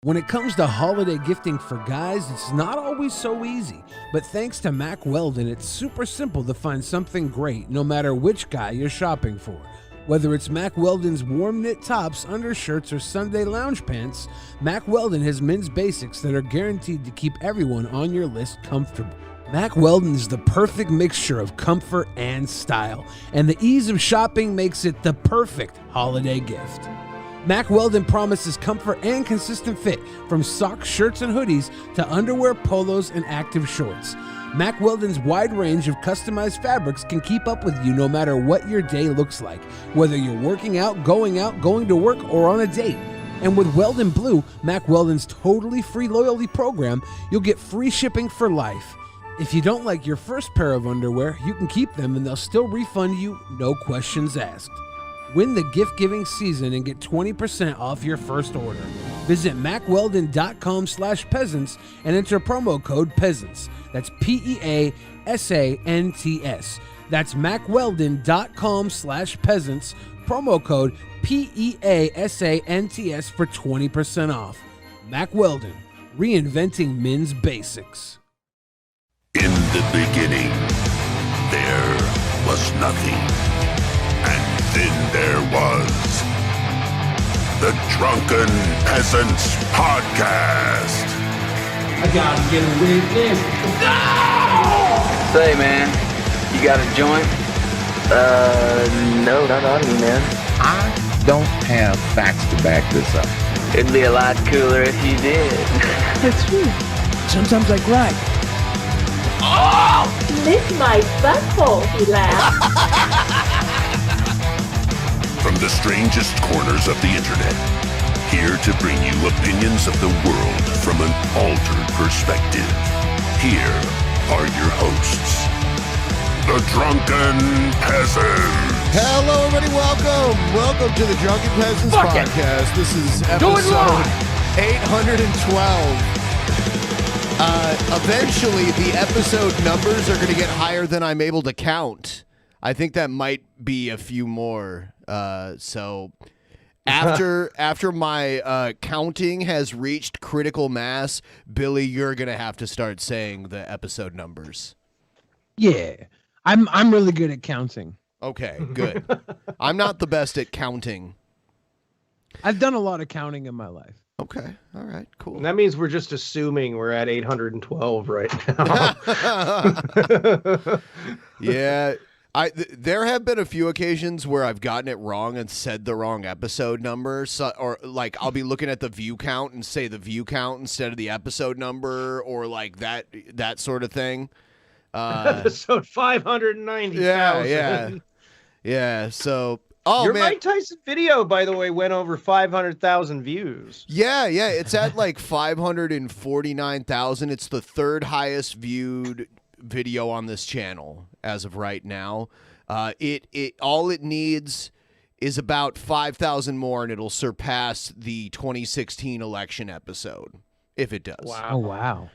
When it comes to holiday gifting for guys, it's not always so easy. But thanks to Mack Weldon, it's super simple to find something great no matter which guy you're shopping for. Whether it's Mack Weldon's warm knit tops, undershirts, or Sunday lounge pants, Mack Weldon has men's basics that are guaranteed to keep everyone on your list comfortable. Mack Weldon is the perfect mixture of comfort and style, and the ease of shopping makes it the perfect holiday gift. Mack Weldon promises comfort and consistent fit, from socks, shirts, and hoodies to underwear, polos, and active shorts. Mack Weldon's wide range of customized fabrics can keep up with you no matter what your day looks like, whether you're working out, going to work, or on a date. And with Weldon Blue, Mack Weldon's totally free loyalty program, you'll get free shipping for life. If you don't like your first pair of underwear, you can keep them and they'll still refund you, no questions asked. Win the gift-giving season and get 20% off your first order. Visit MackWeldon.com/peasants and enter promo code peasants. That's PEASANTS. That's MackWeldon.com/peasants, promo code PEASANTS for 20% off. Mack Weldon, reinventing men's basics. In the beginning, there was nothing. And then there was the Drunken Peasants Podcast. I gotta get a witness. No! Say, man, you got a joint? No, not on me, man. I don't have facts to back this up. It'd be a lot cooler if you did. That's true. Sometimes I cry. Oh! Lick my butthole, he laughed. From the strangest corners of the internet, here to bring you opinions of the world from an altered perspective. Here are your hosts, the Drunken Peasants. Hello, everybody. Welcome to the Drunken Peasants Podcast. This is episode 812. Eventually, the episode numbers are going to get higher than I'm able to count. I think that might be a few more. So after my counting has reached critical mass, Billy, you're going to have to start saying the episode numbers. Yeah, I'm really good at counting. Okay, good. I'm not the best at counting. I've done a lot of counting in my life. Okay, all right, cool. And that means we're just assuming we're at 812 right now. Yeah. There have been a few occasions where I've gotten it wrong and said the wrong episode number. So, or like I'll be looking at the view count and say the view count instead of the episode number, or like that sort of thing. Episode 590,000. Yeah. So, your man. Mike Tyson video, by the way, went over 500,000 views. Yeah. It's at like 549,000. It's the third highest viewed video on this channel as of right now. It all it needs is about 5,000 more, and it'll surpass the 2016 election episode if it does. Wow! Oh, wow!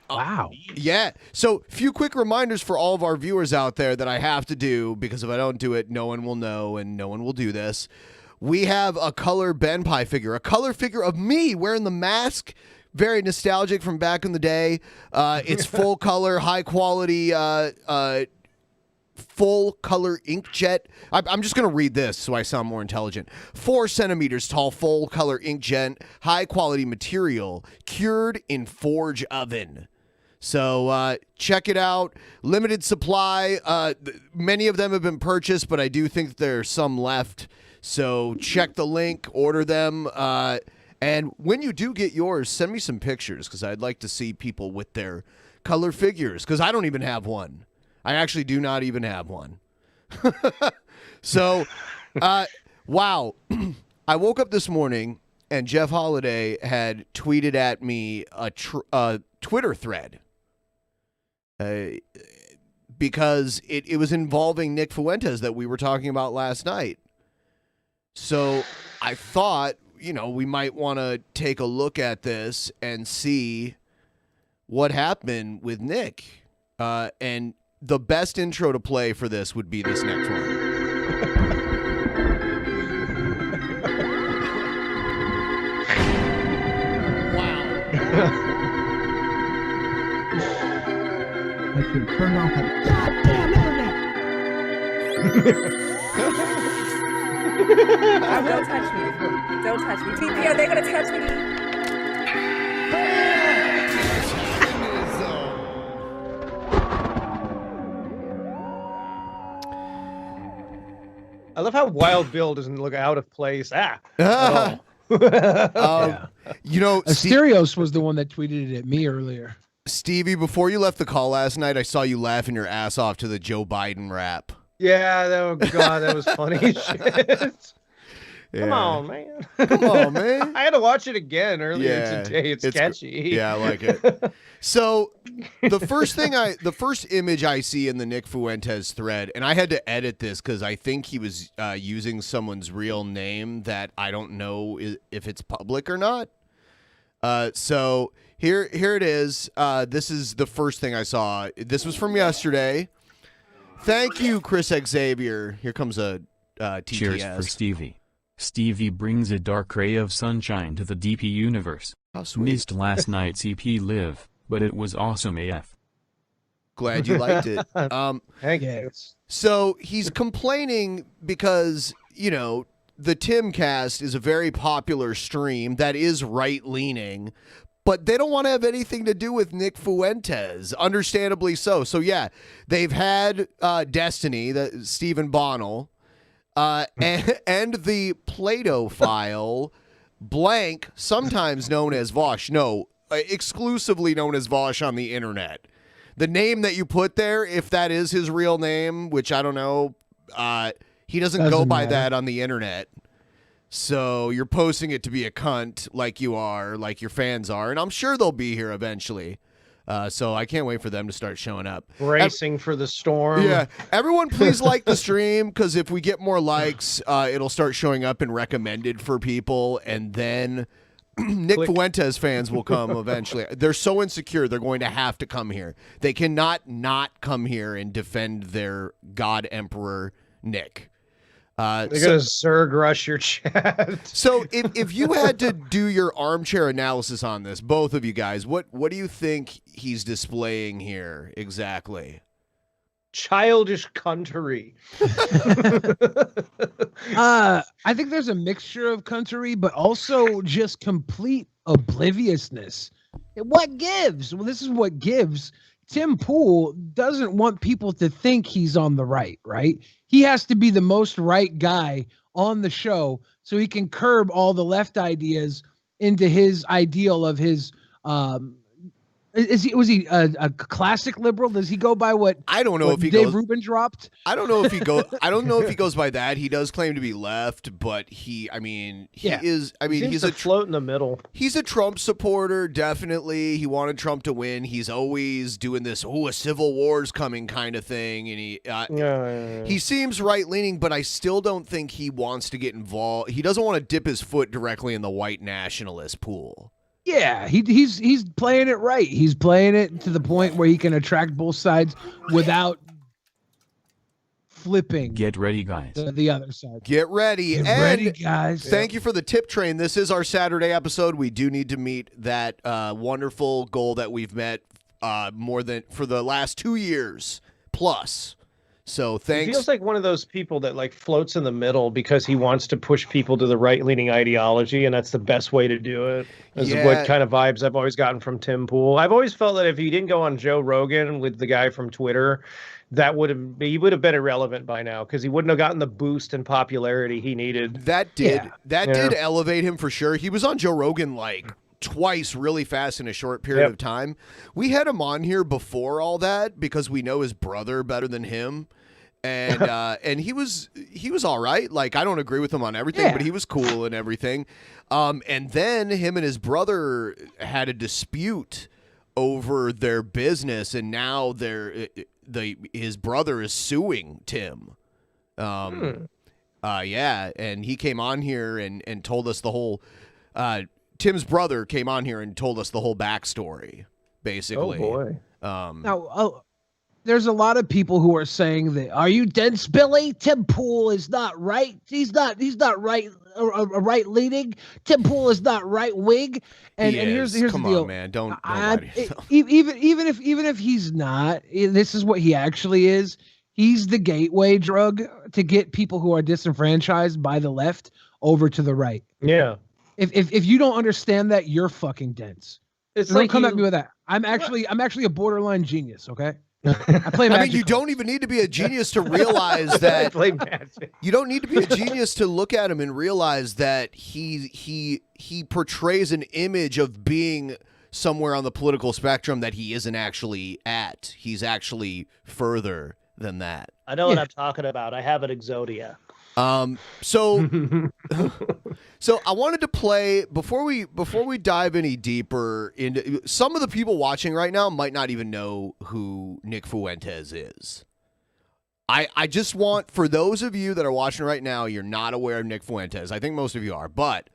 Wow! Yeah. So, few quick reminders for all of our viewers out there that I have to do, because if I don't do it, no one will know, and no one will do this. We have a color BENPAI figure, a color figure of me wearing the mask. Very nostalgic from back in the day. It's full color, high quality, full color inkjet. I'm just going to read this so I sound more intelligent. 4 centimeters tall, full color inkjet, high quality material, cured in forge oven. So check it out. Limited supply. Many of them have been purchased, but I do think there's some left. So check the link, order them. And when you do get yours, send me some pictures, because I'd like to see people with their color figures, because I don't even have one. I actually do not even have one. So, wow. I woke up this morning, and Jeff Holiday had tweeted at me a Twitter thread, because it was involving Nick Fuentes that we were talking about last night. So I thought, we might want to take a look at this and see what happened with Nick. And the best intro to play for this would be this next one. Turn off that goddamn internet. Don't touch me. Don't touch me. TP, are they going to touch me? I love how Wild Bill doesn't look out of place. You know, Asterios was the one that tweeted it at me earlier. Stevie, before you left the call last night, I saw you laughing your ass off to the Joe Biden rap. Yeah, that was funny shit. Yeah. Come on, man. Come on, man. I had to watch it again earlier today. It's catchy. Yeah, I like it. So the first image I see in the Nick Fuentes thread, and I had to edit this because I think he was using someone's real name that I don't know if it's public or not. So here it is. This is the first thing I saw. This was from yesterday. Thank you, Chris Xavier. Here comes a TTS. Cheers for Stevie. Stevie brings a dark ray of sunshine to the DP universe. How sweet. Missed last night's EP Live, but it was awesome AF. Glad you liked it. Thank you. So he's complaining because, you know, the Timcast is a very popular stream that is right-leaning, but they don't want to have anything to do with Nick Fuentes, understandably so. So, yeah, they've had Destiny, Stephen Bonnell, and the Plato file, blank, sometimes known as Vaush. No, exclusively known as Vaush on the internet. The name that you put there, if that is his real name, which I don't know, he doesn't go by that on the internet. So you're posting it to be a cunt like you are, like your fans are, and I'm sure they'll be here eventually. So I can't wait for them to start showing up. Bracing for the storm. Yeah. Everyone please like the stream, because if we get more likes, it'll start showing up and recommended for people, and then Nick Fuentes fans will come eventually. They're so insecure, they're going to have to come here. They cannot not come here and defend their God Emperor Nick. They're gonna Zerg rush your chat. So if you had to do your armchair analysis on this, both of you guys, what do you think he's displaying here exactly? Childish country. I think there's a mixture of country, but also just complete obliviousness. What gives? Well, this is what gives. Tim Pool doesn't want people to think he's on the right? He has to be the most right guy on the show so he can curb all the left ideas into his ideal of his was he a classic liberal? Does he go by what I don't know if he Dave goes, Rubin dropped? I don't know if he goes by that. He does claim to be left, but he is he's a float in the middle. He's a Trump supporter, definitely. He wanted Trump to win. He's always doing this, a civil war's coming kind of thing, and he seems right-leaning, but I still don't think he wants to get involved. He doesn't want to dip his foot directly in the white nationalist pool. Yeah, he's playing it right. He's playing it to the point where he can attract both sides without flipping. Get ready, guys. The other side. Get ready. Get ready, guys. Thank you for the tip train. This is our Saturday episode. We do need to meet that wonderful goal that we've met more than for the last 2 years plus. So thanks. He feels like one of those people that like floats in the middle because he wants to push people to the right-leaning ideology, and that's the best way to do it. Is what kind of vibes I've always gotten from Tim Pool. I've always felt that if he didn't go on Joe Rogan with the guy from Twitter, he would have been irrelevant by now because he wouldn't have gotten the boost in popularity he needed. That did elevate him for sure. He was on Joe Rogan twice really fast in a short period of time. We had him on here before all that because we know his brother better than him. And and he was all right. Like, I don't agree with him on everything, but he was cool and everything. And then him and his brother had a dispute over their business, and now his brother is suing Tim. And he came on here and told us the whole Tim's brother came on here and told us the whole backstory, basically. Oh boy. Now, there's a lot of people who are saying that, are you dense, Billy? Tim Pool is not right. He's not right right leaning. Tim Pool is not right wing. And here's Come the deal. on, man. Don't lie to yourself. Even if he's not, this is what he actually is. He's the gateway drug to get people who are disenfranchised by the left over to the right. Yeah. If you don't understand that, you're fucking dense. Don't come at me with that. I'm actually a borderline genius. Okay. I play magic. I mean, you don't even need to be a genius to realize that. Play magic. You don't need to be a genius to look at him and realize that he portrays an image of being somewhere on the political spectrum that he isn't actually at. He's actually further than that. I know what I'm talking about. I have an Exodia. So I wanted to play before we dive any deeper into some of the people watching right now might not even know who Nick Fuentes is. I just want, for those of you that are watching right now, you're not aware of Nick Fuentes. I think most of you are, but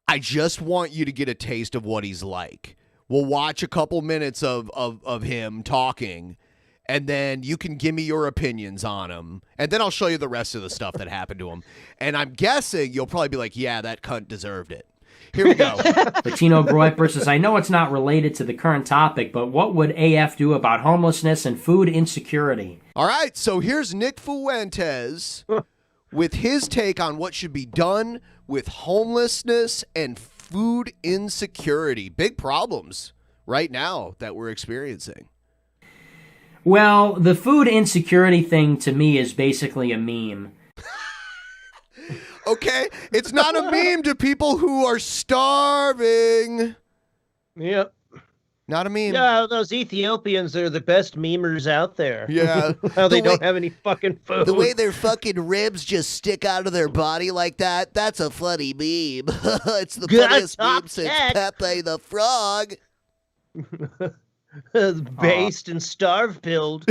I just want you to get a taste of what he's like. We'll watch a couple minutes of him talking, and then you can give me your opinions on him, and then I'll show you the rest of the stuff that happened to him. And I'm guessing you'll probably be like, yeah, that cunt deserved it. Here we go. Latino Groiper says, I know it's not related to the current topic, but what would AF do about homelessness and food insecurity? All right, so here's Nick Fuentes with his take on what should be done with homelessness and food insecurity. Big problems right now that we're experiencing. Well, the food insecurity thing to me is basically a meme. Okay, it's not a meme to people who are starving. Yep. Not a meme. Yeah, those Ethiopians are the best memers out there. Yeah. How they don't have any fucking food. The way their fucking ribs just stick out of their body like that, that's a funny meme. It's the funniest meme since Pepe the Frog. Based and starve build.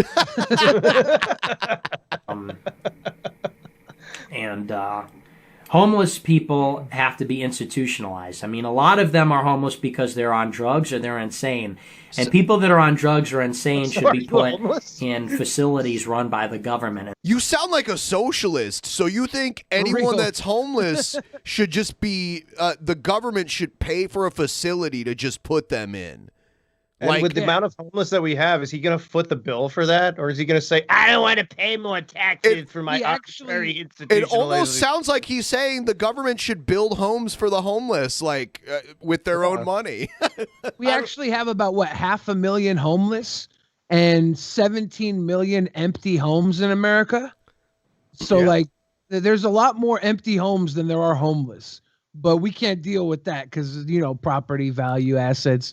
Homeless people have to be institutionalized. I mean, a lot of them are homeless because they're on drugs or they're insane. And people that are on drugs or insane should be put in facilities run by the government. You sound like a socialist. So you think anyone that's homeless should just be, the government should pay for a facility to just put them in? And with the amount of homeless that we have, is he going to foot the bill for that? Or is he going to say, I don't want to pay more taxes for my arbitrary institutionalization? It almost sounds like he's saying the government should build homes for the homeless, like, with their own money. We actually have about, 500,000 homeless and 17 million empty homes in America. So, there's a lot more empty homes than there are homeless. But we can't deal with that because, property value, assets,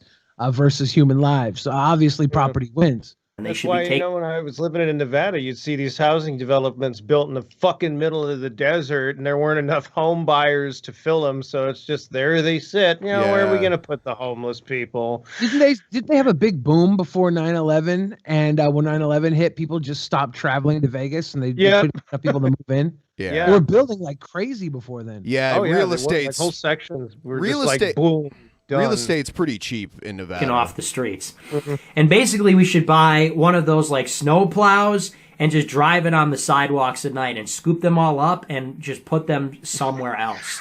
versus human lives. So obviously property wins. And they That's should why, be when I was living in Nevada, you'd see these housing developments built in the fucking middle of the desert, and there weren't enough home buyers to fill them, so it's just there they sit. Where are we going to put the homeless people? Didn't they have a big boom before 9/11? And when 9/11 hit, people just stopped traveling to Vegas, and they couldn't have people to move in. Yeah. They were building like crazy before then. Yeah, real estate. Whole sections were real just estate. like boom. Done. Real estate's pretty cheap in Nevada. Off the streets. And basically we should buy one of those like snow plows and just drive it on the sidewalks at night and scoop them all up and just put them somewhere else.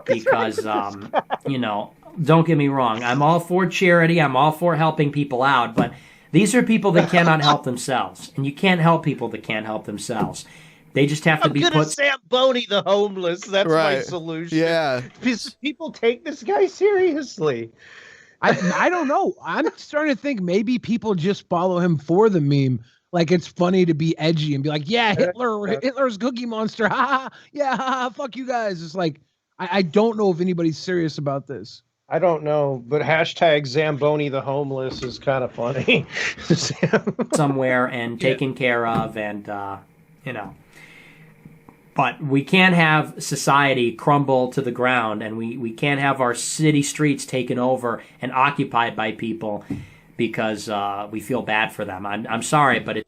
Because, don't get me wrong. I'm all for charity. I'm all for helping people out. But these are people that cannot help themselves. And you can't help people that can't help themselves. They just have to be put. I'm gonna Zamboni the homeless. That's my solution. Yeah, because people take this guy seriously. I don't know. I'm starting to think maybe people just follow him for the meme. Like it's funny to be edgy and be like, "Yeah, Hitler's Cookie Monster." Ha! Yeah, fuck you guys. It's like I don't know if anybody's serious about this. I don't know, but hashtag Zamboni the homeless is kind of funny. Somewhere and taken care of, and But we can't have society crumble to the ground, and we can't have our city streets taken over and occupied by people because we feel bad for them. I'm sorry, but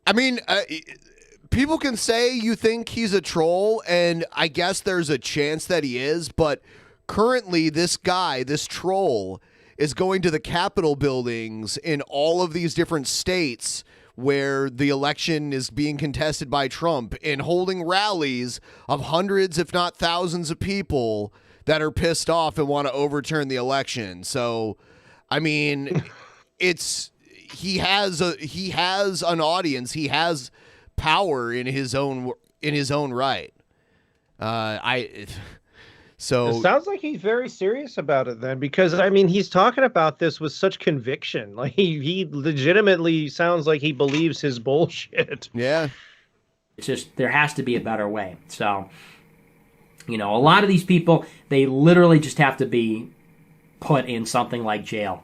people can say you think he's a troll, and I guess there's a chance that he is, but currently this guy, this troll, is going to the Capitol buildings in all of these different states where the election is being contested by Trump and holding rallies of hundreds, if not thousands of people that are pissed off and want to overturn the election. So, I mean, he has an audience. He has power in his own right. So it sounds like he's very serious about it then, because I mean he's talking about this with such conviction. Like he legitimately sounds like he believes his bullshit. Yeah. It's just there has to be a better way. So, a lot of these people, they literally just have to be put in something like jail.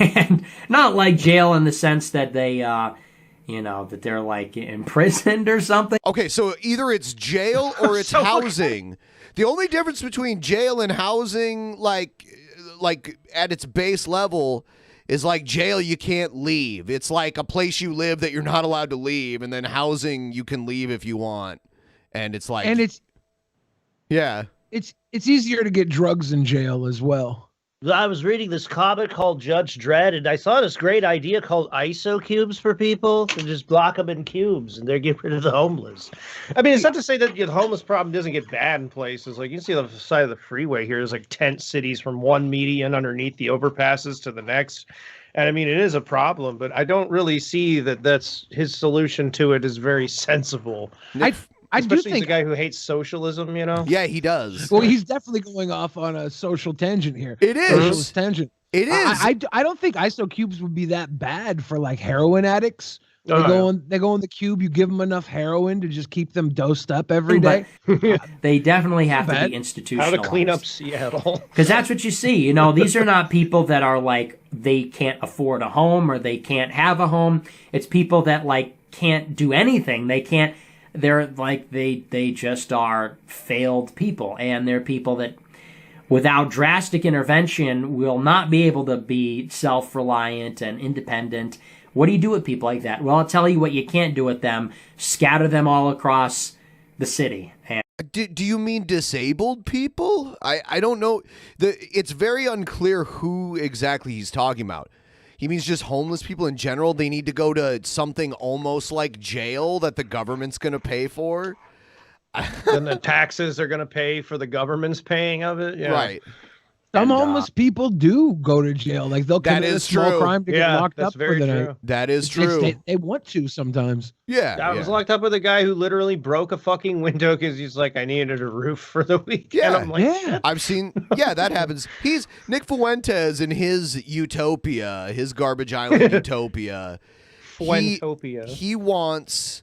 And not like jail in the sense that they that they're like imprisoned or something. Okay, so either it's jail or it's housing. The only difference between jail and housing, like at its base level, is like jail you can't leave. It's like a place you live that you're not allowed to leave, and then housing you can leave if you want. And it's like, it's easier to get drugs in jail as well. I was reading this comic called Judge Dredd, and I saw this great idea called ISO cubes for people. To just block them in cubes, and they get rid of the homeless. I mean, it's not to say that the homeless problem doesn't get bad in places. Like, you can see on the side of the freeway here, there's like tent cities from one median underneath the overpasses to the next. And I mean, it is a problem, but I don't really see that that's his solution to it is very sensible. I do Especially think the guy who hates socialism, Yeah, he does. Well, he's definitely going off on a social tangent here. It is. Socialist tangent. It is. I don't think ISO cubes would be that bad for like heroin addicts. They go in the cube. You give them enough heroin to just keep them dosed up every day. They definitely have to be institutionalized. How to clean up Seattle. Because that's what you see. These are not people that are like they can't afford a home or they can't have a home. It's people that like can't do anything. They can't. They're like they just are failed people, and they're people that without drastic intervention will not be able to be self-reliant and independent. What do you do with people like that? Well, I'll tell you what you can't do with them. Scatter them all across the city. And do you mean disabled people? I don't know. It's very unclear who exactly he's talking about. He means just homeless people in general. They need to go to something almost like jail that the government's going to pay for. Then the taxes are going to pay for the government's paying of it. Yeah. Right. Some homeless people do go to jail. Like they'll commit a small crime to get locked up for the night. That is true. They want to sometimes. Yeah. I was locked up with a guy who literally broke a fucking window because he's like, I needed a roof for the weekend. Yeah. I'm like, I've seen. Yeah, that happens. He's Nick Fuentes in his utopia, his garbage island utopia. Fuentopia. He wants.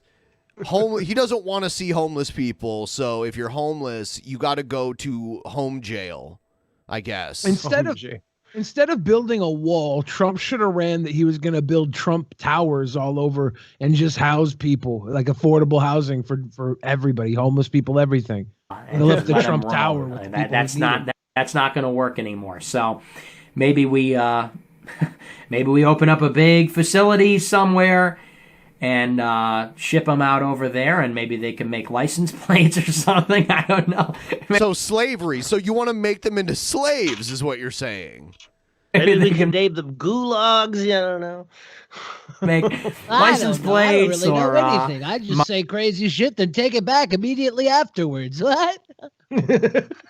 He doesn't want to see homeless people. So if you're homeless, you got to go to home jail, I guess. Instead of building a wall, Trump should have ran that he was going to build Trump towers all over and just house people, like affordable housing for everybody, homeless people, everything. And lift the Trump Tower. With the that's not going to work anymore. So maybe we open up a big facility somewhere and ship them out over there, and maybe they can make license plates or something. I don't know. So slavery. So you want to make them into slaves is what you're saying. Maybe we can name them gulags. I don't know. Make license plates I don't really or know anything. I just say crazy shit, then take it back immediately afterwards. What?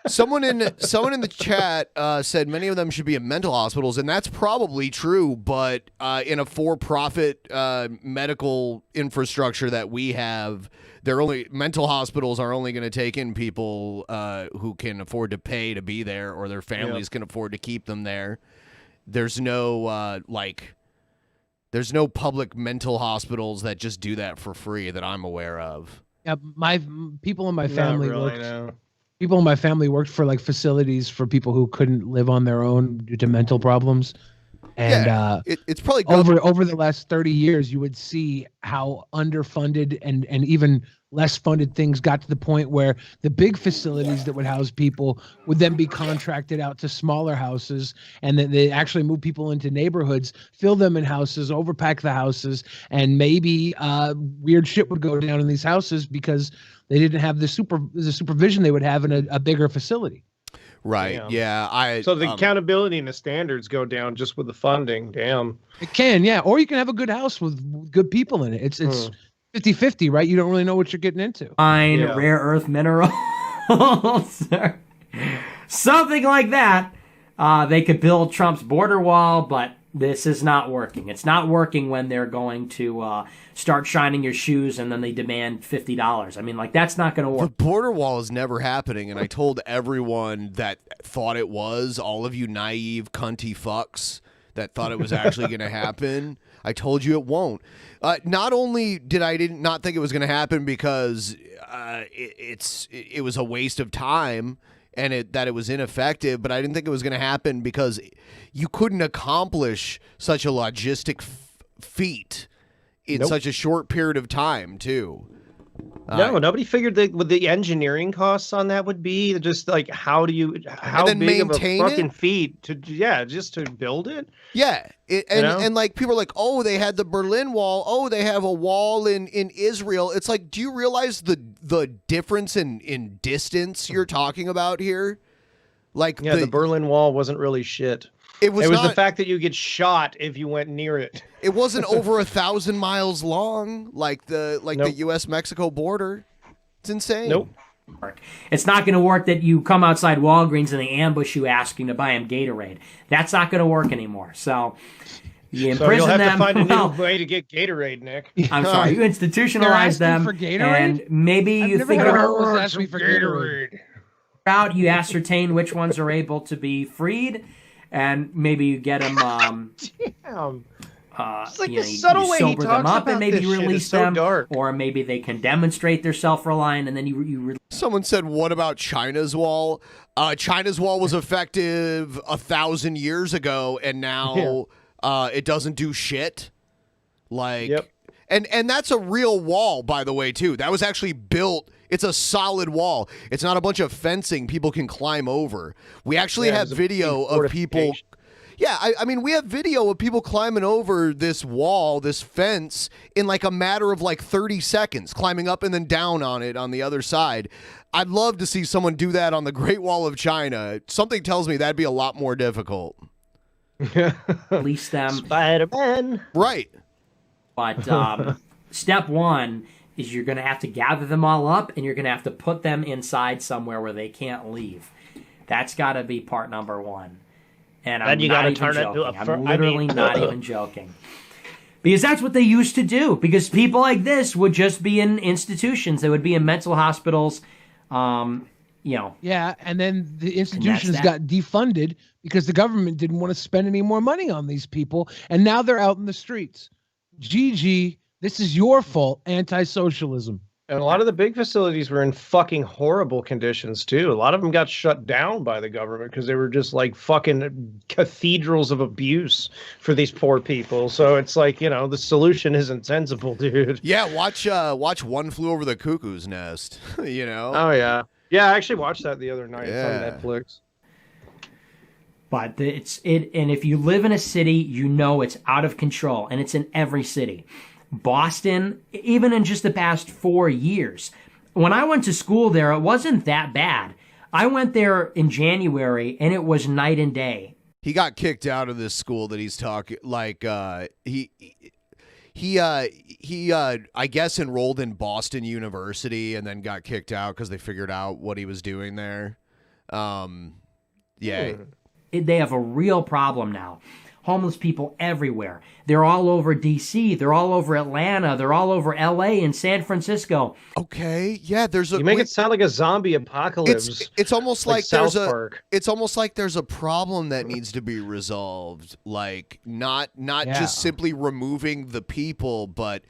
Someone in the chat said many of them should be in mental hospitals, and that's probably true. But in a for-profit medical infrastructure that we have, mental hospitals are only going to take in people who can afford to pay to be there, or their families can afford to keep them there. There's no there's no public mental hospitals that just do that for free that I'm aware of. Yeah, people in my family really, worked. no. People in my family worked for like facilities for people who couldn't live on their own due to mental problems. And it's probably over the last 30 years, you would see how underfunded and even less funded things got to the point where the big facilities that would house people would then be contracted out to smaller houses, and then they actually move people into neighborhoods, fill them in houses, overpack the houses, and maybe weird shit would go down in these houses because they didn't have the supervision they would have in a bigger facility. Right. Damn. Yeah. So the accountability and the standards go down just with the funding. Damn. It can, yeah. Or you can have a good house with good people in it. It's 50-50, right? You don't really know what you're getting into. Fine, rare earth minerals, something like that. They could build Trump's border wall, but this is not working. It's not working when they're going to start shining your shoes and then they demand $50. I mean, like, that's not going to work. The border wall is never happening, and I told everyone that thought it was, all of you naive, cunty fucks that thought it was actually going to happen. I told you it won't. Not only did I not think it was going to happen because it was a waste of time and that it was ineffective, but I didn't think it was going to happen because you couldn't accomplish such a logistic feat in such a short period of time, too. No, nobody figured what the engineering costs on that would be. Just like how big of a fucking feat to just to build it. Yeah, and like people are like, oh, they had the Berlin Wall. Oh, they have a wall in Israel. It's like, do you realize the difference in distance you're talking about here? Like, the Berlin Wall wasn't really shit. It was the fact that you get shot if you went near it. It wasn't over 1,000 miles long, like the U.S.-Mexico border. It's insane. Nope. It's not going to work that you come outside Walgreens and they ambush you asking to buy them Gatorade. That's not going to work anymore. So you imprison you'll have them. To find a new way to get Gatorade, Nick. I'm sorry. You institutionalize them. For Gatorade? And maybe you think about asking for Gatorade. Out, you ascertain which ones are able to be freed. And maybe you get them. Damn. It's like the you subtle way he sober them talks up, about and maybe this you shit release is so them, dark. or maybe they can demonstrate they're self-reliant, and then you. Someone said, "What about China's wall?" China's wall was effective 1,000 years ago, and now it doesn't do shit. Like, and that's a real wall, by the way, too. That was actually built. It's a solid wall. It's not a bunch of fencing people can climb over. We actually have video of people. Yeah, I mean, we have video of people climbing over this wall, this fence, in like a matter of like 30 seconds, climbing up and then down on it on the other side. I'd love to see someone do that on the Great Wall of China. Something tells me that'd be a lot more difficult. Release them. Spider-Man. Right. But step one is you're going to have to gather them all up and you're going to have to put them inside somewhere where they can't leave. That's got to be part number one. And I'm not even joking. I'm literally not even joking. Because that's what they used to do. Because people like this would just be in institutions. They would be in mental hospitals, Yeah, and then the institutions got defunded because the government didn't want to spend any more money on these people. And now they're out in the streets. GG, this is your fault, anti-socialism. And a lot of the big facilities were in fucking horrible conditions, too. A lot of them got shut down by the government because they were just like fucking cathedrals of abuse for these poor people. So it's like, the solution isn't sensible, dude. Yeah, watch One Flew Over the Cuckoo's Nest, Oh, yeah. Yeah, I actually watched that the other night. Yeah. It's on Netflix. But and if you live in a city, it's out of control, and it's in every city. Boston, even in just the past 4 years. When I went to school there, it wasn't that bad. I went there in January, and it was night and day. He got kicked out of this school that he's talking, like, he I guess enrolled in Boston University and then got kicked out because they figured out what he was doing there. Yeah. They have a real problem now. Homeless people everywhere. They're all over D.C. They're all over Atlanta. They're all over L.A. and San Francisco. Okay, yeah. You make it sound like a zombie apocalypse. It's almost like South there's Park. It's almost like there's a problem that needs to be resolved. Like not just simply removing the people, but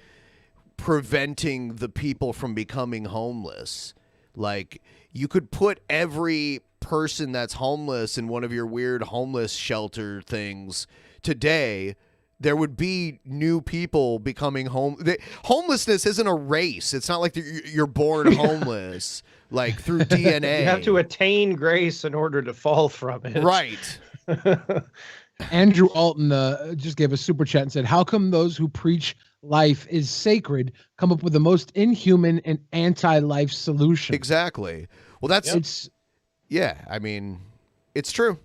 preventing the people from becoming homeless. Like you could put every person that's homeless in one of your weird homeless shelter things today, there would be new people becoming homelessness isn't a race. It's not like you're born homeless like through DNA. You have to attain grace in order to fall from it. Right. Andrew Alton just gave a super chat and said, how come those who preach life is sacred come up with the most inhuman and anti-life solution? Exactly. Well, yeah, I mean, It's true.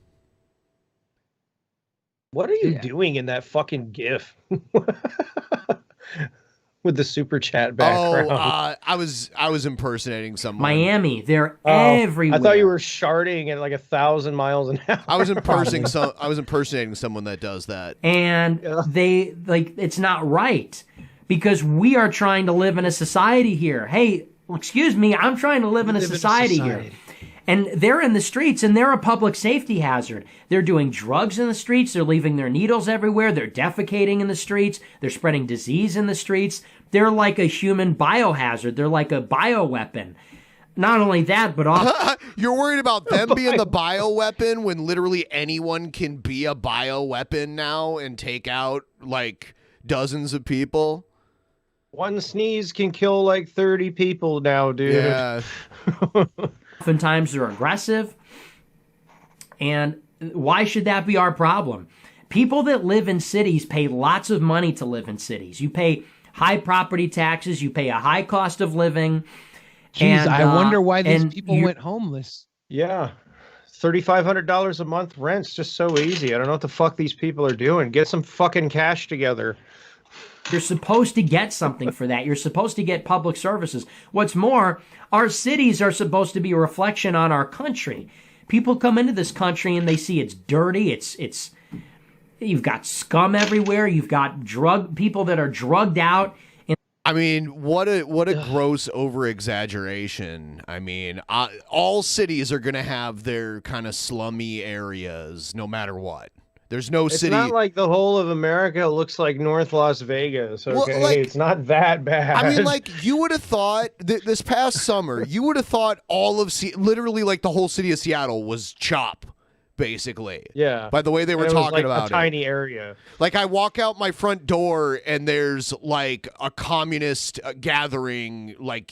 What are you doing in that fucking GIF? With the super chat background. I was impersonating someone. Miami, they're everywhere. I thought you were sharding at like 1,000 miles an hour. I was impersonating someone that does that. And they it's not right because we are trying to live in a society here. Hey, excuse me, I'm trying to live in a society here. And they're in the streets, and they're a public safety hazard. They're doing drugs in the streets. They're leaving their needles everywhere. They're defecating in the streets. They're spreading disease in the streets. They're like a human biohazard. They're like a bioweapon. Not only that, but also... You're worried about them being the bioweapon when literally anyone can be a bioweapon now and take out, like, dozens of people? One sneeze can kill like 30 people now, dude. Yeah. Oftentimes they're aggressive. And why should that be our problem? People that live in cities pay lots of money to live in cities. You pay high property taxes. You pay a high cost of living. Jeez, I wonder why these people went homeless. Yeah. $3,500 a month rent's just so easy. I don't know what the fuck these people are doing. Get some fucking cash together. You're supposed to get something for that. You're supposed to get public services. What's more, our cities are supposed to be a reflection on our country. People come into this country and they see it's dirty. It's you've got scum everywhere. You've got people that are drugged out. I mean, what a gross over-exaggeration. I mean, all cities are going to have their kind of slummy areas no matter what. There's no city. It's not like the whole of America looks like North Las Vegas. Okay, well, like, it's not that bad. I mean, like you would have thought this past summer, you would have thought all of literally like the whole city of Seattle was CHOP, basically. Yeah. By the way they were talking about a tiny area. Like I walk out my front door and there's like a communist gathering, like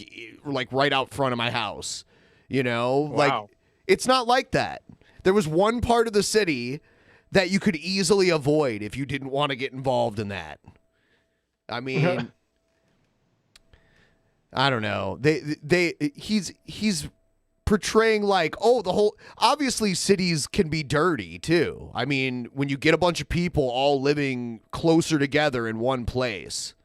right out front of my house. You know, wow. Like it's not like that. There was one part of the city that you could easily avoid if you didn't want to get involved in that. I mean, I don't know. He's portraying like, oh, obviously cities can be dirty too. I mean, when you get a bunch of people all living closer together in one place.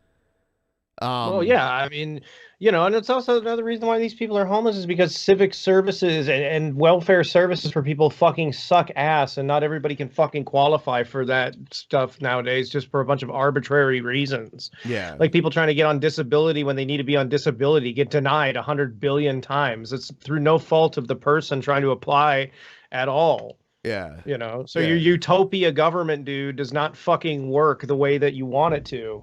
Well, yeah, I mean, you know, and it's also another reason why these people are homeless is because civic services and welfare services for people fucking suck ass, and not everybody can fucking qualify for that stuff nowadays just for a bunch of arbitrary reasons. Yeah. Like people trying to get on disability when they need to be on disability get denied 100 billion times. It's through no fault of the person trying to apply at all. Yeah. You know, so your utopia government, dude, does not fucking work the way that you want it to.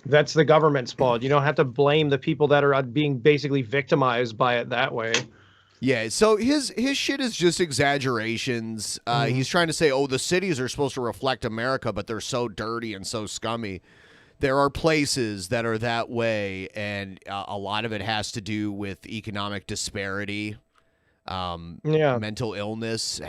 That's the government's fault. You don't have to blame the people that are being basically victimized by it that way. Yeah, so his shit is just exaggerations. He's trying to say, oh, the cities are supposed to reflect America, but they're so dirty and so scummy. There are places that are that way, and a lot of it has to do with economic disparity, mental illness.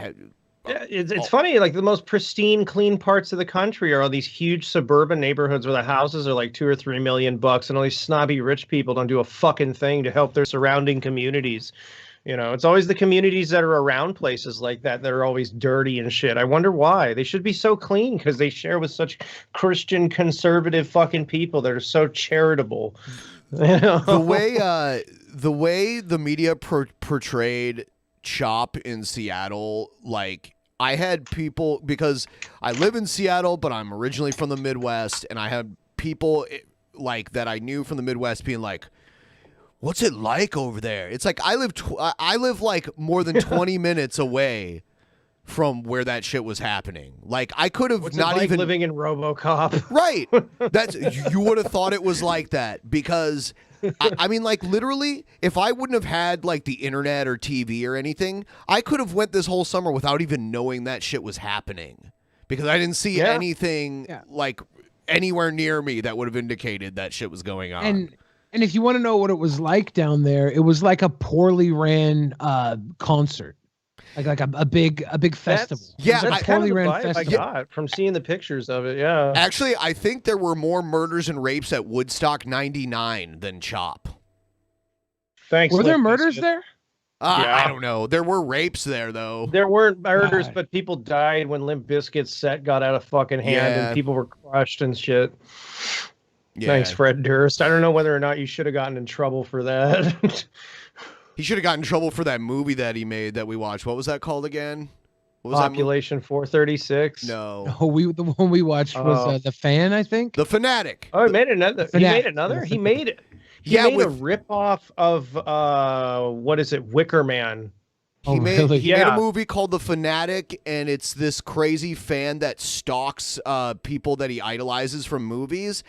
Yeah, it's funny. Like the most pristine, clean parts of the country are all these huge suburban neighborhoods where the houses are like $2 or $3 million, and all these snobby rich people don't do a fucking thing to help their surrounding communities. You know, it's always the communities that are around places like that are always dirty and shit. I wonder why. They should be so clean because they share with such Christian conservative fucking people that are so charitable. You know? The way the media portrayed CHOP in Seattle, like I had people, because I live in Seattle, but I'm originally from the Midwest, and I had people like that I knew from the Midwest being like, what's it like over there? It's like I live like more than 20 minutes away from where that shit was happening. Like I could have not even living in RoboCop. Right. You would have thought it was like that because I mean, like literally, if I wouldn't have had like the internet or TV or anything, I could have went this whole summer without even knowing that shit was happening because I didn't see anything like anywhere near me that would have indicated that shit was going on. And if you want to know what it was like down there, it was like a poorly ran concert. Like a big festival. That's kind of the vibe I got from seeing the pictures of it. Yeah. Actually, I think there were more murders and rapes at Woodstock '99 than CHOP. Thanks. Were there murders there? I don't know. There were rapes there, though. There weren't murders, but people died when Limp Bizkit's set got out of fucking hand and people were crushed and shit. Yeah. Thanks, Fred Durst. I don't know whether or not you should have gotten in trouble for that. He should have gotten in trouble for that movie that he made that we watched. What was that called again? What was Population 436. No. The one we watched was The Fan, I think. The Fanatic. Oh, he made another. He made another. The He made it. He made a ripoff of what is it? Wicker Man. He made a movie called The Fanatic, and it's this crazy fan that stalks people that he idolizes from movies,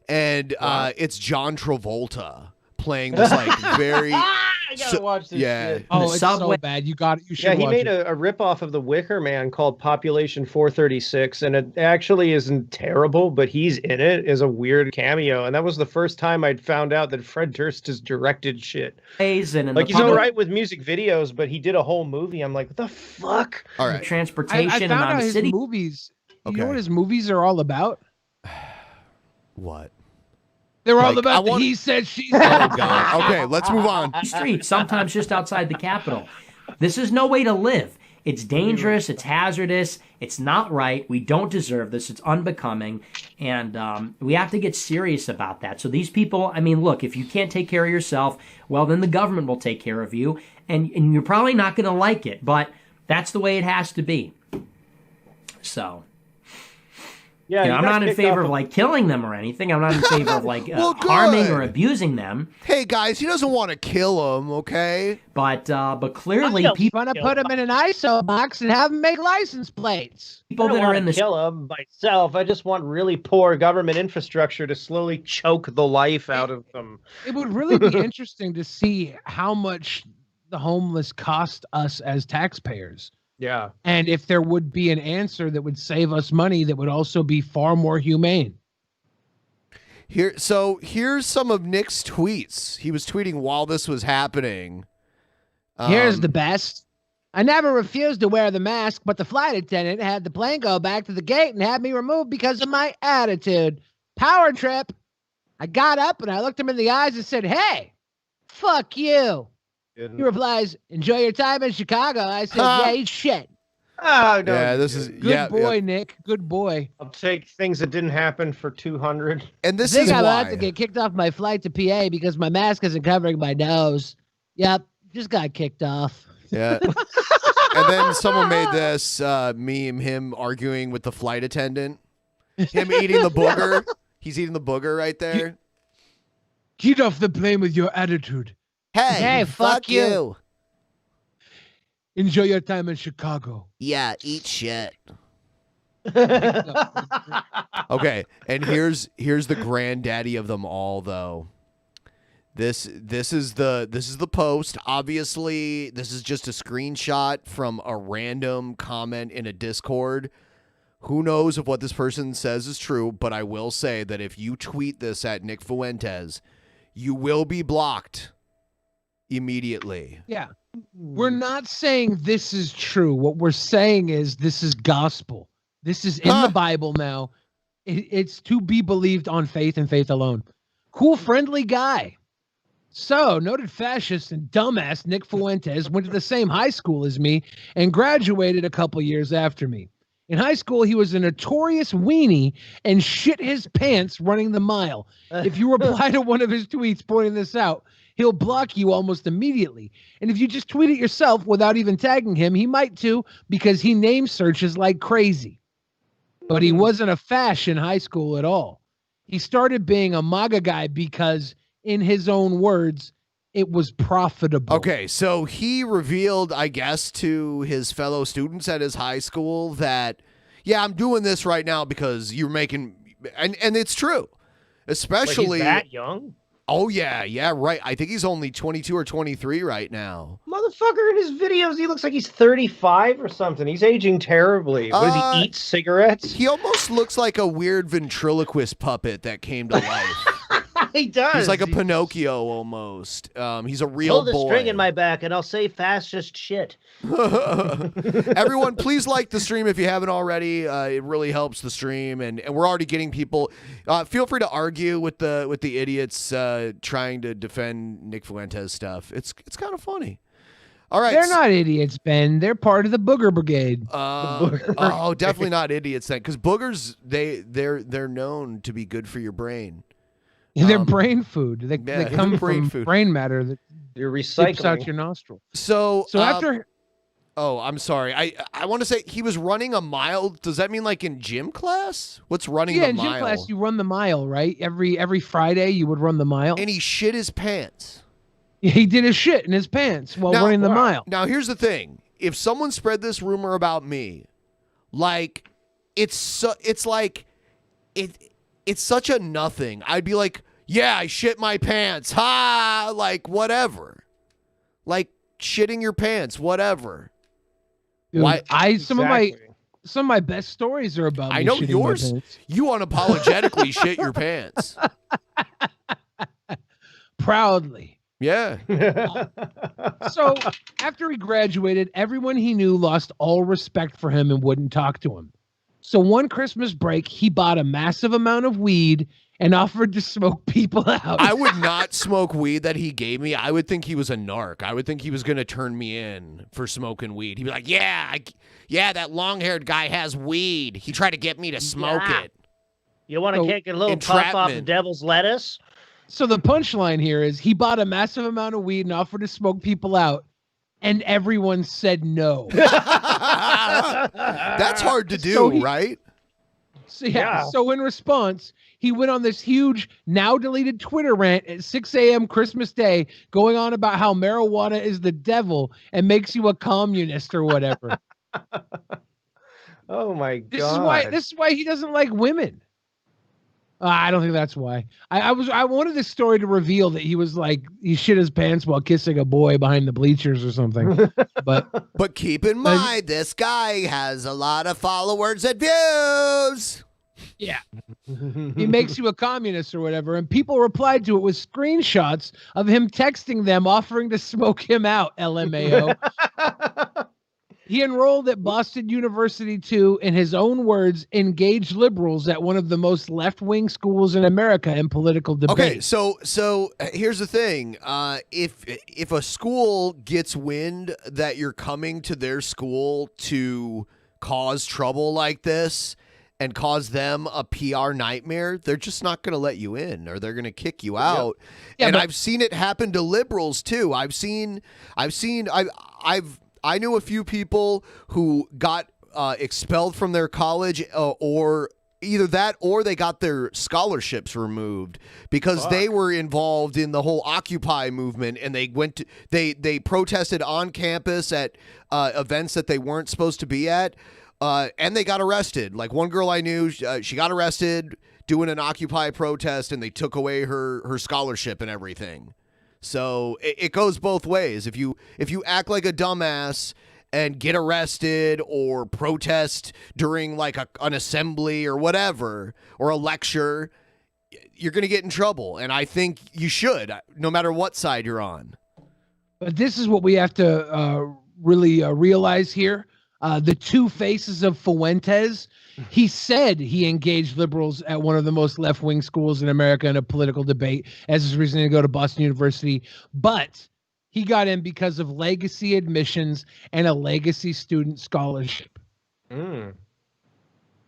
and it's John Travolta playing this like very. I gotta watch this. Shit. Oh, it's so bad. You should. He watch made it. a ripoff of the Wicker Man called Population 436, and it actually isn't terrible, but he's in it as a weird cameo, and that was the first time I'd found out that Fred Durst has directed shit. And like he's all right with music videos, but he did a whole movie. I'm like, what the fuck? All right, transportation. I found and out his city movies. Okay. You know what his movies are all about? What? They're all about the he said, she said. Oh, God. Okay, let's move on. Street, sometimes just outside the Capitol. This is no way to live. It's dangerous. It's hazardous. It's not right. We don't deserve this. It's unbecoming. And we have to get serious about that. So these people, I mean, look, if you can't take care of yourself, well, then the government will take care of you. And you're probably not going to like it. But that's the way it has to be. So... Yeah, I'm not in favor of like killing them or anything. I'm not in favor of like harming or abusing them. Hey guys, he doesn't want to kill them, okay? But clearly people want to put them in an ISO box and have them make license plates. People that are in the kill them myself. I just want really poor government infrastructure to slowly choke the life out of them. It would really be interesting to see how much the homeless cost us as taxpayers. Yeah. And if there would be an answer that would save us money that would also be far more humane. Here's some of Nick's tweets. He was tweeting while this was happening. Here's the best. I never refused to wear the mask, but the flight attendant had the plane go back to the gate and had me removed because of my attitude. Power trip. I got up and I looked him in the eyes and said, "Hey, fuck you." He replies, "Enjoy your time in Chicago." I said, "Yeah, eat shit." Oh, no. Yeah, this is good boy, Nick. Good boy. I'll take things that didn't happen for 200. And this I think is I'm why about to get kicked off my flight to PA because my mask isn't covering my nose. Yep, just got kicked off. Yeah. And then someone made this meme, him arguing with the flight attendant. Him eating the booger. He's eating the booger right there. Get off the plane with your attitude. Hey, fuck you. Enjoy your time in Chicago. Yeah, eat shit. Okay, and here's the granddaddy of them all, though. This is the post. Obviously, this is just a screenshot from a random comment in a Discord. Who knows if what this person says is true, but I will say that if you tweet this at Nick Fuentes, you will be blocked immediately. Yeah. We're not saying this is true. What we're saying is this is gospel. This is in the Bible now. It's to be believed on faith and faith alone. Cool, friendly guy. So, noted fascist and dumbass Nick Fuentes went to the same high school as me and graduated a couple years after me. In high school, he was a notorious weenie and shit his pants running the mile. If you reply to one of his tweets pointing this out, he'll block you almost immediately. And if you just tweet it yourself without even tagging him, he might too, because he name searches like crazy. But he wasn't a fash in high school at all. He started being a MAGA guy because, in his own words, it was profitable. Okay, so he revealed, I guess, to his fellow students at his high school that, yeah, I'm doing this right now because you're making, and it's true. Especially. Wait, he's that young? Oh, yeah, right. I think he's only 22 or 23 right now. Motherfucker, in his videos, he looks like he's 35 or something. He's aging terribly. What, does he eat cigarettes? He almost looks like a weird ventriloquist puppet that came to life. He does. He's like a Pinocchio almost. He's a real boy. Hold a string in my back and I'll say fascist shit. Everyone, please like the stream if you haven't already. It really helps the stream, and we're already getting people. Feel free to argue with the idiots trying to defend Nick Fuentes stuff. It's kind of funny. All right. They're not idiots, Ben. They're part of the Booger Brigade. Oh, definitely not idiots then, because boogers they're known to be good for your brain. They're brain food. They come brain from food. brain matter that You're seeps out recycling. your nostril. So after. Oh, I'm sorry. I want to say he was running a mile. Does that mean like in gym class? What's running the in mile? gym class you run the mile, right? Every Friday you would run the mile. And he shit his pants. He did his shit in his pants while running the mile. Now here's the thing: if someone spread this rumor about me, like it's such a nothing. I'd be like, yeah, I shit my pants. Ha! Like whatever. Like shitting your pants, whatever. Dude, Why? some of my best stories are about. I me know shitting my yours. pants. You unapologetically shit your pants. Proudly. Yeah. So after he graduated, everyone he knew lost all respect for him and wouldn't talk to him. So one Christmas break, he bought a massive amount of weed and offered to smoke people out. I would not smoke weed that he gave me. I would think he was a narc. I would think he was going to turn me in for smoking weed. He'd be like, yeah, that long-haired guy has weed. He tried to get me to smoke it. You want to kick a little puff off the devil's lettuce? So the punchline here is he bought a massive amount of weed and offered to smoke people out, and everyone said no. That's hard to do, right? So in response, he went on this huge, now deleted Twitter rant at 6 a.m. Christmas Day, going on about how marijuana is the devil and makes you a communist or whatever. Oh my God. This is why he doesn't like women. I don't think that's why. I wanted this story to reveal that he shit his pants while kissing a boy behind the bleachers or something. But keep in mind, this guy has a lot of followers and views. Yeah. He makes you a communist or whatever. And people replied to it with screenshots of him texting them offering to smoke him out, LMAO. He enrolled at Boston University to, in his own words, engage liberals at one of the most left-wing schools in America in political debate. Okay, so here's the thing. If a school gets wind that you're coming to their school to cause trouble like this and cause them a PR nightmare, they're just not going to let you in, or they're going to kick you out. Yeah, and but I've seen it happen to liberals too. I knew a few people who got expelled from their college, or either that or they got their scholarships removed because they were involved in the whole Occupy movement, and they protested on campus at events that they weren't supposed to be at, and they got arrested. Like one girl I knew, she got arrested doing an Occupy protest, and they took away her scholarship and everything. So it goes both ways. If you act like a dumbass and get arrested or protest during like an assembly or whatever, or a lecture, you're going to get in trouble. And I think you should, no matter what side you're on. But this is what we have to really realize here. The two faces of Fuentes. He said he engaged liberals at one of the most left-wing schools in America in a political debate as his reason to go to Boston University, but he got in because of legacy admissions and a legacy student scholarship. And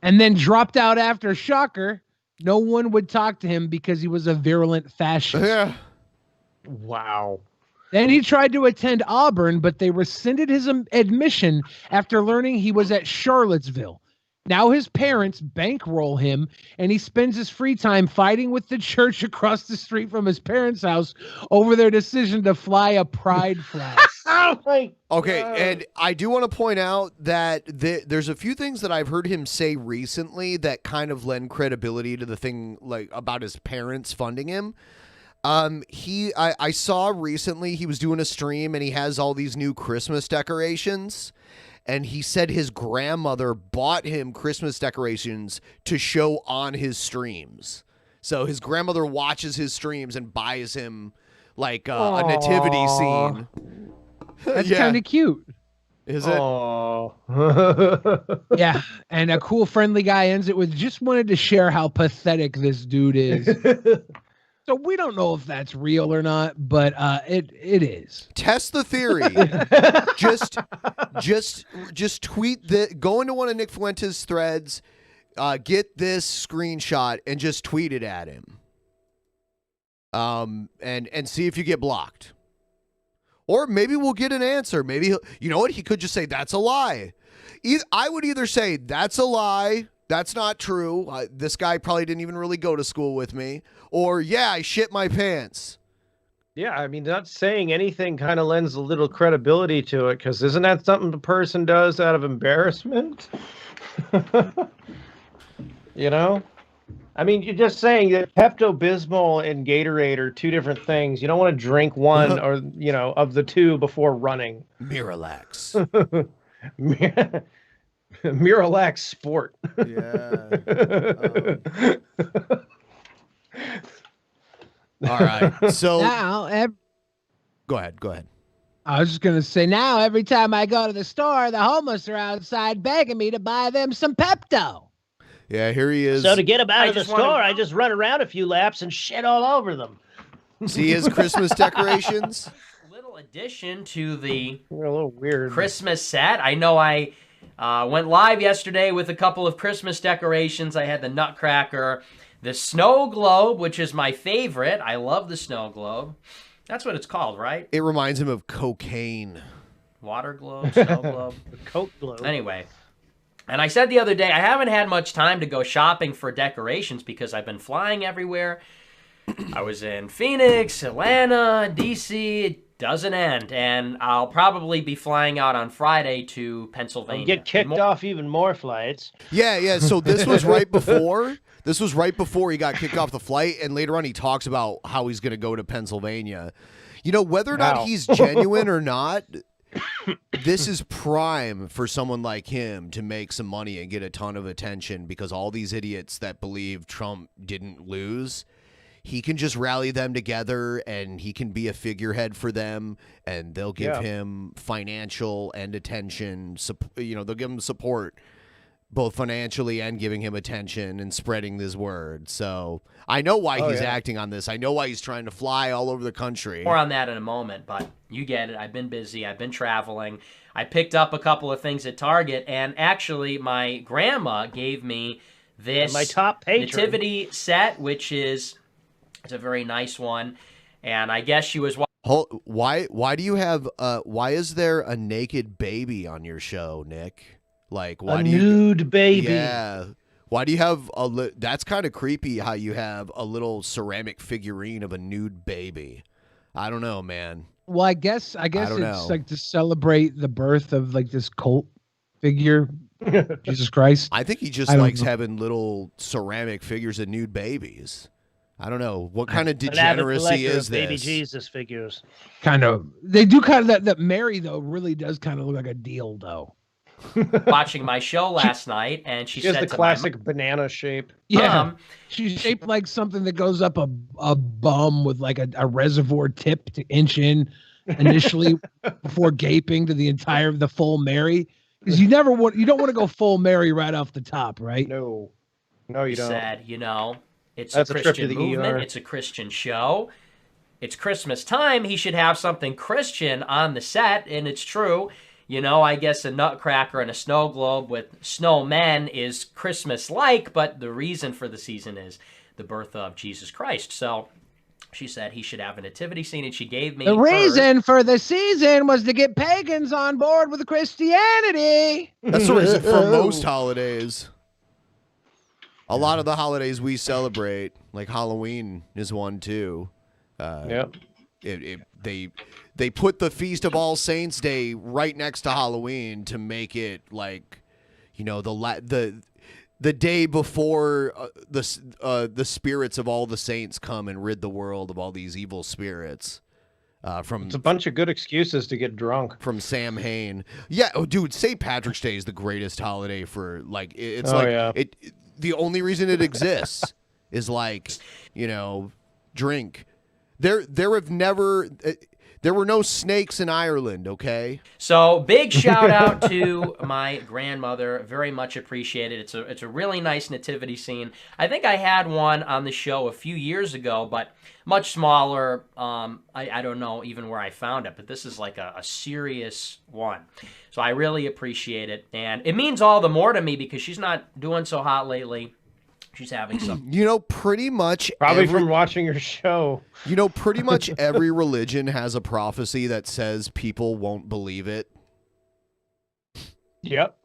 then dropped out after. Shocker. No one would talk to him because he was a virulent fascist. Yeah. Wow. Then he tried to attend Auburn, but they rescinded his admission after learning he was at Charlottesville. Now his parents bankroll him, and he spends his free time fighting with the church across the street from his parents' house over their decision to fly a pride flag. Oh my Okay, and I do want to point out that there's a few things that I've heard him say recently that kind of lend credibility to the thing, like about his parents funding him. I saw recently he was doing a stream and he has all these new Christmas decorations, and he said his grandmother bought him Christmas decorations to show on his streams. So his grandmother watches his streams and buys him like a nativity scene. That's kind of cute. Is it? Yeah, and a cool friendly guy ends it with, just wanted to share how pathetic this dude is. So we don't know if that's real or not, but it is. Test the theory. just tweet go into one of Nick Fuentes' threads, get this screenshot and just tweet it at him. And see if you get blocked. Or maybe we'll get an answer. Maybe you know what? He could just say that's a lie. I would either say that's a lie, that's not true. This guy probably didn't even really go to school with me. Or yeah, I shit my pants. Yeah, I mean, not saying anything kind of lends a little credibility to it, because isn't that something the person does out of embarrassment? You know? I mean, you're just saying that Pepto-Bismol and Gatorade are two different things. You don't want to drink one or, of the two before running. Miralax. Miralax Sport. Yeah. All right. So now, go ahead. I was just going to say, now every time I go to the store, the homeless are outside begging me to buy them some Pepto. Yeah, here he is. So to get them out of the store, I just run around a few laps and shit all over them. See his Christmas decorations? Little addition to the We're a little weird Christmas set. I know I went live yesterday with a couple of Christmas decorations. I had the Nutcracker, the snow globe, which is my favorite. I love the snow globe. That's what it's called, right? It reminds him of cocaine. Water globe, snow globe. Coke globe. Anyway. And I said the other day, I haven't had much time to go shopping for decorations because I've been flying everywhere. I was in Phoenix, Atlanta, D.C. It doesn't end. And I'll probably be flying out on Friday to Pennsylvania. And get kicked off even more flights. Yeah. So this was right before. This was right before he got kicked off the flight. And later on, he talks about how he's going to go to Pennsylvania. Whether or not he's genuine or not, this is prime for someone like him to make some money and get a ton of attention, because all these idiots that believe Trump didn't lose, he can just rally them together and he can be a figurehead for them, and they'll give him financial and attention. They'll give him support, both financially and giving him attention and spreading this word. So I know why he's acting on this. I know why he's trying to fly all over the country. More on that in a moment, but you get it. I've been busy. I've been traveling. I picked up a couple of things at Target, and actually my grandma gave me this my top patron nativity set, which is a very nice one. And I guess she was... Why do you have... why is there a naked baby on your show, Nick? Like, why nude baby. Yeah. Why do you have that's kind of creepy how you have a little ceramic figurine of a nude baby. I don't know, man. Well, I guess it's like to celebrate the birth of like this cult figure, Jesus Christ. I think he just likes having little ceramic figures of nude babies. I don't know. What kind of degeneracy is this? Baby Jesus figures. Kind of. They do kind of that Mary, though, really does kind of look like a dildo. Watching my show last night, and she said the classic banana shape. Yeah, she's shaped like something that goes up a bum with like a reservoir tip to inch in initially before gaping to the full Mary, because you don't want to go full Mary right off the top, right? No, you don't. Said, it's a Christian movement. It's a Christian show. It's Christmas time. He should have something Christian on the set, and it's true. I guess a nutcracker and a snow globe with snowmen is Christmas-like, but the reason for the season is the birth of Jesus Christ. So she said he should have a nativity scene, and she gave me... The reason for the season was to get pagans on board with Christianity. That's the reason for most holidays. A lot of the holidays we celebrate, like Halloween is one too. They put the Feast of All Saints Day right next to Halloween to make it like, the day before the spirits of all the saints come and rid the world of all these evil spirits. It's a bunch of good excuses to get drunk. From Sam Hain. Yeah, dude, St. Patrick's Day is the greatest holiday for like the only reason it exists is like, drink. There There were no snakes in Ireland, okay? So big shout out to my grandmother. Very much appreciated. It's a really nice nativity scene. I think I had one on the show a few years ago, but much smaller. I don't know even where I found it, but this is like a serious one. So I really appreciate it. And it means all the more to me because she's not doing so hot lately. She's having some. You know, pretty much Probably from watching your show. You know, pretty much every religion has a prophecy that says people won't believe it. Yep.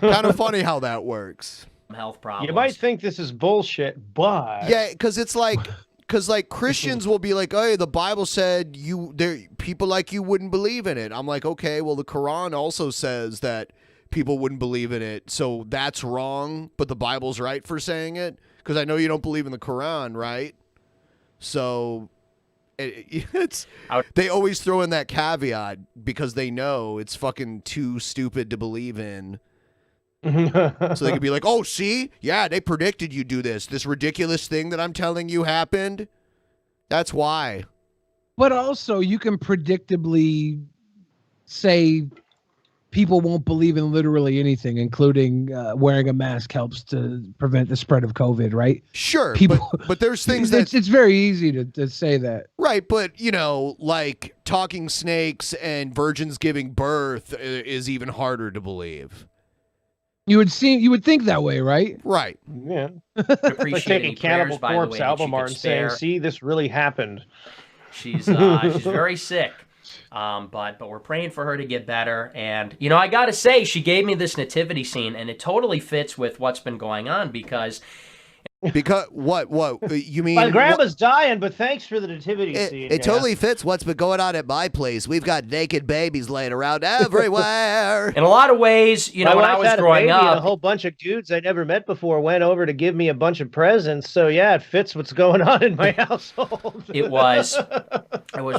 Kind of funny how that works. Health problems. You might think this is bullshit, but Yeah, because it's like, Christians will be like, "Hey, the Bible said people like you wouldn't believe in it." I'm like, okay, well, the Quran also says that people wouldn't believe in it, so that's wrong, but the Bible's right for saying it? Because I know you don't believe in the Quran, right? So they always throw in that caveat because they know it's fucking too stupid to believe in. So they could be like, oh, see? Yeah, they predicted you do this ridiculous thing that I'm telling you happened. That's why. But also, you can predictably say people won't believe in literally anything, including wearing a mask helps to prevent the spread of COVID, right? Sure, people, but there's things that... It's very easy to say that. Right, but, you know, like talking snakes and virgins giving birth is even harder to believe. You would think that way, right? Right. Yeah. Like taking Cannibal Corpse album art and saying, see, this really happened. She's very sick. But we're praying for her to get better. And, you know, I got to say, she gave me this nativity scene, and it totally fits with what's been going on because... what you mean? My grandma's dying, but thanks for the nativity scene. It totally fits what's been going on at my place. We've got naked babies laying around everywhere. In a lot of ways, you know, when I was growing up, a whole bunch of dudes I never met before went over to give me a bunch of presents. So yeah, it fits what's going on in my household. It was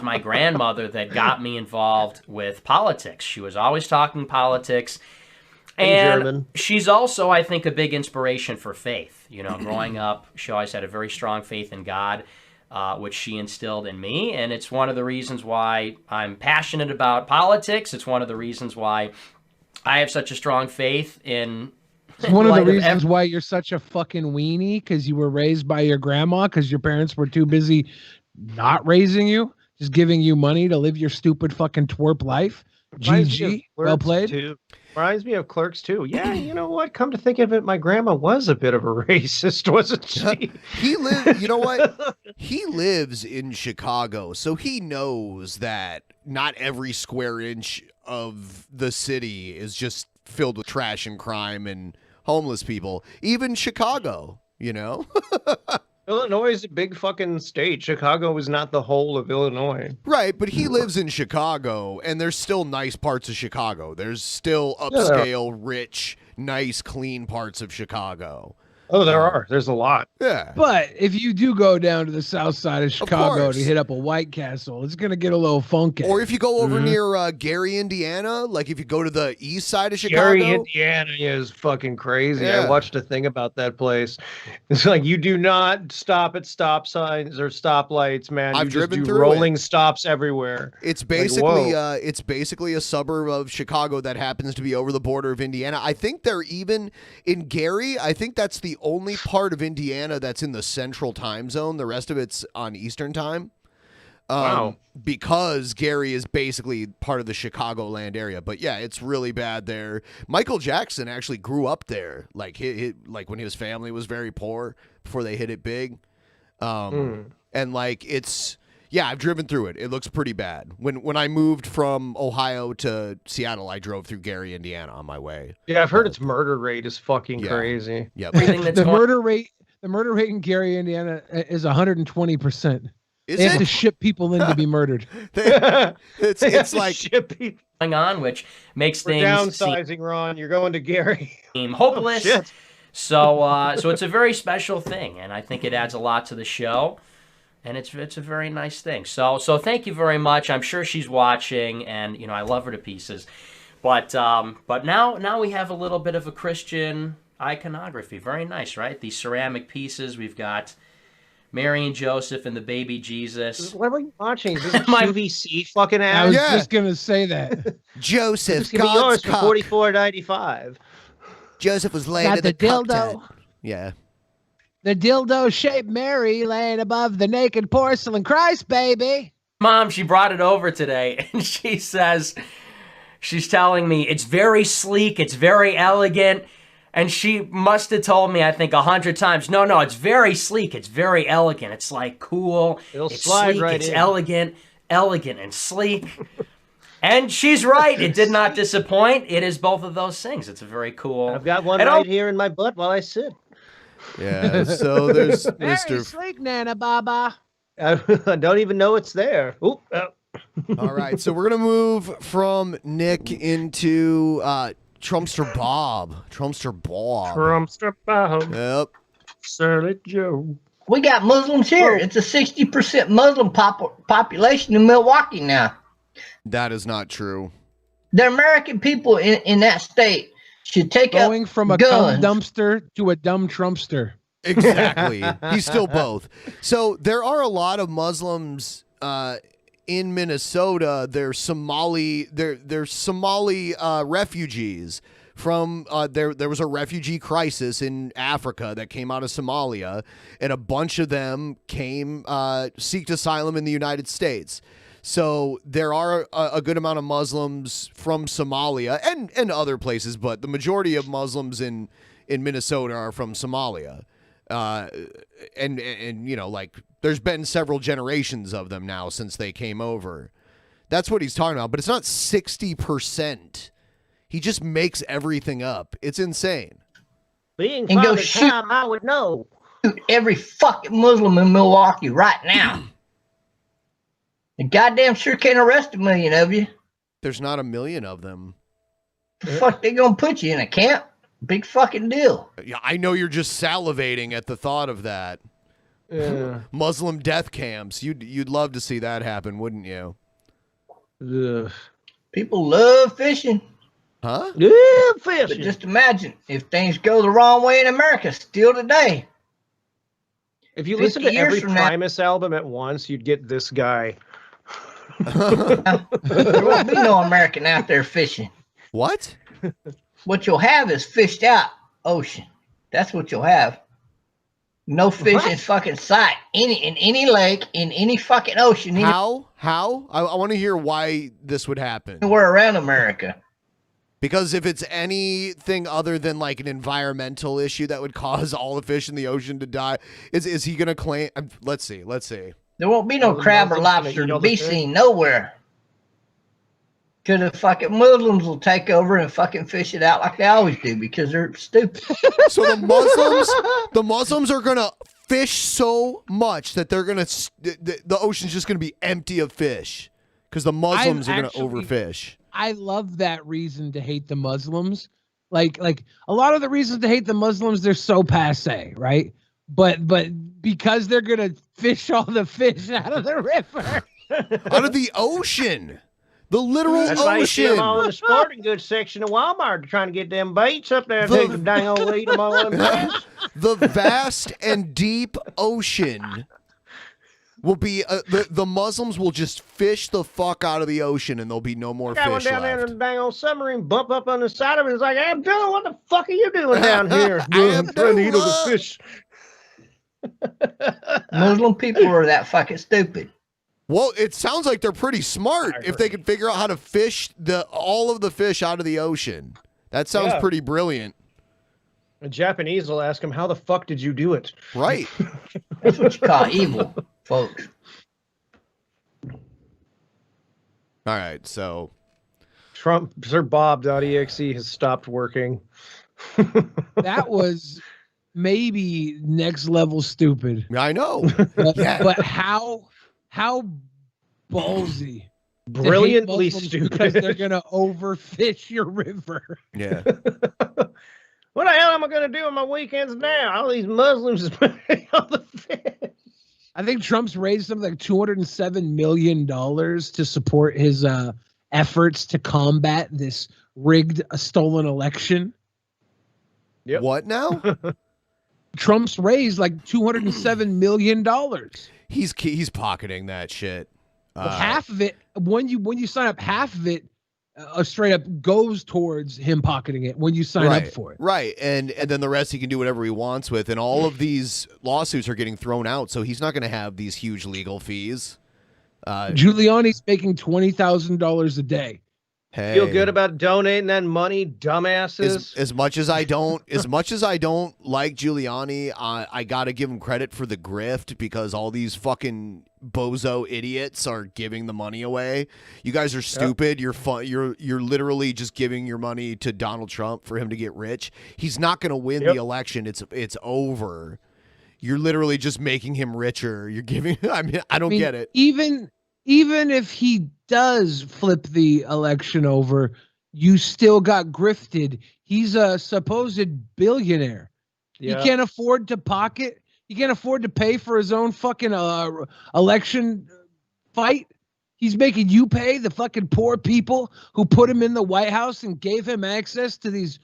my grandmother that got me involved with politics. She was always talking politics. And she's also, I think, a big inspiration for faith. You know, growing up, she always had a very strong faith in God, which she instilled in me. And it's one of the reasons why I'm passionate about politics. It's one of the reasons why I have such a strong faith in... It's one of the reasons why you're such a fucking weenie, because you were raised by your grandma, because your parents were too busy not raising you, just giving you money to live your stupid fucking twerp life. GG. Well played. Reminds me of Clerks too. Yeah, you know what? Come to think of it, my grandma was a bit of a racist, wasn't she? You know what? He lives in Chicago, so he knows that not every square inch of the city is just filled with trash and crime and homeless people. Even Chicago, you know? Illinois is a big fucking state. Chicago is not the whole of Illinois. Right, but he lives in Chicago, and there's still nice parts of Chicago. There's still upscale, rich, nice, clean parts of Chicago. Oh, there are. There's a lot. Yeah. But if you do go down to the south side of Chicago to hit up a White Castle, it's going to get a little funky. Or if you go over near Gary, Indiana, like if you go to the east side of Chicago. Gary, Indiana is fucking crazy. Yeah. I watched a thing about that place. It's like you do not stop at stop signs or stoplights, man. I've driven through rolling stops everywhere. It's basically a suburb of Chicago that happens to be over the border of Indiana. I think they're even in Gary. I think that's the only part of Indiana that's in the central time zone. The rest of it's on Eastern time. Wow. Because Gary is basically part of the Chicagoland area. But yeah, it's really bad there. Michael Jackson actually grew up there. Like like when his family was very poor before they hit it big. And like yeah, I've driven through it. It looks pretty bad. When I moved from Ohio to Seattle, I drove through Gary, Indiana on my way. Yeah, I've heard its murder rate is fucking crazy. Yeah. The murder rate in Gary, Indiana is 120%. They have to ship people in to be murdered. It's like ship people going on, which makes We're things downsizing, Ron. You're going to Gary. Seem hopeless. Oh, shit. So it's a very special thing, and I think it adds a lot to the show. And it's a very nice thing. So thank you very much. I'm sure she's watching, and you know I love her to pieces. But now we have a little bit of a Christian iconography. Very nice, right? These ceramic pieces. We've got Mary and Joseph and the baby Jesus. What are we watching? Is this a QVC fucking ad? I was just gonna say that. Joseph, Give me yours God's for cock. $44.95. Joseph was laying Got in the the cock dildo. tub. Yeah. The dildo-shaped Mary laying above the naked porcelain Christ, baby. Mom, she brought it over today, and she says, she's telling me it's very sleek, it's very elegant, and she must have told me, I think, 100 times, no, it's very sleek, it's very elegant, it's like cool, it's slide sleek, right it's in. elegant and sleek. And she's right, it did not disappoint. It is both of those things. It's a very cool. I've got one right here in my butt while I sit. Yeah, so there's Very Mr. sleek, Nana Baba. I don't even know it's there. Oop. All right, so we're gonna move from Nick into Trumpster Bob. Trumpster Bob. Yep. Surly Joe. We got Muslims here. It's a 60% Muslim population in Milwaukee now. That is not true. The American people in that state should take Going up from a guns. cum dumpster to a dumb Trumpster. Exactly. He's still both. So there are a lot of Muslims in Minnesota. They're Somali. They're Somali refugees from there was a refugee crisis in Africa that came out of Somalia, and a bunch of them came seeked asylum in the United States. So there are a good amount of Muslims from Somalia and other places, but the majority of Muslims in Minnesota are from Somalia. And you know, like, there's been several generations of them now since they came over. That's what he's talking about, but it's not 60%. He just makes everything up. It's insane. And go shoot. I would know. Shoot every fucking Muslim in Milwaukee right now. And goddamn sure can't arrest a million of you. There's not a million of them. The fuck they gonna put you in a camp? Big fucking deal. Yeah, I know you're just salivating at the thought of that. Yeah. Muslim death camps. You'd love to see that happen, wouldn't you? Ugh. People love fishing. Huh? Yeah, fishing. But just imagine if things go the wrong way in America still today. If you listen to 50 years every from now- Primus album at once, you'd get this guy. There won't be no American out there fishing. What? What you'll have is fished out ocean. That's what you'll have. No fish in fucking sight. In any lake, in any fucking ocean. How? I want to hear why this would happen. Anywhere around America. Because if it's anything other than like an environmental issue that would cause all the fish in the ocean to die, is he going to claim? Let's see. There won't be no crab or lobster to be seen nowhere. Because the fucking Muslims will take over and fucking fish it out like they always do because they're stupid. So the Muslims are going to fish so much that they're going to, the ocean's just going to be empty of fish because the Muslims are going to overfish. I love that reason to hate the Muslims. Like a lot of the reasons to hate the Muslims, they're so passé, right? But because they're going to fish all the fish out of the river. Out of the ocean. The literal That's why you see ocean. them all in the sporting goods section of Walmart trying to get them baits up there and take them dang old eat them all in the The vast and deep ocean will be the Muslims will just fish the fuck out of the ocean and there'll be no more Got one fish down there left. in the dang old submarine, bump up on the side of it. It's like, hey, Abdullah, what the fuck are you doing down here? I'm trying to eat all the fish. Muslim people are that fucking stupid. Well, it sounds like they're pretty smart if they can figure out how to fish all of the fish out of the ocean. That sounds pretty brilliant. The Japanese will ask him, how the fuck did you do it? Right. That's what you call evil, folks. All right, so Trump, Sir Bob.exe has stopped working. That was maybe next level stupid. I know. But how ballsy. Brilliantly to hate Muslims stupid. Because they're going to overfish your river. Yeah. What the hell am I going to do on my weekends now? All these Muslims is putting all the fish. I think Trump's raised something like $207 million to support his efforts to combat this rigged, stolen election. What now? Trump's raised like $207 million. He's pocketing that shit. Half of it, when you sign up, half of it straight up goes towards him pocketing it when you sign up for it. Right. And then the rest he can do whatever he wants with. And all of these lawsuits are getting thrown out, so he's not going to have these huge legal fees. Giuliani's making $20,000 a day. Hey, Feel good about donating that money, dumbasses. As much as I don't like Giuliani, I gotta give him credit for the grift, because all these fucking bozo idiots are giving the money away. You guys are stupid. You're literally just giving your money to Donald Trump for him to get rich. He's not gonna win the election. It's over. You're literally just making him richer. You're giving. I don't get it. Even if he does flip the election over, you still got grifted. He's a supposed billionaire. Yeah. He can't afford to pocket. He can't afford to pay for his own fucking election fight. He's making you pay, the fucking poor people who put him in the White House and gave him access to these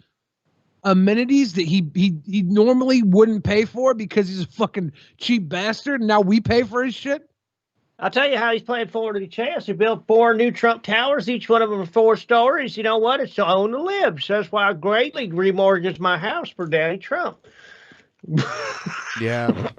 amenities that he normally wouldn't pay for because he's a fucking cheap bastard. And now we pay for his shit. I'll tell you how he's playing forward to the chance. He built 4 new Trump towers. Each one of them are 4 stories. You know what? It's to own the libs. That's why I greatly remortgaged my house for Daddy Trump. Yeah.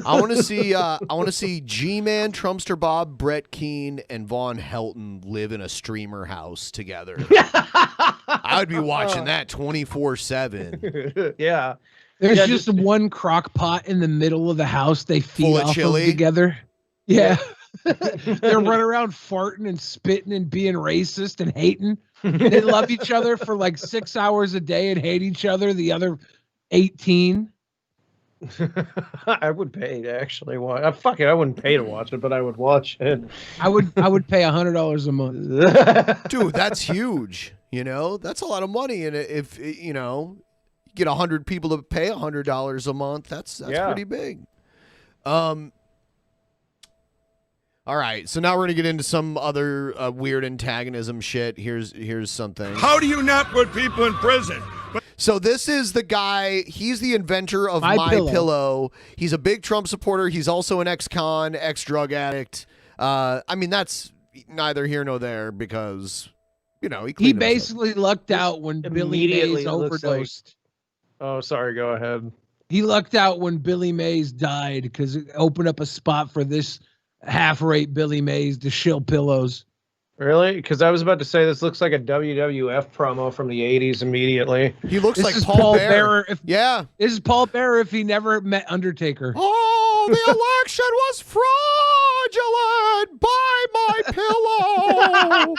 I want to see G-Man, Trumpster Bob, Brett Keane, and Von Helton live in a streamer house together. I would be watching that 24/7. Yeah. There's just one crock pot in the middle of the house. They feed off of together. Yeah. They're running around farting and spitting and being racist and hating. They love each other for like 6 hours a day and hate each other the other 18. I would pay to actually watch. Fuck it, I wouldn't pay to watch it, but I would watch it. I would pay $100 a month. Dude, that's huge. You know, that's a lot of money. And if you get 100 people to pay $100 a month, that's pretty big. All right, so now we're gonna get into some other weird antagonism shit. Here's something. How do you not put people in prison? So this is the guy. He's the inventor of My Pillow. He's a big Trump supporter. He's also an ex-con, ex-drug addict. That's neither here nor there because he basically lucked out when Billy Mays overdosed. Oh, sorry. Go ahead. He lucked out when Billy Mays died because it opened up a spot for this half-rate Billy Mays to shill pillows. Really? Because I was about to say this looks like a WWF promo from the 80s immediately. He looks like Paul Bearer. This is Paul Bearer if he never met Undertaker. Oh, the election was fraudulent. Buy My Pillow.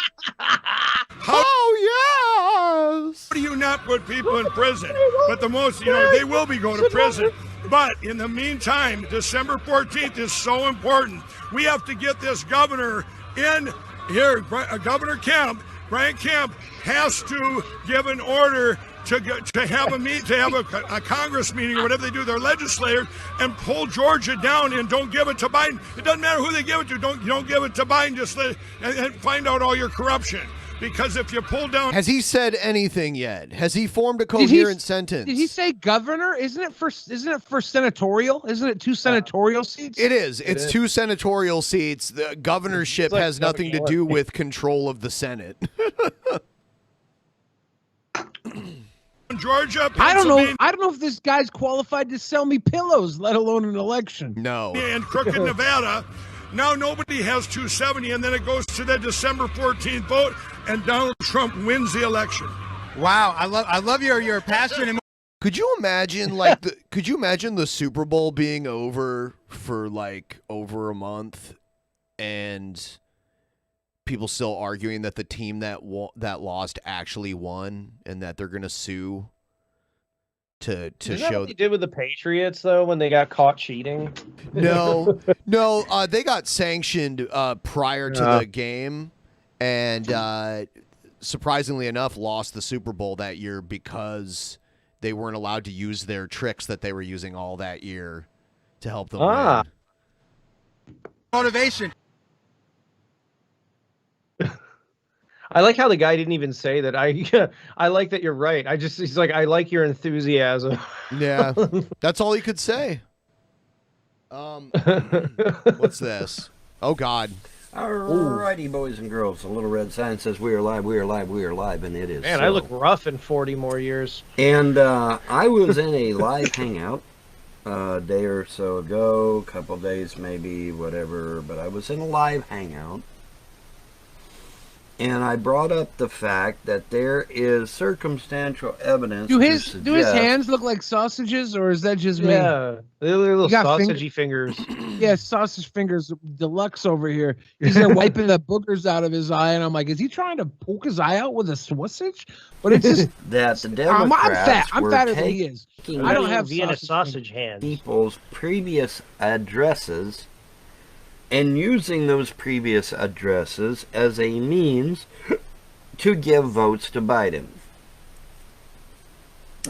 Oh, yes. How do you not put people in prison? But the most, they will be going to prison. But in the meantime, December 14th is so important. We have to get this governor in here. Governor Brian Kemp has to give an order to have a Congress meeting or whatever they do, their legislators, and pull Georgia down and don't give it to Biden. It doesn't matter who they give it to. Don't give it to Biden. Just and find out all your corruption. Because if you pull down... Has he said anything yet? Has he formed a coherent sentence? Did he say governor? Isn't it for senatorial? Isn't it 2 senatorial seats? It is. It's 2 senatorial seats. The governorship has nothing to do with control of the Senate. Georgia, I don't know if this guy's qualified to sell me pillows, let alone an election. No. And crooked Nevada. Now nobody has 270, and then it goes to the December 14th vote, and Donald Trump wins the election. Wow, I love your passion. And Could you imagine the Super Bowl being over for over a month, and people still arguing that the team that lost actually won, and that they're gonna sue to Isn't show that what they did with the Patriots though when they got caught cheating? No, they got sanctioned prior to the game, and surprisingly enough, lost the Super Bowl that year because they weren't allowed to use their tricks that they were using all that year to help them win. Motivation. I like how the guy didn't even say that. I like that you're right. He's like, I like your enthusiasm. Yeah, that's all he could say. What's this? Oh God. Alrighty, boys and girls. The little red sign says we are live, we are live, we are live, and it is. Man, so. I look rough in 40 more years. And I was in a live hangout a day or so ago, a couple days maybe, whatever, but I was in a live hangout. And I brought up the fact that there is circumstantial evidence. Do his hands look like sausages, or is that just me? Yeah, they're little sausagey fingers. Yeah, sausage fingers deluxe over here. He's there wiping the boogers out of his eye, and I'm like, is he trying to poke his eye out with a sausage? But it's just that the Democrats I'm fatter than he is. I don't have Vienna sausage hands. People's previous addresses and using those previous addresses as a means to give votes to Biden.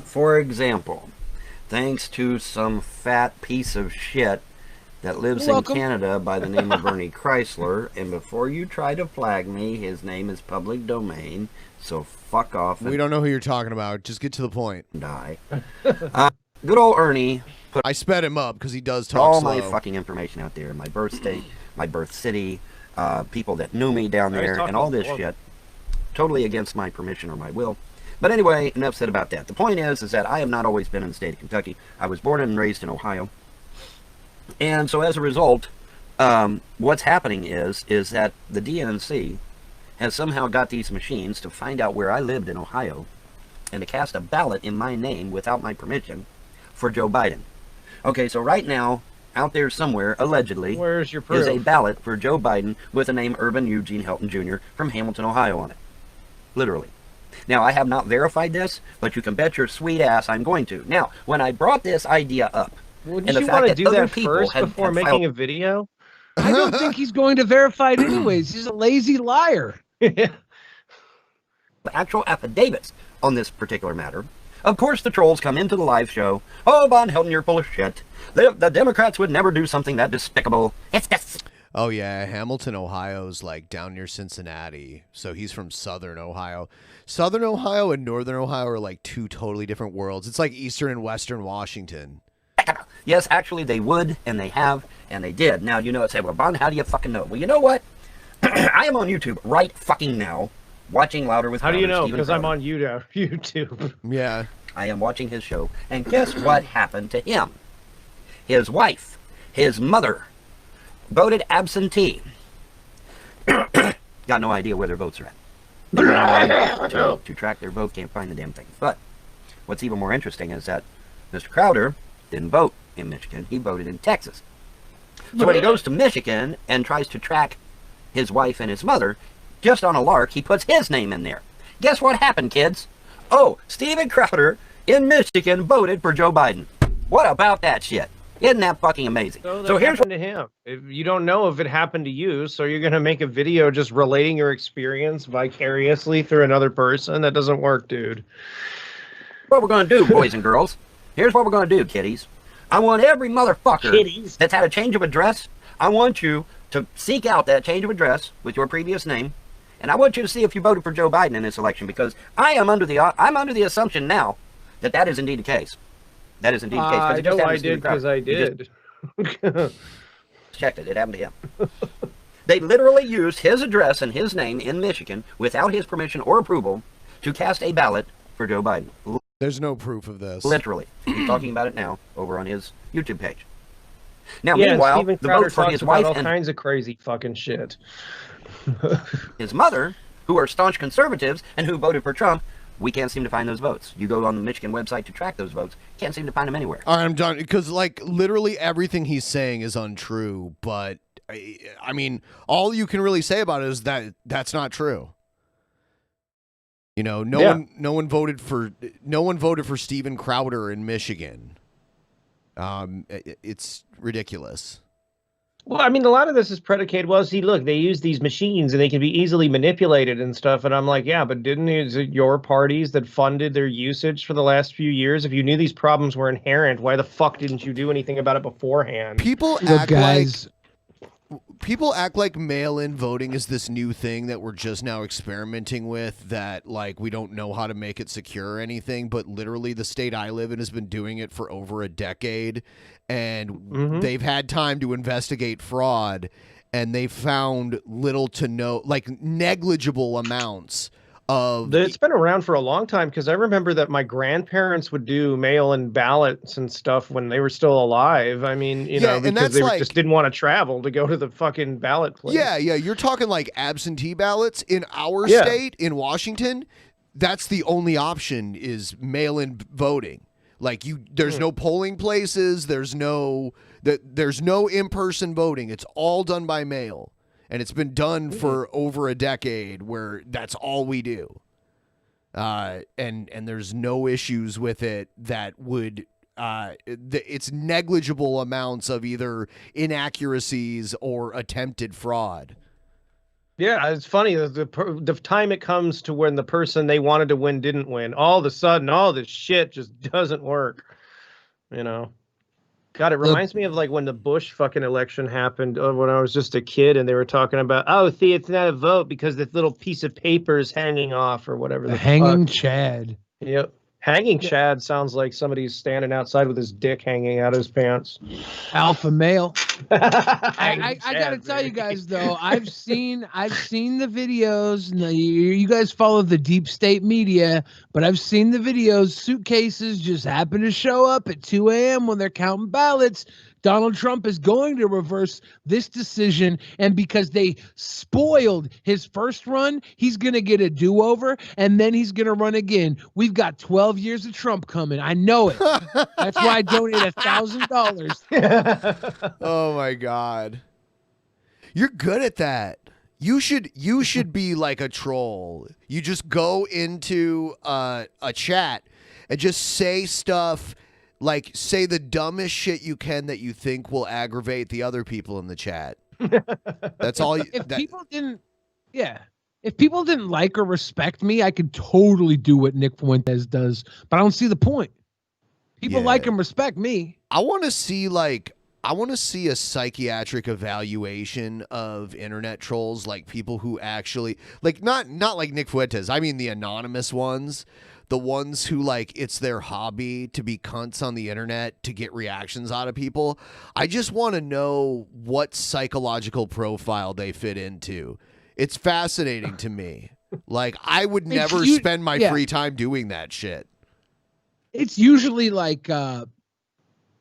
For example, thanks to some fat piece of shit that lives in Canada by the name of Bernie Chrysler, and before you try to flag me, his name is public domain, so fuck off. We don't know who you're talking about. Just get to the point. Die. Good old Ernie. I sped him up because he does talk all slow. my fucking information out there, my birth state, my birth city, people that knew me down there, and all this shit, totally against my permission or my will. But anyway, enough said about that. The point is that I have not always been in the state of Kentucky. I was born and raised in Ohio, and so as a result, what's happening is that the DNC has somehow got these machines to find out where I lived in Ohio, and to cast a ballot in my name without my permission for Joe Biden. Okay, so right now, out there somewhere, allegedly, where's your proof? Is a ballot for Joe Biden with the name Urban Eugene Helton Jr. from Hamilton, Ohio on it. Literally. Now, I have not verified this, but you can bet your sweet ass I'm going to. Now, when I brought this idea up, wouldn't you want to do that first before making a video? I don't think he's going to verify it anyways. He's a lazy liar. Actual affidavits on this particular matter. Of course, the trolls come into the live show. Oh, Von Helton, you're full of shit. The Democrats would never do something that despicable. It's just... Oh, yeah. Hamilton, Ohio's like down near Cincinnati. So he's from Southern Ohio. Southern Ohio and Northern Ohio are like two totally different worlds. It's like Eastern and Western Washington. Yes, actually, they would, and they have, and they did. Now, you know, say, well, Von, how do you fucking know? Well, you know what? I am on YouTube right fucking now, watching Louder with How do you know? Stephen Because I'm Crowder. on YouTube. Yeah. I am watching his show, and guess what happened to him? His wife, his mother, voted absentee. Got no idea where their votes are at. To track their vote, can't find the damn thing. But what's even more interesting is that Mr. Crowder didn't vote in Michigan. He voted in Texas. So when he goes to Michigan and tries to track his wife and his mother, just on a lark, he puts his name in there. Guess what happened, kids? Oh, Steven Crowder in Michigan voted for Joe Biden. What about that shit? Isn't that fucking amazing? So here's what to him. If you don't know if it happened to you, so you're going to make a video just relating your experience vicariously through another person? That doesn't work, dude. What we're going to do, boys and girls, here's what we're going to do, kiddies. I want every motherfucker that's had a change of address, I want you to seek out that change of address with your previous name, and I want you to see if you voted for Joe Biden in this election, because I'm under the assumption now that that is indeed the case. That is indeed the case. I know I did because I did. Checked it. It happened to him. They literally used his address and his name in Michigan without his permission or approval to cast a ballot for Joe Biden. There's no proof of this. Literally. He's talking about it now over on his YouTube page. Now, yeah, meanwhile, Steven the Crowder vote for talks his about wife all and kinds of crazy fucking shit. his mother, who are staunch conservatives and who voted for Trump, we can't seem to find those votes. You go on the Michigan website to track those votes, can't seem to find them anywhere. All right, I'm done. Because, like, literally everything he's saying is untrue. But, I mean, all you can really say about it is that that's not true. You know, no one voted for Steven Crowder in Michigan. It's ridiculous. Well, I mean, a lot of this is predicated. Well, see, look, they use these machines and they can be easily manipulated and stuff. And I'm like, yeah, but is it your parties that funded their usage for the last few years? If you knew these problems were inherent, why the fuck didn't you do anything about it beforehand? People act like people act like mail-in voting is this new thing that we're just now experimenting with, that like we don't know how to make it secure or anything, but literally the state I live in has been doing it for over a decade, and they've had time to investigate fraud, and they found little to no, like negligible amounts of... It's been around for a long time, because I remember that my grandparents would do mail-in ballots and stuff when they were still alive. I mean, you know, because they just didn't want to travel to go to the fucking ballot place. Yeah, you're talking like absentee ballots. In our state, in Washington, that's the only option, is mail-in voting. Like there's no polling places, there's no in-person voting. It's all done by mail. And it's been done for over a decade, where that's all we do. And there's no issues with it that would... it's negligible amounts of either inaccuracies or attempted fraud. Yeah, it's funny. The time it comes to when the person they wanted to win didn't win, all of a sudden, all this shit just doesn't work. You know? God, it reminds me of like when the Bush fucking election happened when I was just a kid, and they were talking about, oh, see, it's not a vote because this little piece of paper is hanging off or whatever. The hanging Chad. Yep. Hanging Chad sounds like somebody's standing outside with his dick hanging out of his pants. Alpha male. I gotta tell you guys though, I've seen the videos. Now, you guys follow the deep state media, but I've seen the videos. Suitcases just happen to show up at 2 a.m. when they're counting ballots. Donald Trump is going to reverse this decision, and because they spoiled his first run, he's going to get a do-over, and then he's going to run again. We've got 12 years of Trump coming. I know it. That's why I donate $1,000. Oh my God. You're good at that. You should be like a troll. You just go into a chat and just say stuff. Like, say the dumbest shit you can that you think will aggravate the other people in the chat. That's all. If people didn't like or respect me, I could totally do what Nick Fuentes does, but I don't see the point. People like and respect me. I want to see a psychiatric evaluation of internet trolls, like people who actually, like, not like Nick Fuentes. I mean the anonymous ones. The ones who, like, it's their hobby to be cunts on the internet to get reactions out of people. I just want to know what psychological profile they fit into. It's fascinating to me. Like, I would never spend my free time doing that shit. It's usually like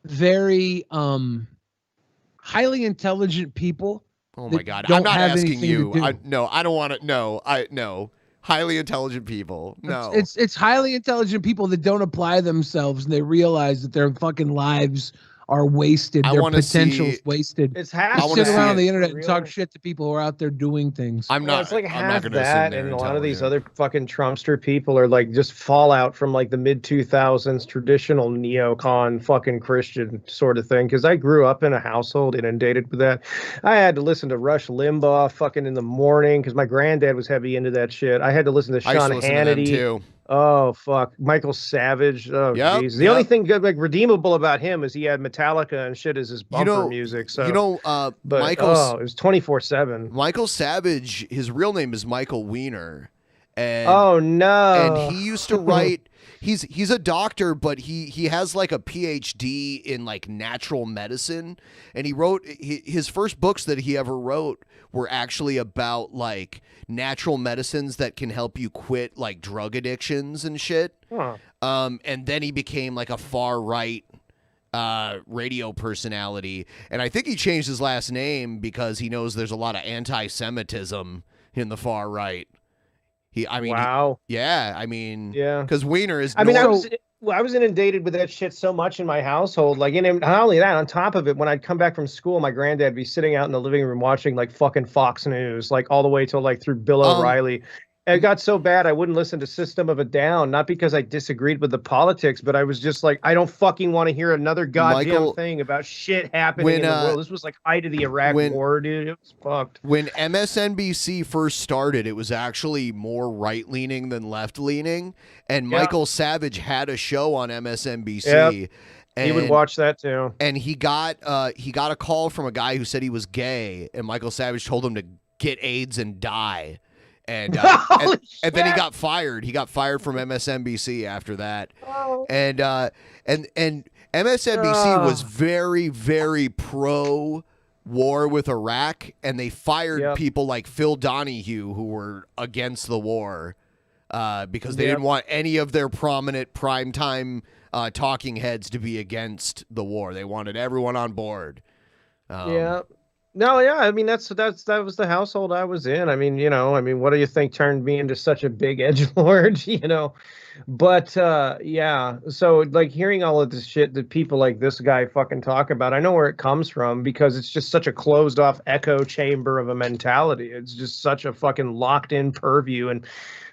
very highly intelligent people. Oh my God. I'm not asking you. I don't want to. No. Highly intelligent people. No. It's highly intelligent people that don't apply themselves, and they realize that their fucking lives are wasted. Their potential's wasted. It's half. I sit around on the internet and talk shit to people who are out there doing things. It's like half that, and a lot of these other fucking Trumpster people are like just fallout from like the mid 2000s traditional neocon fucking Christian sort of thing. Because I grew up in a household inundated with that. I had to listen to Rush Limbaugh fucking in the morning because my granddad was heavy into that shit. I had to listen to Sean Hannity. Too. Oh fuck, Michael Savage. Oh jeez. The only thing good, like redeemable about him is he had Metallica and shit as his bumper music. So it was 24/7. Michael Savage. His real name is Michael Weiner. And oh no. And he used to write. He's a doctor, but he has like a PhD in like natural medicine, and he wrote his first books that he ever wrote were actually about like natural medicines that can help you quit like drug addictions and shit. Huh. And then he became like a far right radio personality, and I think he changed his last name because he knows there's a lot of anti-Semitism in the far right. Wow. Because Wiener is. I was inundated with that shit so much in my household. Like, and not only that, on top of it, when I'd come back from school, my granddad would be sitting out in the living room watching like fucking Fox News, like all the way till like through Bill O'Reilly. And it got so bad I wouldn't listen to System of a Down, not because I disagreed with the politics, but I was just like, I don't fucking want to hear another goddamn thing about shit happening in the world. This was like height of the Iraq War, dude. It was fucked. When MSNBC first started, it was actually more right-leaning than left-leaning, and Michael Savage had a show on MSNBC. He would watch that too. And he got a call from a guy who said he was gay, and Michael Savage told him to get AIDS and die. And and then he got fired. He got fired from MSNBC after that. And MSNBC was very, very pro war with Iraq, and they fired people like Phil Donahue who were against the war because they didn't want any of their prominent primetime talking heads to be against the war. They wanted everyone on board. I mean that was the household I was in. I mean, what do you think turned me into such a big edgelord, But so like hearing all of this shit that people like this guy fucking talk about, I know where it comes from because it's just such a closed off echo chamber of a mentality. It's just such a fucking locked in purview and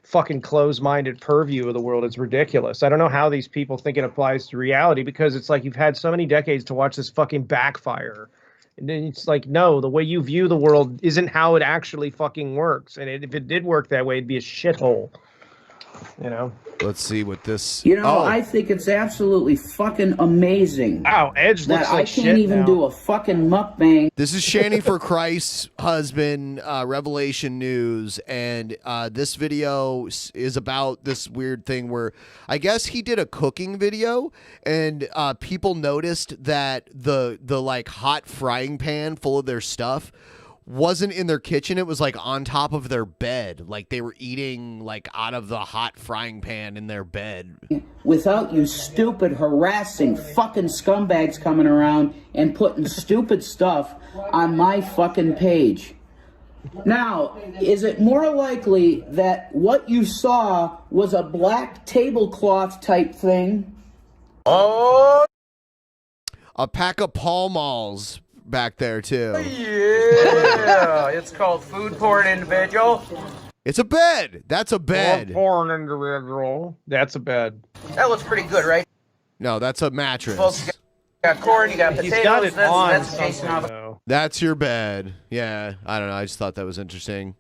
fucking closed-minded purview of the world. It's ridiculous. I don't know how these people think it applies to reality because it's like you've had so many decades to watch this fucking backfire. And then it's like, no, the way you view the world isn't how it actually fucking works. And if it did work that way, it'd be a shithole. Let's see what this. I think it's absolutely fucking amazing. Wow, Edge looks like shit. I can't even do a fucking mukbang. This is Shanny for Christ's husband, Revelation News, and this video is about this weird thing where I guess he did a cooking video, and people noticed that the like hot frying pan full of their stuff wasn't in their kitchen. It was like on top of their bed, like they were eating like out of the hot frying pan in their bed. Without you stupid harassing fucking scumbags coming around and putting stupid stuff on my fucking page. Now, is it more likely that what you saw was a black tablecloth type thing? A pack of Pall Malls back there too. Yeah, it's called food porn individual. It's a bed. That's a bed. Porn individual. That's a bed. That looks pretty good, right? No, that's a mattress. Folks, you got corn, you got potatoes. He's got it on that's Jason. That's your bed. Yeah, I don't know. I just thought that was interesting.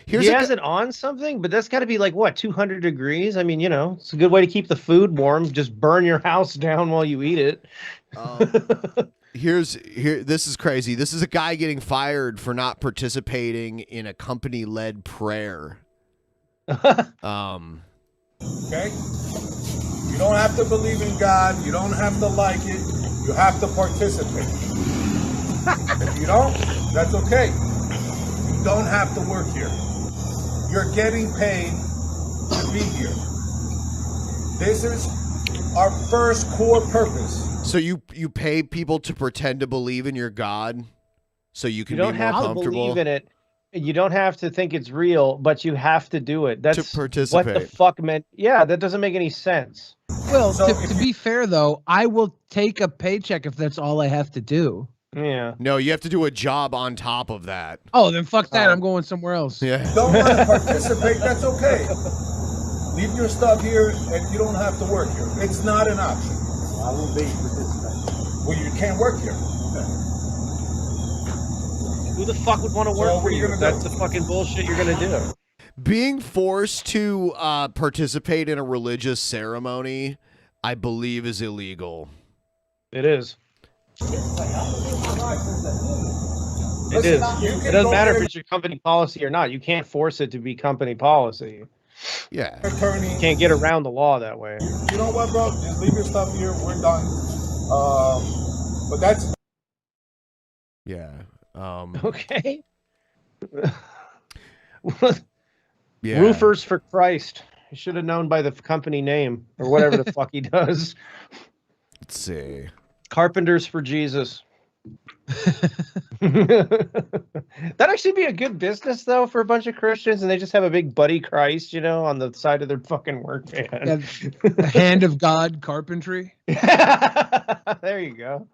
He has it on something, but that's got to be like what, 200 degrees? I mean, it's a good way to keep the food warm. Just burn your house down while you eat it. This is crazy. This is a guy getting fired for not participating in a company-led prayer. Okay? You don't have to believe in God. You don't have to like it. You have to participate. If you don't, that's okay. You don't have to work here. You're getting paid to be here. This is our first core purpose. So you pay people to pretend to believe in your God so you can be more comfortable? You don't have to believe in it. You don't have to think it's real, but you have to do it. That's to participate. What the fuck meant. Yeah, that doesn't make any sense. Well, to be fair, though, I will take a paycheck if that's all I have to do. Yeah. No, you have to do a job on top of that. Oh, then fuck that. I'm going somewhere else. Yeah. Don't want to participate, that's okay. Leave your stuff here and you don't have to work here. It's not an option. I will be participating. Well, you can't work here. Who the fuck would want to work for you? That's the fucking bullshit you're going to do. Being forced to participate in a religious ceremony, I believe, is illegal. It is. It is. It doesn't matter if it's your company policy or not. You can't force it to be company policy. Yeah. Attorney. You can't get around the law that way. You know what, bro? Just leave your stuff here. We're done. But that's... Yeah. Okay. Yeah. Roofers for Christ. He should have known by the company name or whatever the fuck he does. Let's see. Carpenters for Jesus. That'd actually be a good business, though, for a bunch of Christians, and they just have a big Buddy Christ, on the side of their fucking work van. Yeah, the hand of God carpentry. There you go.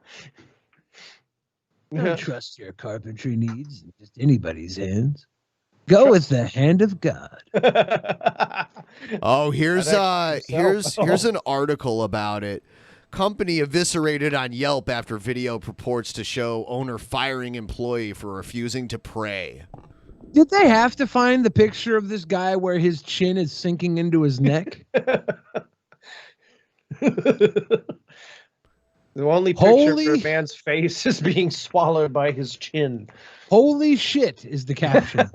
Don't trust your carpentry needs in just anybody's hands. Go with the hand of God. Oh, here's an article about it. Company eviscerated on Yelp after video purports to show owner firing employee for refusing to pray. Did they have to find the picture of this guy where his chin is sinking into his neck? The only picture of a man's face is being swallowed by his chin. Holy shit is the caption.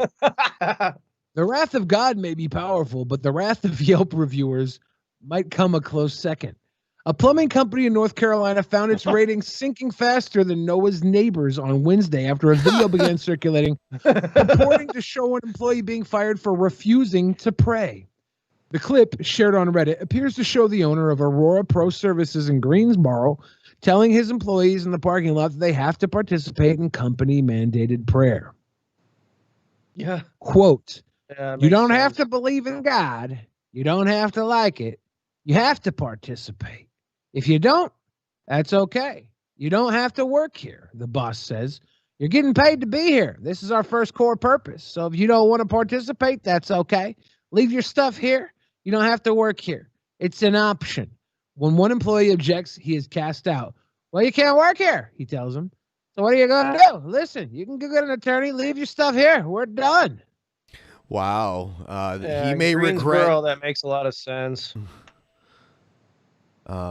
The wrath of God may be powerful, but the wrath of Yelp reviewers might come a close second. A plumbing company in North Carolina found its ratings sinking faster than Noah's neighbors on Wednesday after a video began circulating purporting to show an employee being fired for refusing to pray. The clip, shared on Reddit, appears to show the owner of Aurora Pro Services in Greensboro telling his employees in the parking lot that they have to participate in company-mandated prayer. Yeah. Quote, you don't sense. have to believe in God. You don't have to like it. You have to participate. If you don't, that's okay. You don't have to work here, the boss says. You're getting paid to be here. This is our first core purpose. So if you don't want to participate, that's okay. Leave your stuff here. You don't have to work here. It's an option. When one employee objects, he is cast out. Well, you can't work here, he tells him. So what are you going to do? Listen, you can go get an attorney. Leave your stuff here. We're done. Wow. Yeah, He may regret. Greensboro, that makes a lot of sense.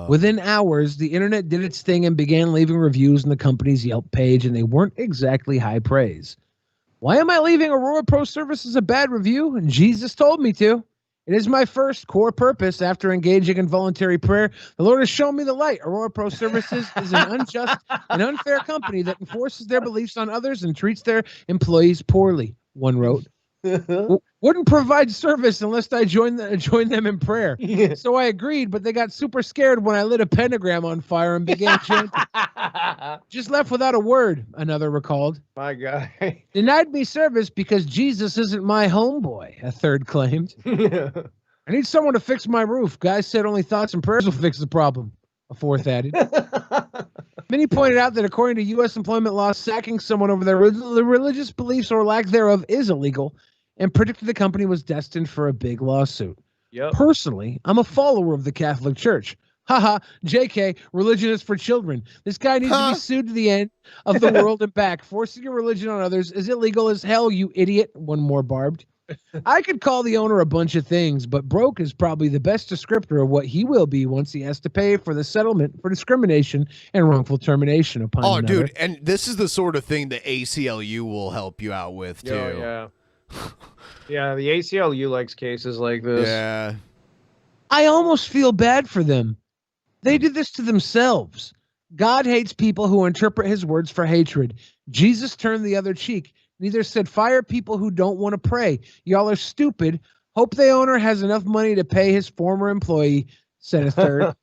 Within hours, the internet did its thing and began leaving reviews on the company's Yelp page, and they weren't exactly high praise. Why am I leaving Aurora Pro Services a bad review? And Jesus told me to. It is my first core purpose after engaging in voluntary prayer. The Lord has shown me the light. Aurora Pro Services is an unjust and unfair company that enforces their beliefs on others and treats their employees poorly, one wrote. Wouldn't provide service unless I join them in prayer. Yeah. So I agreed, but they got super scared when I lit a pentagram on fire and began chanting. Just left without a word, another recalled. My God. Denied me service because Jesus isn't my homeboy, a third claimed. I need someone to fix my roof. Guys said only thoughts and prayers will fix the problem, a fourth added. Many pointed out that according to U.S. employment law, sacking someone over their religious beliefs or lack thereof is illegal, and predicted the company was destined for a big lawsuit. Yep. Personally, I'm a follower of the Catholic Church. Haha, JK, religion is for children. This guy needs to be sued to the end of the world and back. Forcing your religion on others is illegal as hell, you idiot. One more barbed. I could call the owner a bunch of things, but broke is probably the best descriptor of what he will be once he has to pay for the settlement for discrimination and wrongful termination upon another. Dude, and this is the sort of thing the ACLU will help you out with, too. Yeah. Yeah, the ACLU likes cases like this. Yeah. I almost feel bad for them. They did this to themselves. God hates people who interpret his words for hatred. Jesus turned the other cheek. Neither said fire people who don't want to pray. Y'all are stupid. Hope the owner has enough money to pay his former employee, said a third.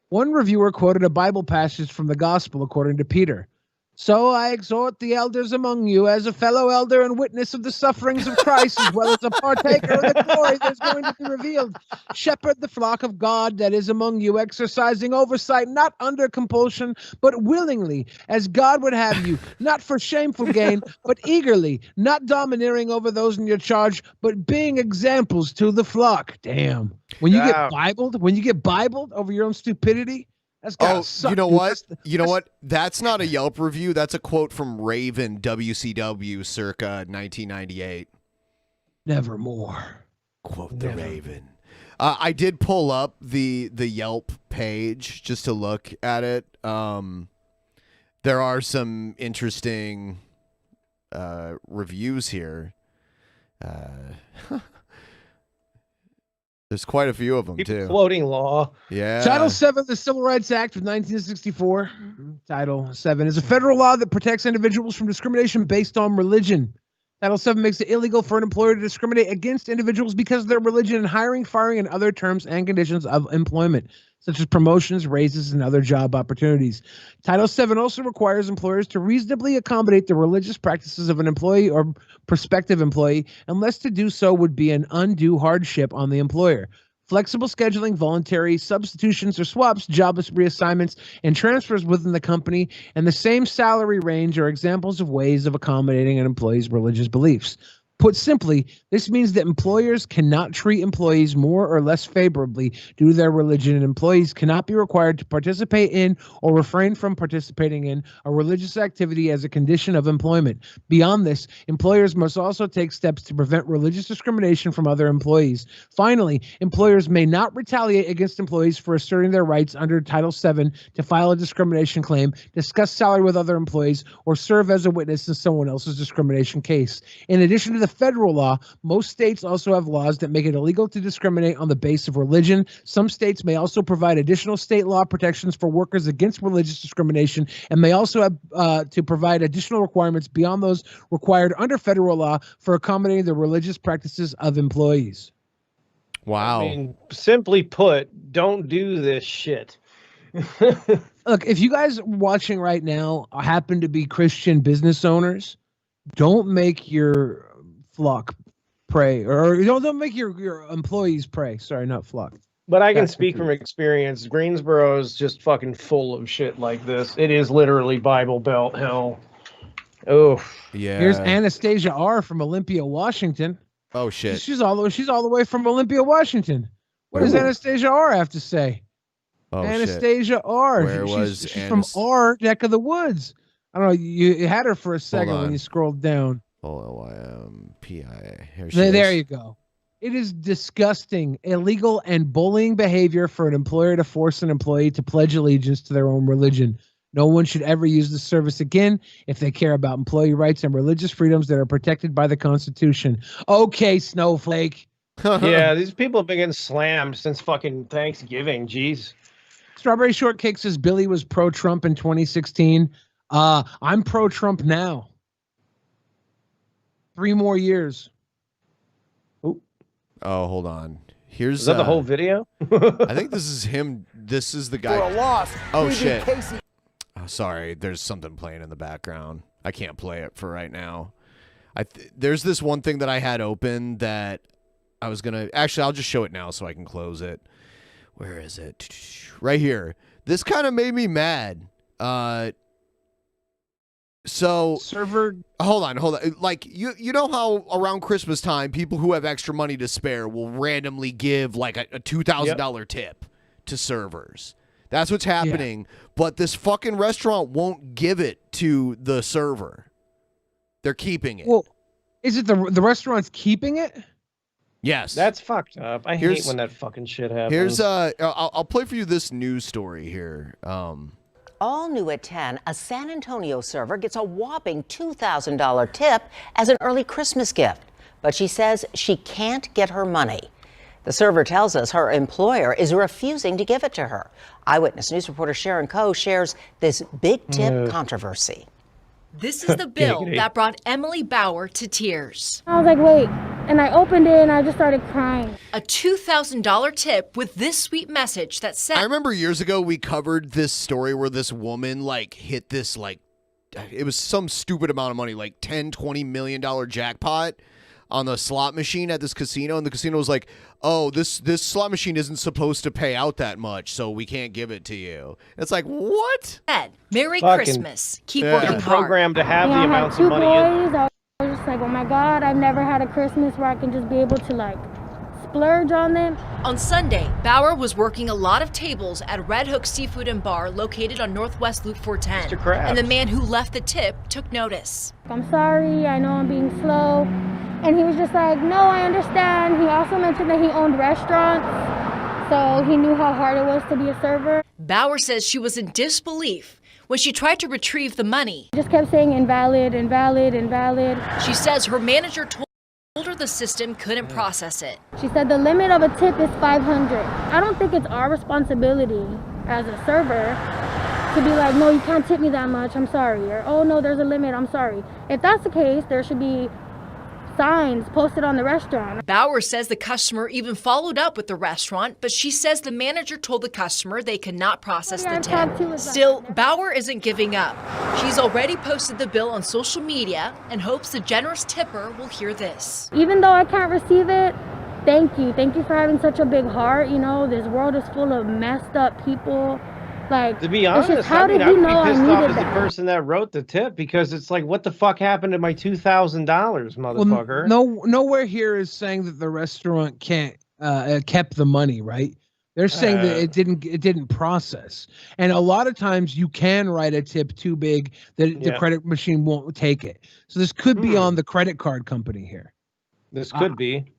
One reviewer quoted a Bible passage from the gospel according to Peter. So I exhort the elders among you as a fellow elder and witness of the sufferings of Christ, as well as a partaker of the glory that's going to be revealed. Shepherd the flock of God that is among you, exercising oversight, not under compulsion, but willingly, as God would have you, not for shameful gain, but eagerly, not domineering over those in your charge, but being examples to the flock. Damn. When you get Bibled over your own stupidity, that's gotta suck, you know dude. what? You know what? That's not a Yelp review. That's a quote from Raven WCW circa 1998. Nevermore. Quote the Raven. I did pull up the Yelp page just to look at it. There are some interesting reviews here. There's quite a few of them, too. Floating law. Yeah. Title VII of the Civil Rights Act of 1964. Title VII is a federal law that protects individuals from discrimination based on religion. Title VII makes it illegal for an employer to discriminate against individuals because of their religion in hiring, firing, and other terms and conditions of employment, such as promotions, raises, and other job opportunities. Title VII also requires employers to reasonably accommodate the religious practices of an employee or prospective employee, unless to do so would be an undue hardship on the employer. Flexible scheduling, voluntary substitutions or swaps, job reassignments, and transfers within the company, and the same salary range are examples of ways of accommodating an employee's religious beliefs. Put simply, this means that employers cannot treat employees more or less favorably due to their religion, and employees cannot be required to participate in or refrain from participating in a religious activity as a condition of employment. Beyond this, employers must also take steps to prevent religious discrimination from other employees. Finally, employers may not retaliate against employees for asserting their rights under Title VII to file a discrimination claim, discuss salary with other employees, or serve as a witness in someone else's discrimination case. In addition to the federal law, most states also have laws that make it illegal to discriminate on the basis of religion. Some states may also provide additional state law protections for workers against religious discrimination, and may also have to provide additional requirements beyond those required under federal law for accommodating the religious practices of employees. Wow. I mean, simply put, don't do this shit. Look, if you guys watching right now happen to be Christian business owners, don't make your flock pray, or don't make your employees pray. Sorry, not flock. But I can speak from experience. Greensboro is just fucking full of shit like this. It is literally Bible Belt hell. Oh, yeah. Here's Anastasia R. from Olympia, Washington. Oh shit. She's all the way from Olympia, Washington. What does Anastasia R. have to say? Oh, Anastasia shit. R. Where was she's from our neck of the woods. I don't know. You had her for a second on. when you scrolled down. OLYMPIA. There you go. It is disgusting, illegal, and bullying behavior for an employer to force an employee to pledge allegiance to their own religion. No one should ever use this service again if they care about employee rights and religious freedoms that are protected by the Constitution. Okay, Snowflake. Yeah, these people have been getting slammed since fucking Thanksgiving. Jeez. Strawberry Shortcake says Billy was pro-Trump in 2016. I'm pro-Trump now. 3 more years. Oh, hold on. Here's Is that the whole video? I think this is him. This is the guy. For a loss. Oh shit. Oh, sorry, there's something playing in the background. I can't play it for right now. There's this one thing that I had open that I was gonna. Actually, I'll just show it now so I can close it. Where is it? Right here. This kind of made me mad. So server. Hold on. Like you know how around Christmas time, people who have extra money to spare will randomly give like a $2,000 tip to servers. That's what's happening. Yeah. But this fucking restaurant won't give it to the server. They're keeping it. Well, is it the restaurant's keeping it? Yes. That's fucked up. I hate when that fucking shit happens. Here's I'll play for you this news story here. All new at 10, a San Antonio server gets a whopping $2,000 tip as an early Christmas gift, but she says she can't get her money. The server tells us her employer is refusing to give it to her. Eyewitness News reporter Sharon Coe shares this big tip controversy. This is the bill that brought Emily Bauer to tears. I was like, wait, and I opened it and I just started crying. A $2,000 tip with this sweet message that said, I remember years ago we covered this story where this woman like hit this like, it was some stupid amount of money, like $10-20 million jackpot on the slot machine at this casino, and the casino was like, oh, this slot machine isn't supposed to pay out that much, so we can't give it to you. It's like, what? Merry Christmas. Keep working hard. Programmed to have the I amounts had of 2 money boys. I was just like, oh my God, I've never had a Christmas where I can just be able to like splurge on them. On Sunday, Bauer was working a lot of tables at Red Hook Seafood and Bar located on Northwest Loop 410. Mr. Krabs. And the man who left the tip took notice. I'm sorry, I know I'm being slow. And he was just like, no, I understand. He also mentioned that he owned restaurants, so he knew how hard it was to be a server. Bauer says she was in disbelief when she tried to retrieve the money. He just kept saying invalid, invalid, invalid. She says her manager told her the system couldn't process it. She said the limit of a tip is $500. I don't think it's our responsibility as a server to be like, no, you can't tip me that much, I'm sorry. Or, oh no, there's a limit, I'm sorry. If that's the case, there should be signs posted on the restaurant. Bauer says the customer even followed up with the restaurant, but she says the manager told the customer they could not process the tip. Still, Bauer isn't giving up. She's already posted the bill on social media and hopes the generous tipper will hear this. Even though I can't receive it, thank you. Thank you for having such a big heart. You know, this world is full of messed up people Like, To be it's honest, just, how I mean, did I he would know be I pissed off needed as the that? person that wrote the tip because it's like, what the fuck happened to my $2,000, motherfucker? Well, nowhere here is saying that the restaurant can't kept the money, right? They're saying that it didn't process. And a lot of times you can write a tip too big that the credit machine won't take it. So this could be on the credit card company here. This could be.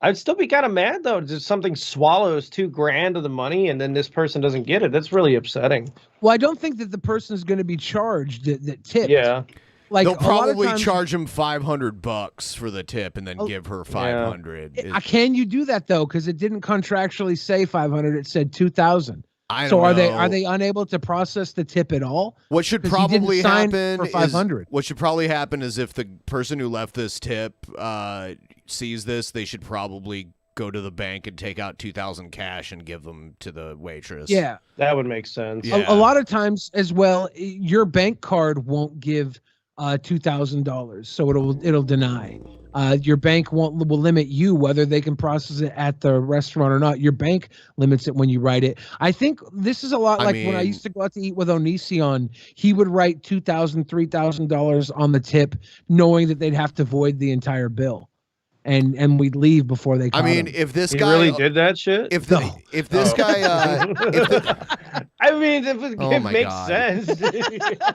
I'd still be kind of mad though. Just something swallows $2,000 of the money and then this person doesn't get it. That's really upsetting. Well, I don't think that the person is going to be charged that tipped. Yeah. Like they'll a lot of probably times- charge him $500 for the tip and then give her 500. Can you do that though? Because it didn't contractually say 500; it said 2,000. I So don't are know. they unable to process the tip at all? What should 'Cause he didn't probably sign happen for 500. What should probably happen is if the person who left this tip sees this, they should probably go to the bank and take out 2,000 cash and give them to the waitress. Yeah. That would make sense. Yeah. A lot of times as well, your bank card won't give $2,000, so it'll deny. Your bank will limit you whether they can process it at the restaurant or not. Your bank limits it when you write it. I think this is a lot like when I used to go out to eat with Onision. He would write $2,000, $3,000 on the tip, knowing that they'd have to void the entire bill. And we'd leave before they caught him. if this He guy really did that shit. if this guy I mean, if it, Oh it my makes God. sense.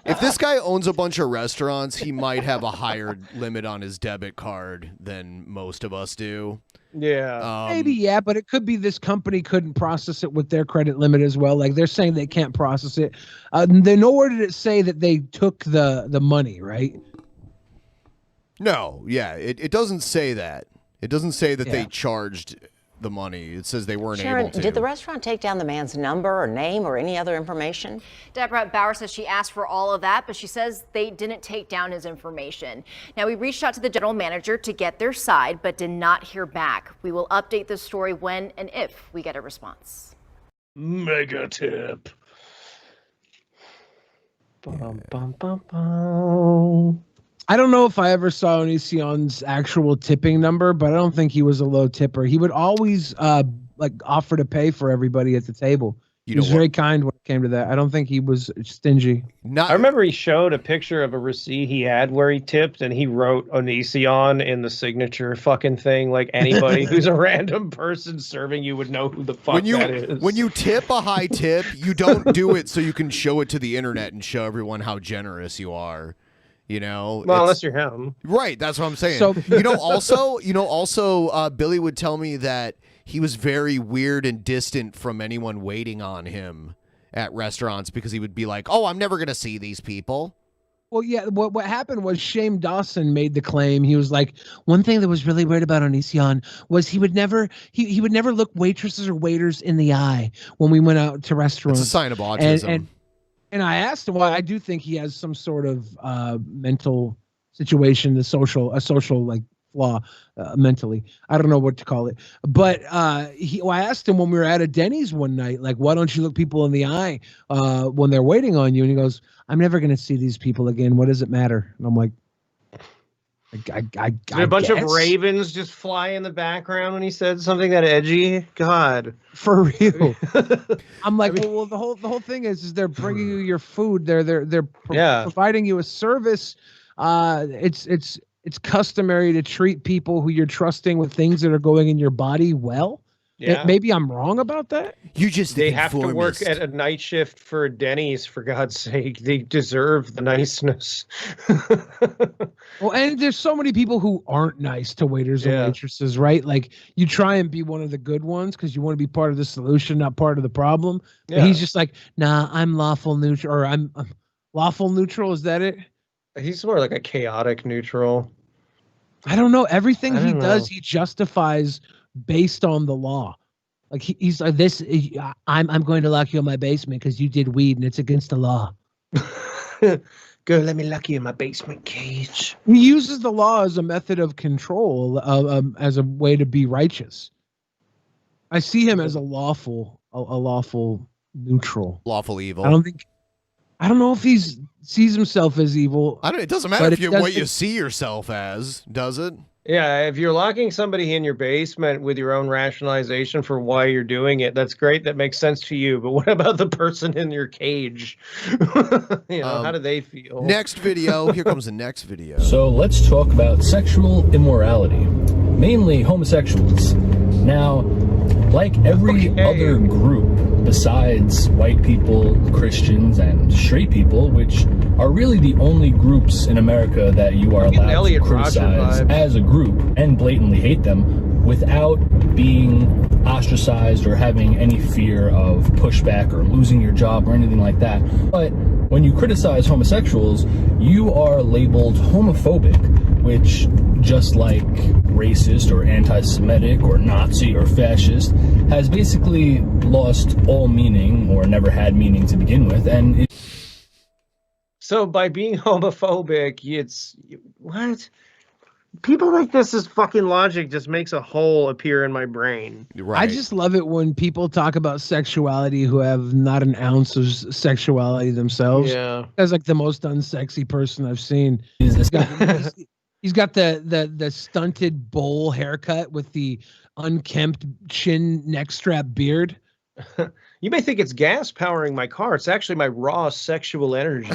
if this guy owns a bunch of restaurants, he might have a higher limit on his debit card than most of us do. Yeah. Maybe, yeah, but it could be this company couldn't process it with their credit limit as well. Like they're saying they can't process it. Then nowhere did it say that they took the money, right? No, yeah, it doesn't say that. It doesn't say that they charged the money. It says they weren't Sharon, able to. did the restaurant take down the man's number or name or any other information? Deborah Bauer says she asked for all of that, but she says they didn't take down his information. Now, we reached out to the general manager to get their side, but did not hear back. We will update this story when and if we get a response. Mega tip. Bum, bum, bum, bum. I don't know if I ever saw Onision's actual tipping number, but I don't think he was a low tipper. He would always like offer to pay for everybody at the table. He was very kind when it came to that. I don't think he was stingy. I remember he showed a picture of a receipt he had where he tipped, and he wrote Onision in the signature fucking thing. Like anybody who's a random person serving you would know who the fuck that is. When you tip a high tip, you don't do it so you can show it to the internet and show everyone how generous you are. You know, well, unless you're him, right? That's what I'm saying. So also, Billy would tell me that he was very weird and distant from anyone waiting on him at restaurants because he would be like, "Oh, I'm never gonna see these people." Well, yeah. What happened was Shane Dawson made the claim. He was like, one thing that was really weird about Onision was he would never look waitresses or waiters in the eye when we went out to restaurants. It's a sign of autism. And I asked him why. I do think he has some sort of mental situation, a social like flaw mentally. I don't know what to call it. But I asked him when we were at a Denny's one night, like, why don't you look people in the eye when they're waiting on you? And he goes, I'm never going to see these people again. What does it matter? And I'm like, Did a bunch of ravens just fly in the background when he said something that edgy? God, for real. I'm like, well, the whole thing is they're bringing you your food. They're providing you a service. It's customary to treat people who you're trusting with things that are going in your body well. Yeah. Maybe I'm wrong about that. They have to work at a night shift for Denny's, for God's sake. They deserve the niceness. Well, and there's so many people who aren't nice to waiters and waitresses, right? Like you try and be one of the good ones because you want to be part of the solution, not part of the problem. But he's just like, nah, I'm lawful neutral, or I'm lawful neutral. Is that it? He's more like a chaotic neutral. I don't know. Everything he does, he justifies based on the law. Like he's like this. I'm going to lock you in my basement because you did weed and it's against the law. Girl, let me lock you in my basement cage. He uses the law as a method of control, as a way to be righteous. I see him as a lawful neutral, lawful evil. I don't know if he sees himself as evil. It doesn't matter what you see yourself as, does it? Yeah, if you're locking somebody in your basement with your own rationalization for why you're doing it, that's great. That makes sense to you. But what about the person in your cage? How do they feel? Next video. Here comes the next video. So let's talk about sexual immorality, mainly homosexuals. Now, like every other group besides white people, Christians, and straight people, which are really the only groups in America that you are allowed to criticize as a group and blatantly hate them without being ostracized or having any fear of pushback or losing your job or anything like that. But when you criticize homosexuals, you are labeled homophobic, which, just like racist or anti-Semitic or Nazi or fascist, has basically lost all meaning or never had meaning to begin with. And so by being homophobic, it's what? People like this is fucking logic just makes a hole appear in my brain. Right. I just love it when people talk about sexuality who have not an ounce of sexuality themselves. Yeah. That's like the most unsexy person I've seen. He's got the stunted bowl haircut with the unkempt chin neck strap beard. You may think it's gas powering my car. It's actually my raw sexual energy.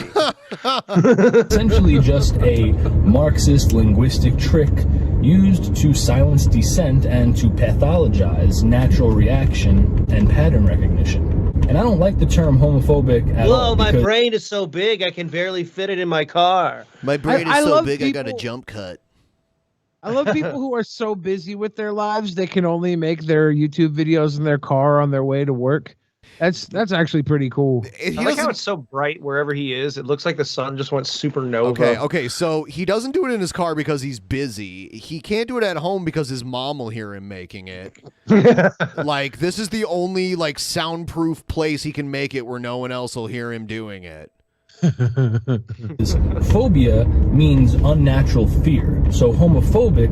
essentially just a Marxist linguistic trick used to silence dissent and to pathologize natural reaction and pattern recognition. And I don't like the term homophobic at all. Whoa, my brain is so big I can barely fit it in my car. My brain is so big I got a jump cut. I love people who are so busy with their lives they can only make their YouTube videos in their car on their way to work. That's actually pretty cool. I like how it's so bright wherever he is. It looks like the sun just went supernova. Okay, so he doesn't do it in his car because he's busy. He can't do it at home because his mom will hear him making it. Like, this is the only, like, soundproof place he can make it where no one else will hear him doing it. Phobia means unnatural fear. So homophobic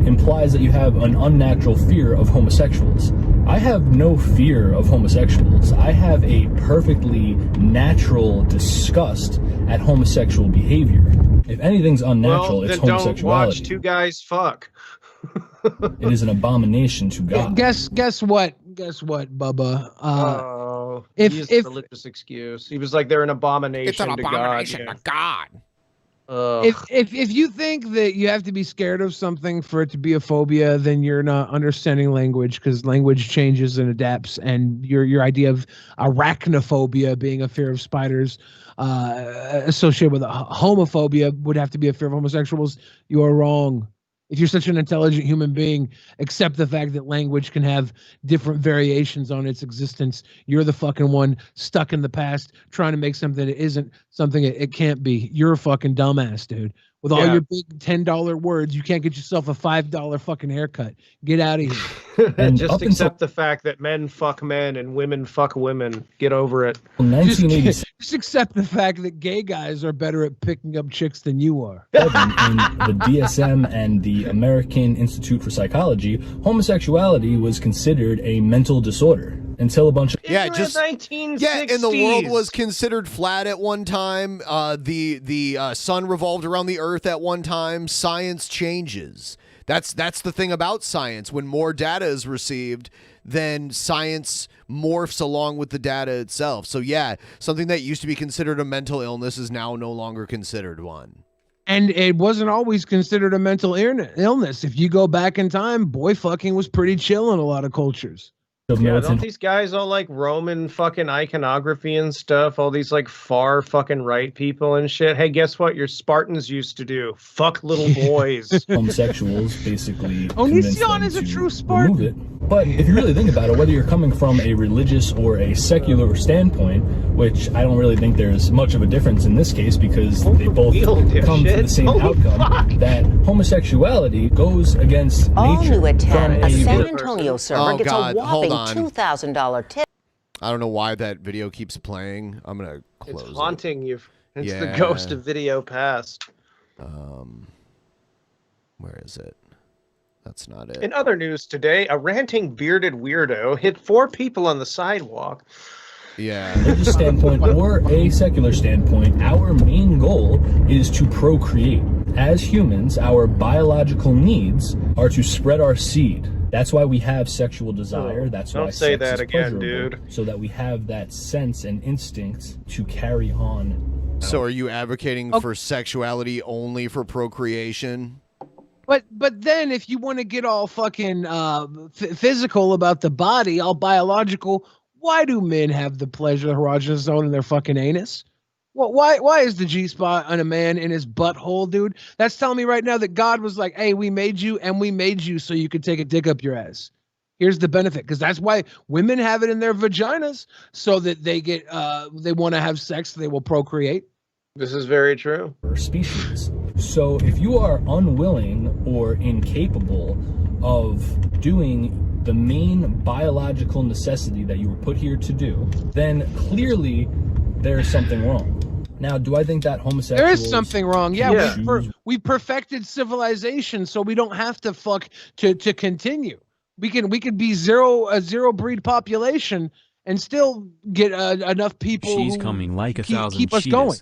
implies that you have an unnatural fear of homosexuals. I have no fear of homosexuals. I have a perfectly natural disgust at homosexual behavior. If anything's unnatural, it's homosexuality. Don't watch two guys fuck. It is an abomination to God. Guess what, Bubba? If religious excuse, he was like they're an abomination. It's an abomination to God. If you think that you have to be scared of something for it to be a phobia, then you're not understanding language, because language changes and adapts, and your idea of arachnophobia being a fear of spiders associated with homophobia would have to be a fear of homosexuals. You are wrong. If you're such an intelligent human being, accept the fact that language can have different variations on its existence. You're the fucking one stuck in the past trying to make something that isn't something it can't be. You're a fucking dumbass, dude. With all your big $10 words, you can't get yourself a $5 fucking haircut. Get out of here. And just accept the fact that men fuck men and women fuck women. Get over it. Just accept the fact that gay guys are better at picking up chicks than you are. In the DSM and the American Institute for Psychology, homosexuality was considered a mental disorder until a bunch of and the world was considered flat at one time. The sun revolved around the earth at one time. Science changes. That's the thing about science. When more data is received, then science morphs along with the data itself. So yeah, something that used to be considered a mental illness is now no longer considered one. And it wasn't always considered a mental illness. If you go back in time, boy fucking was pretty chill in a lot of cultures. Yeah, don't these guys all like Roman fucking iconography and stuff? All these like far fucking right people and shit. Hey, guess what? Your Spartans used to do? Fuck little boys. Homosexuals basically. Onision is a true Spartan. Remove it. But if you really think about it, whether you're coming from a religious or a secular standpoint, which I don't really think there's much of a difference in this case because they both come to the same outcome, that homosexuality goes against All nature. new at 10, from a San Antonio server gets God, a whopping hold on. $2,000 tip. I don't know why that video keeps playing. I'm gonna close It's haunting you. It's the Yeah. ghost of video past. Where is it? That's not it. In other news today, a ranting bearded weirdo hit 4 people on the sidewalk Yeah. religious standpoint or a secular standpoint, our main goal is to procreate. As humans, our biological needs are to spread our seed. That's why we have sexual desire. That's why Don't say sex that is again, pleasurable, dude. so that we have that sense and instinct to carry on. So are you advocating for sexuality only for procreation? But then if you want to get all fucking physical about the body, all biological, why do men have the pleasure erogenous zone in their fucking anus? Well, why is the G spot on a man in his butthole, dude? That's telling me right now that God was like, hey, we made you and we made you so you could take a dick up your ass. Here's the benefit, because that's why women have it in their vaginas, so that they get they want to have sex, they will procreate. This is very true. Species. So if you are unwilling or incapable of doing the main biological necessity that you were put here to do, then clearly there is something wrong. Now, do I think that homosexuals... There is something wrong. Yeah. choose- We perfected civilization, so we don't have to fuck to continue. We could be a zero breed population and still get enough people She's who coming like a thousand keep us cheetahs. going.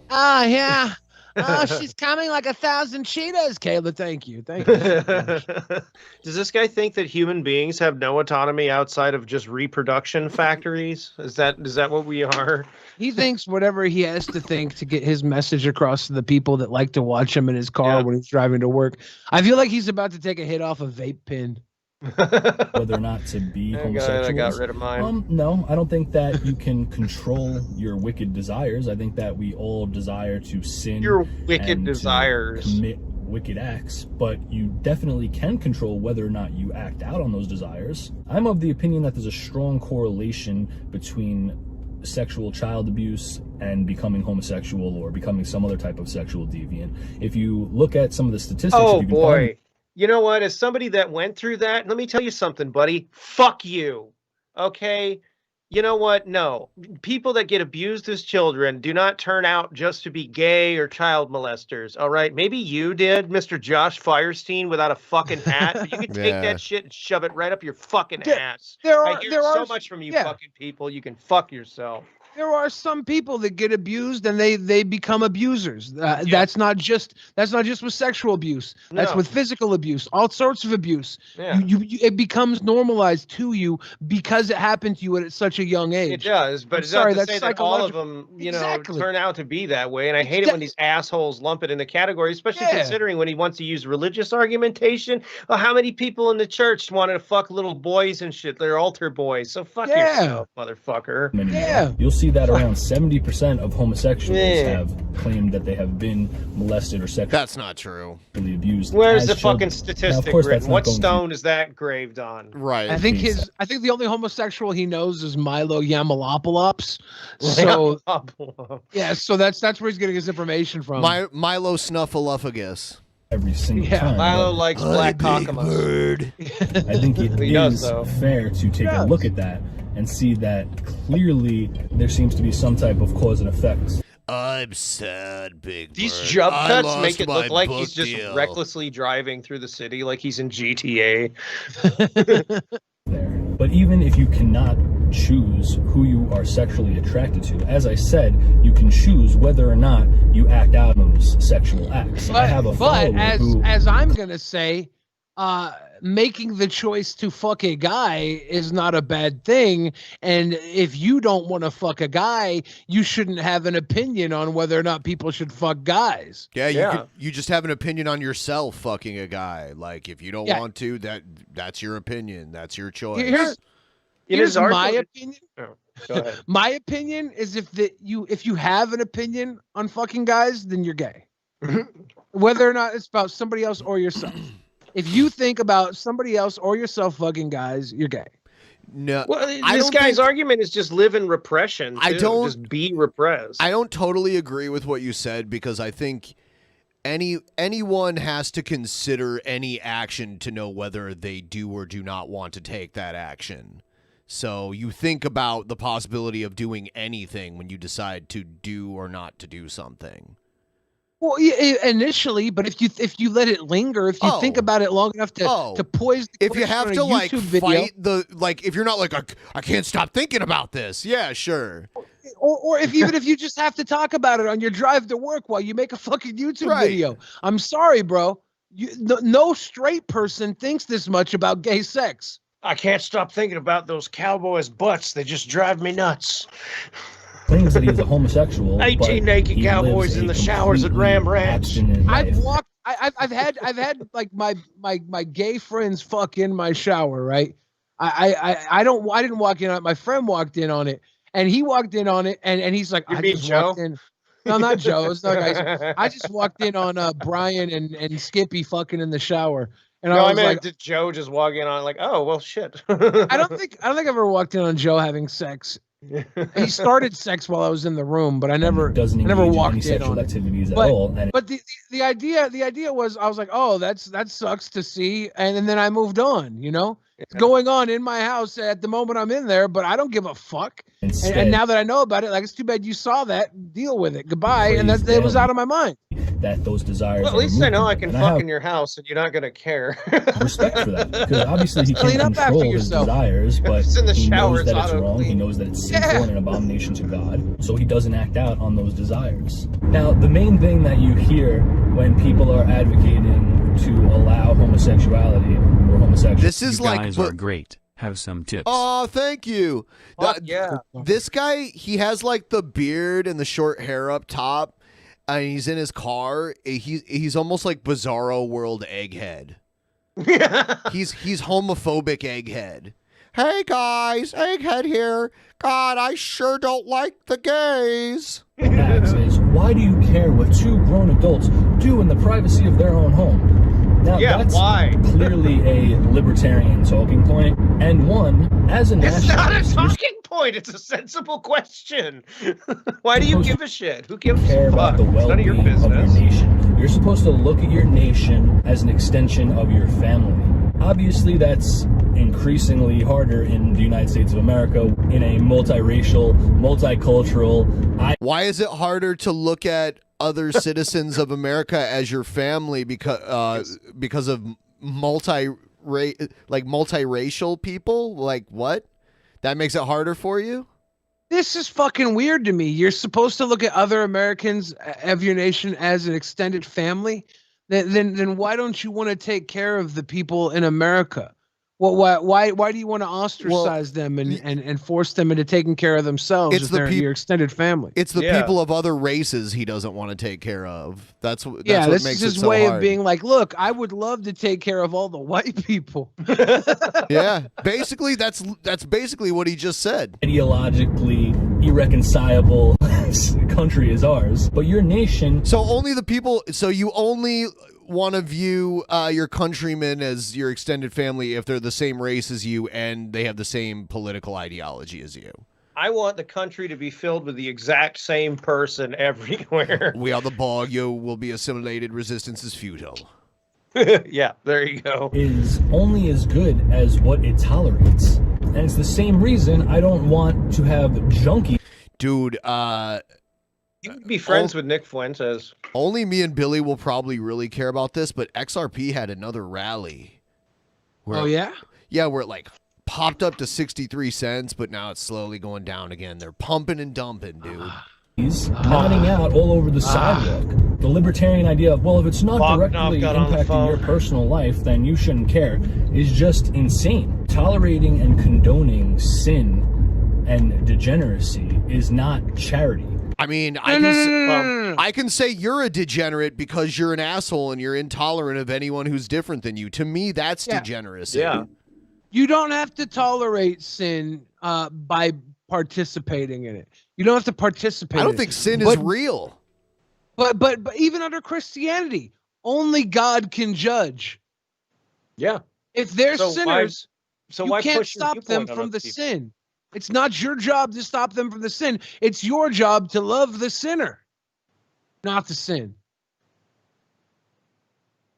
Ah, yeah. Oh, she's coming like 1,000 cheetahs, Kayla. Thank you. Does this guy think that human beings have no autonomy outside of just reproduction factories? Is that what we are? He thinks whatever he has to think to get his message across to the people that like to watch him in his car when he's driving to work. I feel like he's about to take a hit off a vape pen. whether or not to be homosexual. I got rid of mine. No, I don't think that you can control your wicked desires. I think that we all desire to sin. Your wicked and to desires. commit wicked acts, but you definitely can control whether or not you act out on those desires. I'm of the opinion that there's a strong correlation between sexual child abuse and becoming homosexual or becoming some other type of sexual deviant. If you look at some of the statistics, Oh if you can boy. find- You know what? As somebody that went through that, let me tell you something, buddy. Fuck you. Okay? You know what? No. People that get abused as children do not turn out just to be gay or child molesters. All right? Maybe you did, Mr. Josh Firestein, without a fucking hat. But you can take Yeah. that shit and shove it right up your fucking ass. there I are- hear there so are- much from you yeah. fucking people. You can fuck yourself. There are some people that get abused and they become abusers. That's not just with sexual abuse. That's No. with physical abuse, all sorts of abuse. Yeah. You it becomes normalized to you because it happened to you at such a young age. It does, but I'm it's sorry, not to that's say that all of psychological. them, Exactly. turn out to be that way. And I hate it when these assholes lump it in the category, especially Yeah. considering when he wants to use religious argumentation. Well, how many people in the church wanted to fuck little boys and shit? They're altar boys. So fuck Yeah. yourself, motherfucker. anymore. You'll see that around 70% of homosexuals Yeah. have claimed that they have been molested or sexually That's not true. abused. Where's as the children. fucking Now, statistic of course, that's written? not What going to- stone is that graved on? Right. I think the only homosexual he knows is Milo Yamalopoulos. So yeah, so that's where he's getting his information from. Milo Snuffleupagus. Every single Yeah. time. Milo but likes black cockamus. I think it He does, is though. fair to take a look at that and see that clearly there seems to be some type of cause and effect. I'm sad, Big These Bird. jump I cuts lost make it my look like book he's just deal. recklessly driving through the city like he's in GTA. But even if you cannot choose who you are sexually attracted to, as I said, you can choose whether or not you act out those sexual acts. I have a follower who as I'm gonna say, making the choice to fuck a guy is not a bad thing. And if you don't want to fuck a guy, you shouldn't have an opinion on whether or not people should fuck guys. Yeah, you just have an opinion on yourself fucking a guy. Like if you don't Yeah. want to, that's your opinion. That's your choice. Here's my opinion. Oh, go ahead. My opinion is if you have an opinion on fucking guys, then you're gay. Whether or not it's about somebody else or yourself. If you think about somebody else or yourself fucking guys, you're gay. No, Well, I this don't guy's think- argument is just live in repression. I too. don't- just be repressed. I don't totally agree with what you said because I think anyone has to consider any action to know whether they do or do not want to take that action. So you think about the possibility of doing anything when you decide to do or not to do something. Well, initially, but if you let it linger, if you think about it long enough to poise the if you have on to a like YouTube video, fight if you're not like I can't stop thinking about this. Yeah, sure. or even if you just have to talk about it on your drive to work while you make a fucking YouTube video. I'm sorry, bro. No straight person thinks this much about gay sex. I can't stop thinking about those cowboys' butts. They just drive me nuts. Claims that he's a homosexual. 18 naked cowboys in the showers at Ram Ranch. I've had like my gay friends fuck in my shower, right? I didn't walk in on it. My friend walked in on it, and he walked in on it, and he's like, I just walked in. No, not Joe. It's not guys. I just walked in on Brian and Skippy fucking in the shower. And I was like, did Joe just walk in on like, oh well, shit? I don't think I've ever walked in on Joe having sex. He started sex while I was in the room, but I never walked in on activities it. At all. But the idea was I was like, oh, that sucks to see, and then I moved on. You know, it's going on in my house at the moment I'm in there, but I don't give a fuck. And now that I know about it, like, it's too bad you saw that. Deal with it. Goodbye. And it was out of my mind. That those desires. Well, at least I know I can fuck in your house, and you're not gonna care. Respect for that, because obviously he can't control his desires, but in the he shower, knows that it's wrong. He knows that it's sinful and an abomination to God, so he doesn't act out on those desires. Now, the main thing that you hear when people are advocating to allow homosexuality or homosexuality, this is you guys are great. Have some tips. Oh, thank you. Yeah. This guy, he has like the beard and the short hair up top. And he's in his car. He's almost like Bizarro World Egghead. he's homophobic Egghead. Hey guys, Egghead here. God, I sure don't like the gays. Says, why do you care what two grown adults do in the privacy of their own home? Now, that's clearly a libertarian talking point, and one, as a nationalist... It's not a talking point, it's a sensible question. Why do you give a shit? Who gives a fuck? The It's none of your well-being of your business. nation. You're supposed to look at your nation as an extension of your family. Obviously, that's increasingly harder in the United States of America, in a multiracial, multicultural... Why is it harder to look at other citizens of America as your family because of multiracial people? Like, what? That makes it harder for you? This is fucking weird to me. You're supposed to look at other Americans of your nation as an extended family. Then why don't you want to take care of the people in America? Well, why do you want to ostracise them and force them into taking care of themselves if they're your extended family? It's the people of other races he doesn't want to take care of. That's what this makes is his it so way hard. of being like, look, I would love to take care of all the white people. Yeah, basically that's basically what he just said. Ideologically irreconcilable country is ours, but your nation... So you only want to view your countrymen as your extended family if they're the same race as you and they have the same political ideology as you. I want the country to be filled with the exact same person everywhere. We are the bog, you will be assimilated, resistance is futile. Yeah, there you go. Is only as good as what it tolerates. And it's the same reason I don't want to have junkie. Dude, you can be friends with Nick Fuentes. Only me and Billy will probably really care about this, but XRP had another rally. Oh, yeah? Yeah, where it like popped up to 63 cents, but now it's slowly going down again. They're pumping and dumping, dude. He's nodding out all over the sidewalk. The libertarian idea of, well, if it's not directly impacting your personal life, then you shouldn't care, is just insane. Tolerating and condoning sin and degeneracy is not charity. I mean, I can say you're a degenerate because you're an asshole and you're intolerant of anyone who's different than you. To me, that's degeneracy. Yeah. You don't have to tolerate sin by participating in it. You don't have to participate. I don't think sin is real. But even under Christianity, only God can judge. Yeah. If they're So sinners, so you why can't push your stop them viewpoint on from other the people? sin. It's not your job to stop them from the sin. It's your job to love the sinner, not the sin.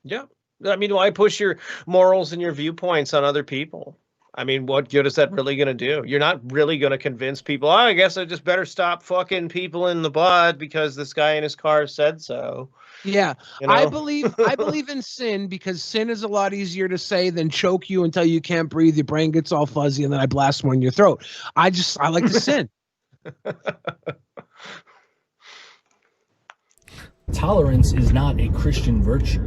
Yeah. I mean, why push your morals and your viewpoints on other people? I mean, what good is that really going to do? You're not really going to convince people, oh, I guess I just better stop fucking people in the butt because this guy in his car said so. Yeah, You know? I believe in sin because sin is a lot easier to say than choke you until you can't breathe, your brain gets all fuzzy, and then I blast one in your throat. I like to sin. Tolerance is not a Christian virtue.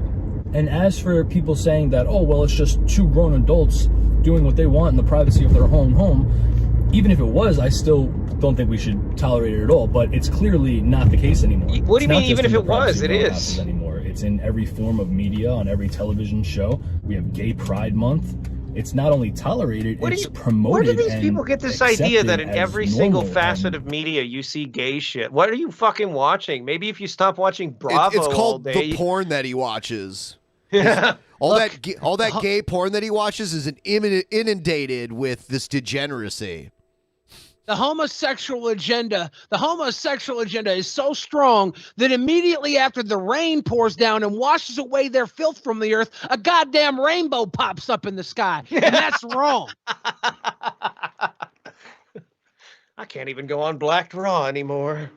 And as for people saying that, oh, well, it's just two grown adults doing what they want in the privacy of their own home, even if it was, I still don't think we should tolerate it at all. But it's clearly not the case anymore. What do you mean, even if it was? It is. Anymore. It's in every form of media, on every television show. We have Gay Pride Month. It's not only tolerated, it's promoted. Where do these people get this idea that in every single facet of media you see gay shit? What are you fucking watching? Maybe if you stop watching Bravo It's all called day. the porn that he watches. Yeah. All that gay porn that he watches is inundated with this degeneracy. The homosexual agenda is so strong that immediately after the rain pours down and washes away their filth from the earth, a goddamn rainbow pops up in the sky. And that's wrong. I can't even go on Black Raw anymore.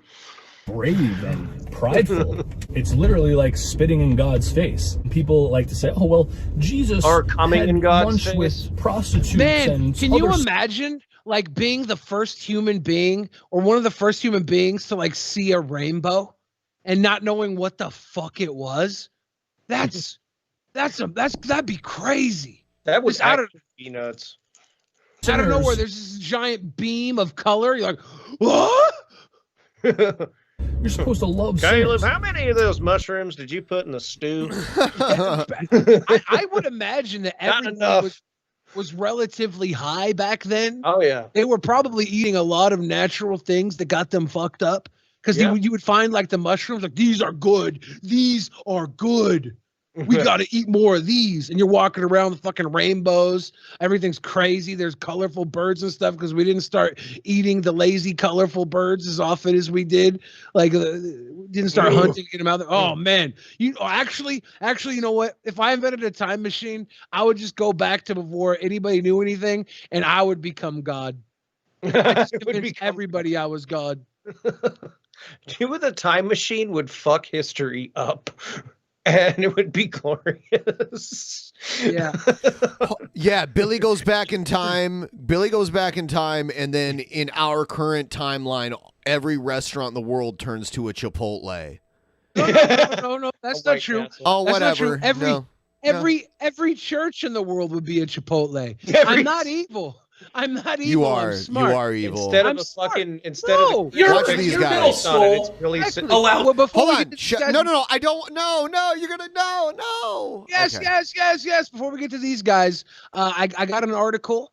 Brave and prideful. It's literally like spitting in God's face. People like to say, oh, well, Jesus or coming had in God's lunch face with prostitutes. Man, and can you other imagine like being the first human being or one of the first human beings to like see a rainbow and not knowing what the fuck it was? That'd be crazy. That was out of peanuts. Out of nowhere, there's this giant beam of color. You're like, what? You're supposed to love Caleb, sinners. how many of those mushrooms did you put in the stew? I would imagine that everyone was relatively high back then. Oh, yeah. They were probably eating a lot of natural things that got them fucked up. Because you would find like the mushrooms, like, these are good. These are good. We got to eat more of these. And you're walking around with fucking rainbows. Everything's crazy. There's colorful birds and stuff because we didn't start eating the lazy, colorful birds as often as we did. Like, didn't start hunting to get them out there. Oh, man. Actually, you know what? If I invented a time machine, I would just go back to before anybody knew anything, and I would become God. I just convinced everybody I was God. You with a time machine would fuck history up. And it would be glorious. Yeah. Yeah, Billy goes back in time. And then in our current timeline, every restaurant in the world turns to a Chipotle. No, that's not true. Oh, That's whatever. not true. Every church in the world would be a Chipotle. I'm not evil. I'm not evil. I'm smart. You are evil. Instead of I'm a smart. fucking No, you're these your guys. middle school. It's really Well, before Hold we on. get to these guys- No. I don't. No. You're gonna. No. Yes, Okay. yes. Before we get to these guys, I got an article.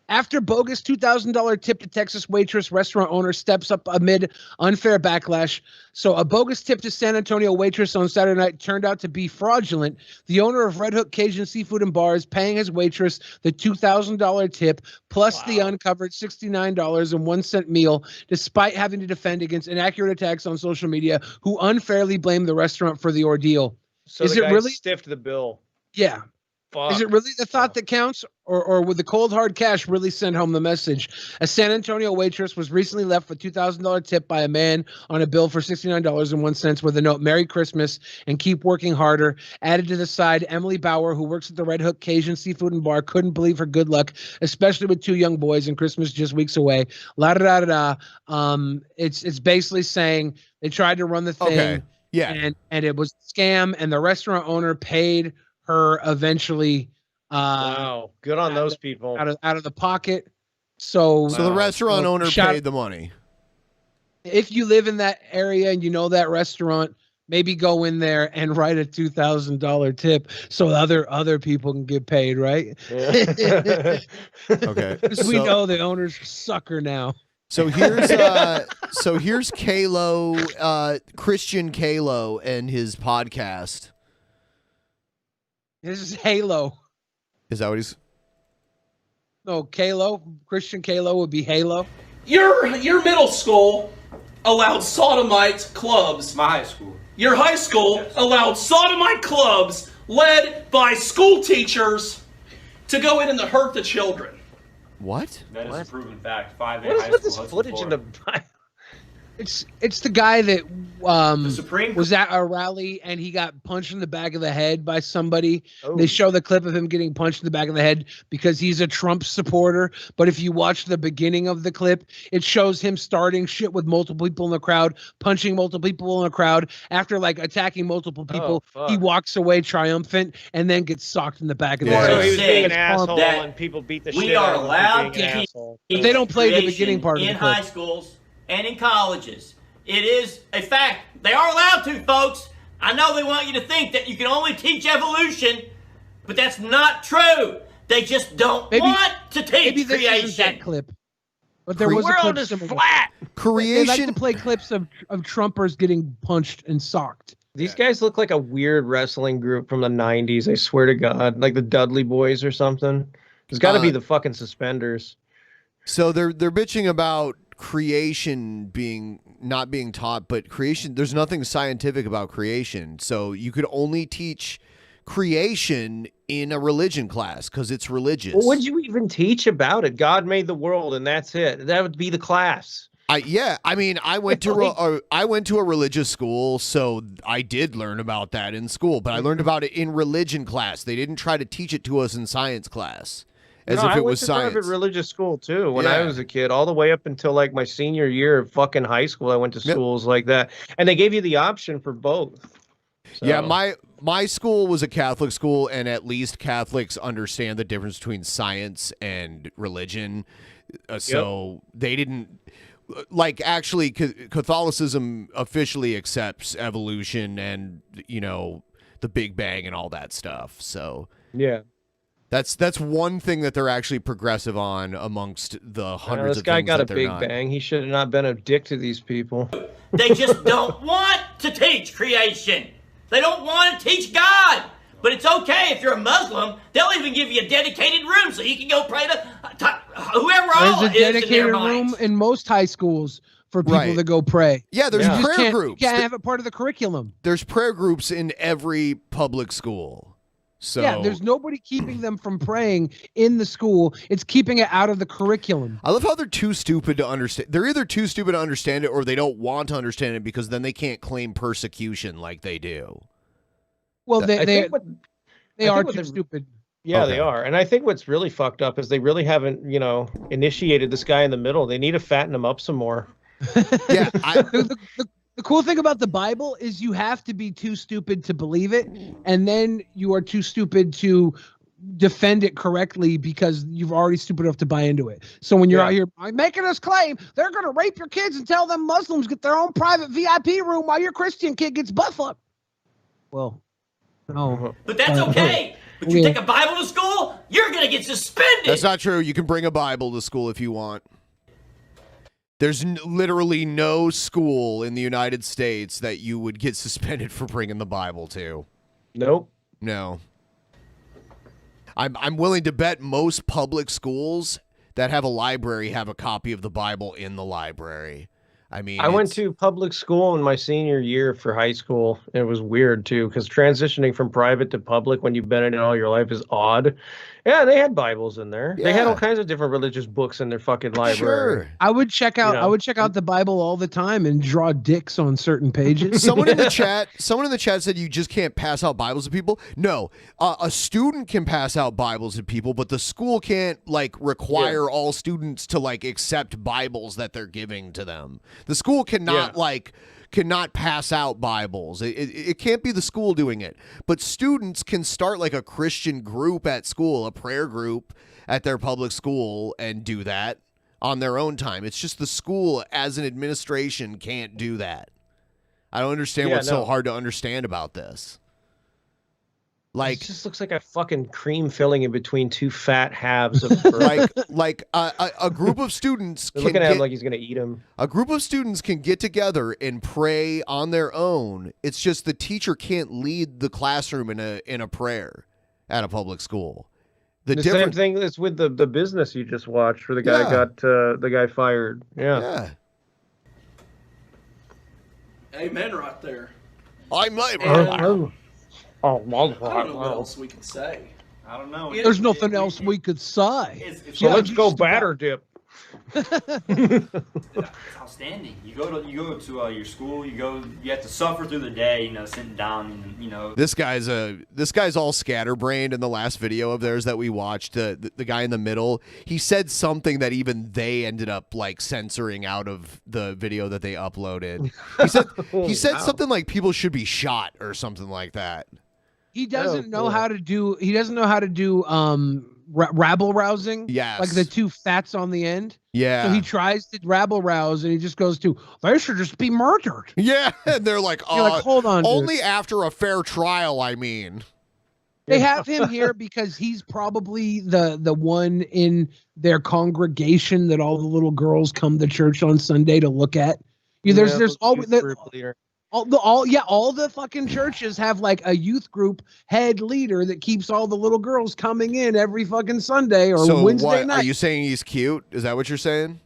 After bogus $2,000 tip to Texas waitress, restaurant owner steps up amid unfair backlash. So a bogus tip to San Antonio waitress on Saturday night turned out to be fraudulent. The owner of Red Hook Cajun Seafood and Bar is paying his waitress the $2,000 tip plus the uncovered $69.01 meal, despite having to defend against inaccurate attacks on social media who unfairly blame the restaurant for the ordeal. So is the it guy really? stiffed the bill? Yeah. Fuck. Is it really the thought that counts, or would the cold hard cash really send home the message? A San Antonio waitress was recently left with a $2,000 tip by a man on a bill for $69.01 with a note, "Merry Christmas and keep working harder." Added to the side, Emily Bauer, who works at the Red Hook Cajun Seafood and Bar, couldn't believe her good luck, especially with two young boys and Christmas just weeks away. La da da da da. It's basically saying they tried to run the thing, Okay. Yeah. and it was a scam, and the restaurant owner paid her eventually Wow, good on those people. out of the pocket. So the restaurant owner shout- paid the money. If you live in that area and you know that restaurant, maybe go in there and write a $2,000 tip so other people can get paid, right? Okay. Because we know the owner's a sucker now. So here's Kalo, Christian Kalo, and his podcast. This is Halo. Is that what he's? No, Kalo. Christian Kalo would be Halo. Your middle school allowed sodomite clubs. My high school. Your high school allowed sodomite clubs led by school teachers to go in and to hurt the children. What? That is a proven fact. 5A What is high with school this Hudson, footage in the Florida. It's the guy that Supreme was at a rally and he got punched in the back of the head by somebody. Oh. They show the clip of him getting punched in the back of the head because he's a Trump supporter. But if you watch the beginning of the clip, it shows him starting shit with multiple people in the crowd, punching multiple people in the crowd. After like attacking multiple people, he walks away triumphant and then gets socked in the back of the head. So he was being an Say asshole that and people beat the we shit are out of him for allowed being an to teach asshole. But they don't play the beginning part of in the clip. high schools and in colleges. It is a fact. They are allowed to, folks. I know they want you to think that you can only teach evolution, but that's not true. They just don't want to teach Maybe this creation. isn't that clip. But there was a clip similar. Creation. They like to play clips of Trumpers getting punched and socked. These guys look like a weird wrestling group from the 90s. I swear to God. Like the Dudley Boys or something. It's got to be the fucking Suspenders. So they're bitching about creation not being taught, but creation, there's nothing scientific about creation. So you could only teach creation in a religion class because it's religious. What would you even teach about it? God made the world and that's it. That would be the class. I mean, I went to a religious school, so I did learn about that in school, but I learned about it in religion class. They didn't try to teach it to us in science class. As if it was science. I went to private religious school too when I was a kid, all the way up until like my senior year of fucking high school. I went to schools like that, and they gave you the option for both. So. Yeah, my school was a Catholic school, and at least Catholics understand the difference between science and religion. So they didn't actually Catholicism officially accepts evolution and the Big Bang and all that stuff. So yeah. That's one thing that they're actually progressive on amongst the hundreds of things that they're not. This guy got a big bang. He should have not been a dick to these people. They just don't want to teach creation. They don't want to teach God. But it's okay if you're a Muslim. They'll even give you a dedicated room so you can go pray to whoever Allah There's a is in dedicated their room minds. in most high schools for people to go pray. Yeah, there's prayer groups. You can't have it part of the curriculum. There's prayer groups in every public school. So yeah, there's nobody keeping them from praying in the school. It's keeping it out of the curriculum. I love how they're too stupid to understand. They're either too stupid to understand it or they don't want to understand it because then they can't claim persecution like they do. Well, they are too stupid. Yeah, they are. And I think what's really fucked up is they really haven't, initiated this guy in the middle. They need to fatten him up some more. Yeah, The cool thing about the Bible is you have to be too stupid to believe it, and then you are too stupid to defend it correctly because you've already stupid enough to buy into it. So when you're out here making this claim, they're going to rape your kids and tell them Muslims get their own private VIP room while your Christian kid gets butt fucked. Well, no. But that's okay. But you take a Bible to school, you're going to get suspended. That's not true. You can bring a Bible to school if you want. There's literally no school in the United States that you would get suspended for bringing the Bible to. Nope. No. I'm willing to bet most public schools that have a library have a copy of the Bible in the library. I mean, I went to public school in my senior year for high school. And it was weird too, because transitioning from private to public when you've been in it all your life is odd. Yeah, they had Bibles in there. They had all kinds of different religious books in their fucking library. I would check out. I would check out the Bible all the time and draw dicks on certain pages. Someone in the chat said you just can't pass out Bibles to people. No, a student can pass out Bibles to people, but the school can't require all students to accept Bibles that they're giving to them. The school cannot cannot pass out Bibles. It can't be the school doing it. But students can start a Christian group at school, a prayer group at their public school, and do that on their own time. It's just the school as an administration can't do that. I don't understand what's so hard to understand about this. It just looks like a fucking cream filling in between two fat halves of a group of students They're looking at him like he's gonna eat him. A group of students can get together and pray on their own. It's just the teacher can't lead the classroom in a prayer at a public school. The same thing is with the business you just watched, where the guy got the guy fired. Yeah. Amen, right there. I'm like. I don't know what else we can say. I don't know. There's nothing else we could say. So let's go batter dip. It's outstanding. You go to your school. You have to suffer through the day. Sitting down. This guy's all scatterbrained in the last video of theirs that we watched. The guy in the middle, he said something that even they ended up like censoring out of the video that they uploaded. He said something like people should be shot or something like that. He doesn't know how to do. He doesn't know how to do rabble rousing. Yes. Like the two fats on the end. Yeah. So he tries to rabble rouse, and he just goes to, they should just be murdered. Yeah, and they're like, You're like, hold on, only dude. after a fair trial. I mean, They have him here because he's probably the one in their congregation that all the little girls come to church on Sunday to look at. There's always all the fucking churches have like a youth group head leader that keeps all the little girls coming in every fucking Sunday or Wednesday night. Are you saying he's cute? Is that what you're saying?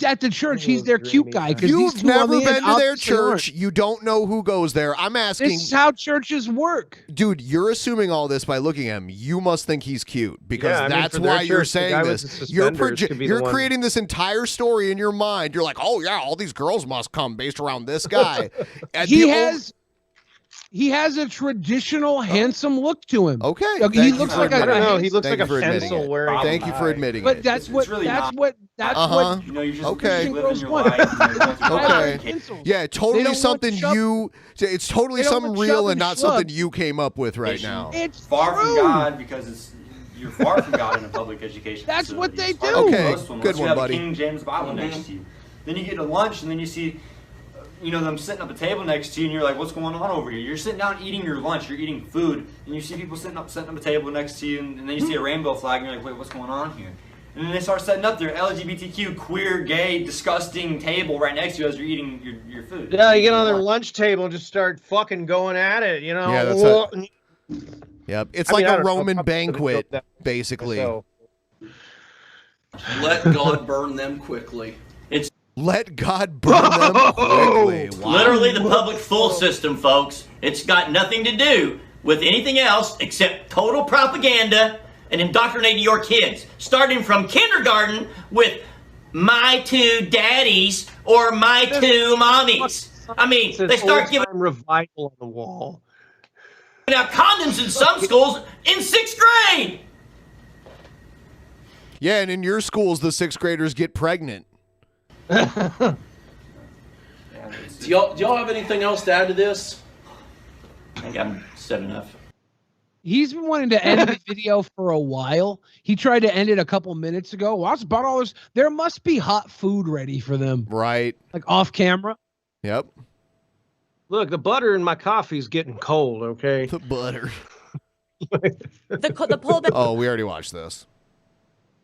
At the church, he's their cute guy. You've never been to their church. You don't know who goes there. I'm asking. This is how churches work. Dude, you're assuming all this by looking at him. You must think he's cute because that's why you're saying this. You're creating this entire story in your mind. You're like, oh yeah, all these girls must come based around this guy. He has a traditional handsome look to him. Okay, he looks like I don't know. He looks like a pencil wearing. Thank you for admitting it. But that's what really that's not. what that's what you're just Okay. living your life. Okay. Yeah, totally don't something want you. It's totally They don't something want real shove and and not schlub. something you came up with right now. It's far true. from God because you're far from God in a public education. That's what facility. they It's do. far from Okay, most of them, good unless one, you have buddy. a King James Bible next to you. Then you get to lunch and then you see them sitting up a table next to you, and you're like, what's going on over here? You're sitting down eating your lunch, you're eating food, and you see people sitting up a table next to you, and then you see a rainbow flag, and you're like, wait, what's going on here? And then they start setting up their LGBTQ, queer, gay, disgusting table right next to you as you're eating your food. Yeah, you get on their lunch table and just start fucking going at it, Yeah, that's Yep, it's I like mean, I a don't know, Roman probably could've banquet, built that basically. myself. Let God burn them quickly. It's Let God burn them quickly. Wow. Literally the public school system, folks. It's got nothing to do with anything else except total propaganda and indoctrinating your kids, starting from kindergarten with my two daddies or my two mommies. I mean, they start giving revival on the wall. out condoms in some schools in 6th grade. Yeah, and in your schools, the 6th graders get pregnant. Do y'all have anything else to add to this? I think I'm said enough. He's been wanting to end the video for a while. He tried to end it a couple minutes ago. Well, that's about all this. There must be hot food ready for them. Right. Like off camera. Yep. Look, the butter in my coffee's getting cold, okay? The butter. The pull back. Oh, we already watched this.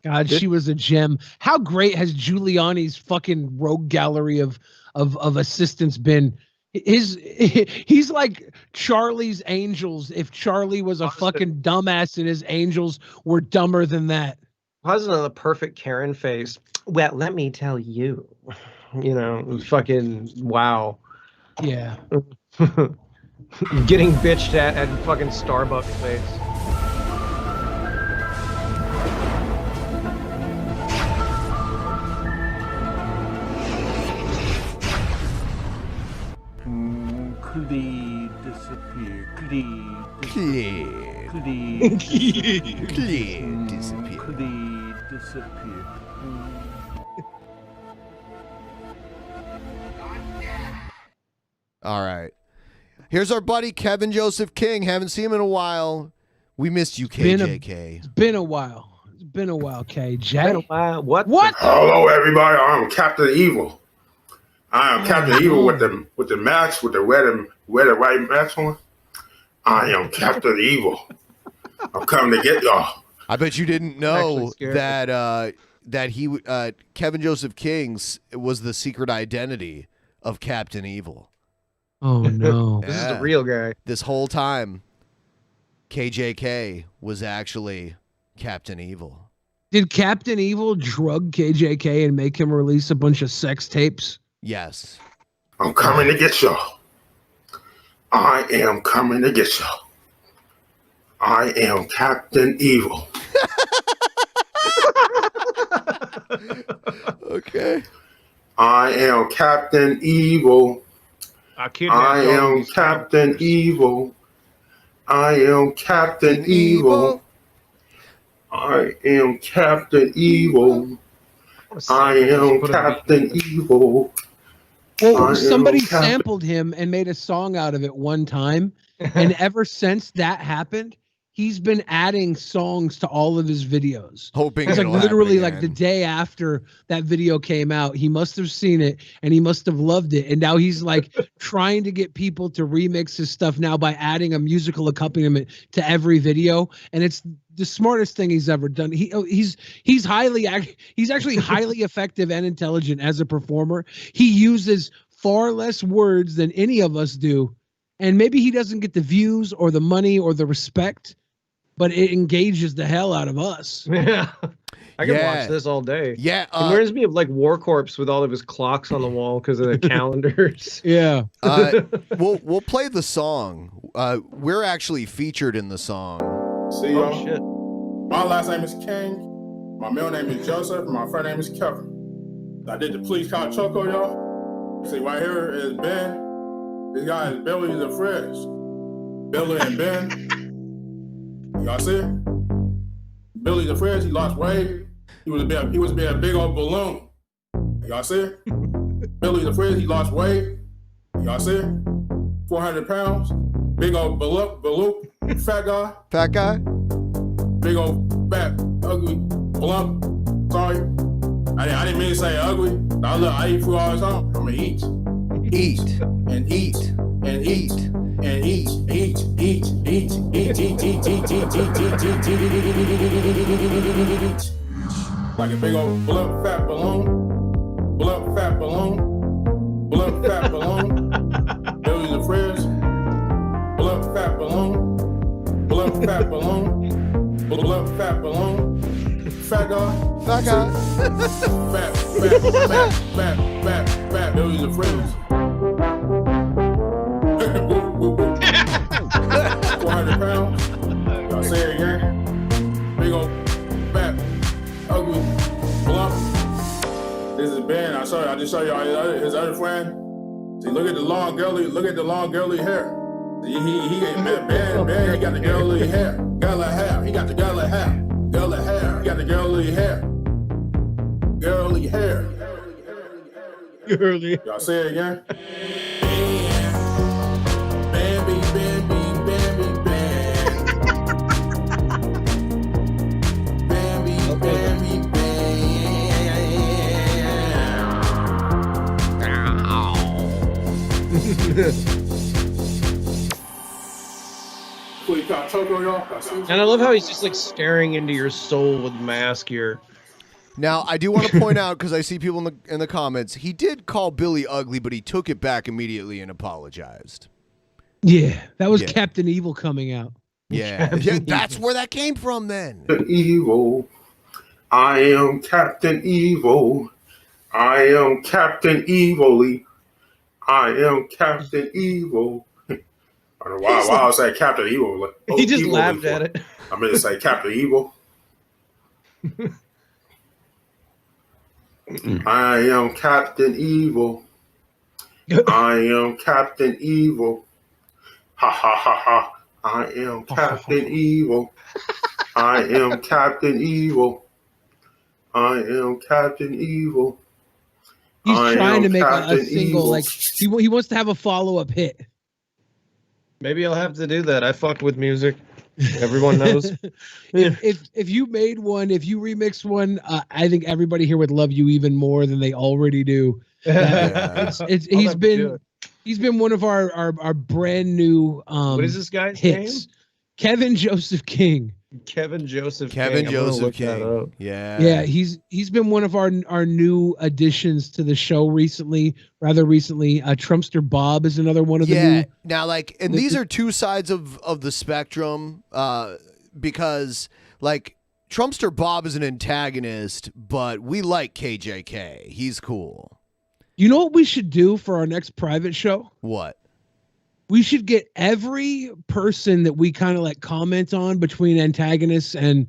God, she was a gem. How great has Giuliani's fucking rogue gallery of assistants been? He's like Charlie's Angels. If Charlie was a fucking dumbass and his angels were dumber than that. Wasn't on the perfect Karen face. Well, let me tell you. Fucking wow. Yeah. Getting bitched at fucking Starbucks face. Clee disappear. Clee Clee. Clee Clee disappear. Clee disappear. All right. Here's our buddy Kevin Joseph King. Haven't seen him in a while. We missed you, KJK. It's been a while. It's been a while, KJ. What? Hello, everybody. I'm Captain Evil. I am Captain Evil with the mask, with the red and white mask on. I am Captain Evil. I'm coming to get y'all. I bet you didn't know that Kevin Joseph King's was the secret identity of Captain Evil. Oh no. This is the real guy. This whole time, KJK was actually Captain Evil. Did Captain Evil drug KJK and make him release a bunch of sex tapes? Yes. I'm coming to get y'all. I am coming to get y'all. I am Captain Evil. Okay. I am Captain Evil. I am Captain Evil. I am Captain Evil. I am Captain Evil. I am Captain Evil. Well, somebody sampled him and made a song out of it one time, and ever since that happened, he's been adding songs to all of his videos. Hoping it's like it'll literally happen like the day after that video came out, he must have seen it and he must have loved it, and now he's like trying to get people to remix his stuff now by adding a musical accompaniment to every video, and it's the smartest thing he's ever done. He's actually highly effective and intelligent as a performer. He uses far less words than any of us do, and maybe he doesn't get the views or the money or the respect, but it engages the hell out of us. Yeah. I can watch this all day. Yeah. It reminds me of like War Corpse with all of his clocks on the wall because of the calendars. Yeah. We'll play the song. We're actually featured in the song. See y'all. Shit. My last name is King. My middle name is Joseph. And my first name is Kevin. I did the police call Choco, y'all. See right here is Ben. This guy is Billy the Frizz. Billy and Ben. Y'all see it? Billy the Frizz, he lost weight. He was being a big old balloon. Y'all see it? Billy the Frizz, he lost weight. Y'all see it? 400 pounds. Big old balloon. Fat guy. Fat guy. Big old fat, ugly, plump. Sorry. I didn't mean to say ugly. I eat food all the time. I'm gonna eat. Eat. And eat. And eat. And eat. Like a big old blunt fat balloon. Blunt fat balloon. Blunt fat balloon. Billy the Frizz. Blunt fat balloon. Blunt fat balloon. Blunt fat balloon. Fat guy. Fat guy. Fat. Billy the Frizz. 400 pounds. Y'all say it again. Big old fat, ugly, plump. This is Ben. I just saw y'all his other friend. See, look at the long girly hair. See, Ben, he got the girly hair. Girly hair. He got the girly hair. Girly hair. He got the girly hair. Girly hair. Girly. Y'all say it again. And I love how he's just like staring into your soul with mask here. Now, I do want to point out, because I see people in the comments, he did call Billy ugly, but he took it back immediately and apologized. Yeah, that was Captain Evil coming out. Yeah, that's where that came from then. Evil. I am Captain Evil. I am Captain Evilly. I am Captain Evil. I don't know why I say Captain Evil. Like, he just laughed at it. I meant to say Captain Evil. I am Captain Evil. I am Captain Evil. Ha ha ha ha. I am Captain Evil. I am Captain Evil. I am Captain Evil. He's trying to make a single, like he wants to have a follow-up hit. Maybe I'll have to do that. I fuck with music. Everyone knows. if you made one, if you remixed one, I think everybody here would love you even more than they already do. He's been one of our brand new what is this guy's hits. name? Kevin Joseph King. Kevin Joseph King. Yeah, he's been one of our new additions to the show recently, rather recently. Trumpster Bob is another one of the new. Now, like, and these are two sides of the spectrum, because like Trumpster Bob is an antagonist, but we like KJK. He's cool. You know what we should do for our next private show? What? we should get every person that we kind of like comment on between antagonists and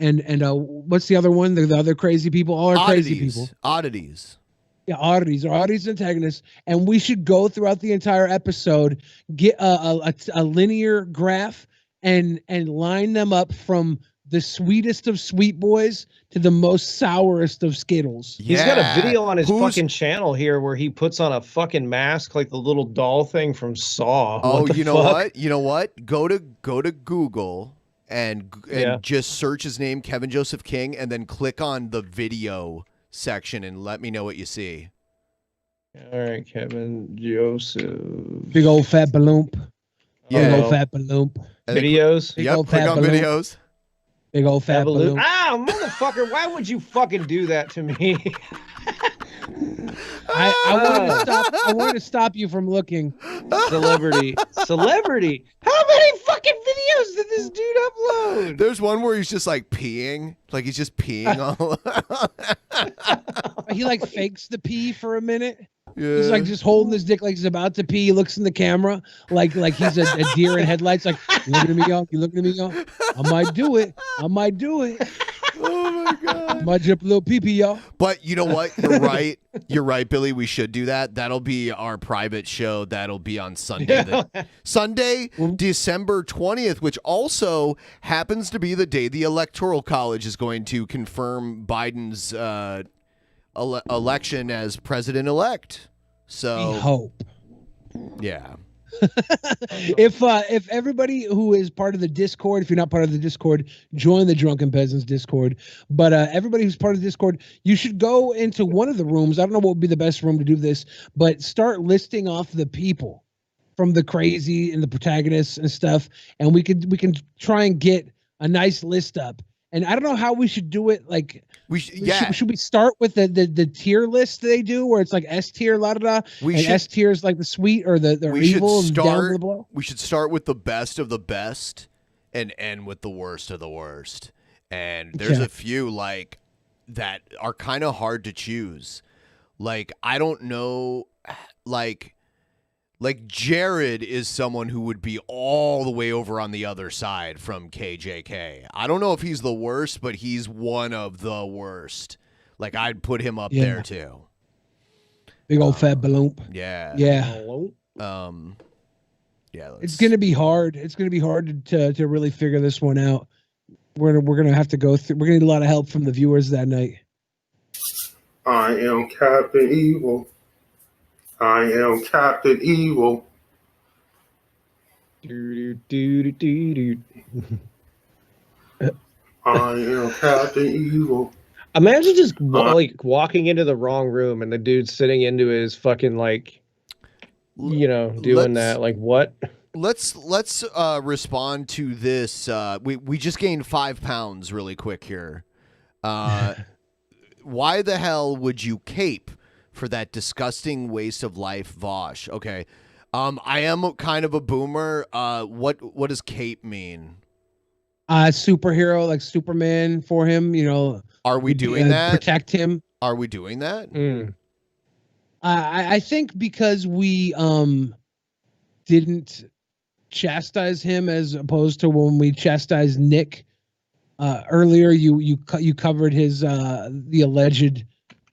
what's the other one? The other crazy people, all our crazy people. Oddities. Yeah, oddities or oddities antagonists, and we should go throughout the entire episode, get a linear graph and line them up from the sweetest of sweet boys to the most sourest of Skittles. He's got a video on his fucking channel here where he puts on a fucking mask like the little doll thing from Saw. Oh, What the you know fuck? what? You know what? Go to Google and just search his name, Kevin Joseph King, and then click on the video section and let me know what you see. All right, Kevin Joseph. Big old fat balloon. Yeah. Big old fat balloon. Videos. Big Yep, old click fat on balloon. videos. Big old fat balloon. Ah, motherfucker! Why would you fucking do that to me? I wanted to stop you from looking. Celebrity. How many fucking videos did this dude upload? There's one where he's just like peeing, like he's just peeing all. He like fakes the pee for a minute. Yeah. He's like just holding his dick like he's about to pee. He looks in the camera like he's a deer in headlights. Like, you looking at me, y'all? You looking at me, y'all? I might do it. I might do it. Oh my god! Might drip a little pee pee, y'all. But you know what? You're right. You're right, Billy. We should do that. That'll be our private show. That'll be on Sunday. Sunday, December 20th, which also happens to be the day the Electoral College is going to confirm Biden's election as president-elect. So We hope. Yeah. If everybody who is part of the Discord, if you're not part of the Discord, join the Drunken Peasants Discord. But everybody who's part of the Discord, you should go into one of the rooms. I don't know what would be the best room to do this, but start listing off the people from the crazy and the protagonists and stuff, and we can try and get a nice list up. And I don't know how we should do it. Like should we start with the tier list they do, where it's like S tier, la da da, and S tier is like the sweet or the evil, and down to the below? We should start with the best of the best and end with the worst of the worst. And there's a few like that are kind of hard to choose. Like I don't know, like Jared is someone who would be all the way over on the other side from KJK. I don't know if he's the worst, but he's one of the worst. Like I'd put him up there too. Big old fat balloon. Yeah. Yeah. Yeah. It's gonna be hard. It's gonna be hard to really figure this one out. We're gonna have to go through. We're gonna need a lot of help from the viewers that night. I am Captain Evil. I am Captain Evil. I am Captain Evil. Imagine just like walking into the wrong room and the dude sitting into his fucking like, doing that. Like what? Let's respond to this. We just gained 5 pounds really quick here. Why the hell would you cape for that disgusting waste of life, Vaush? Okay. I am kind of a boomer. What does cape mean? Superhero, like Superman for him, Are we doing that? Protect him. Are we doing that? I think because we didn't chastise him as opposed to when we chastised Nick earlier, you covered his the alleged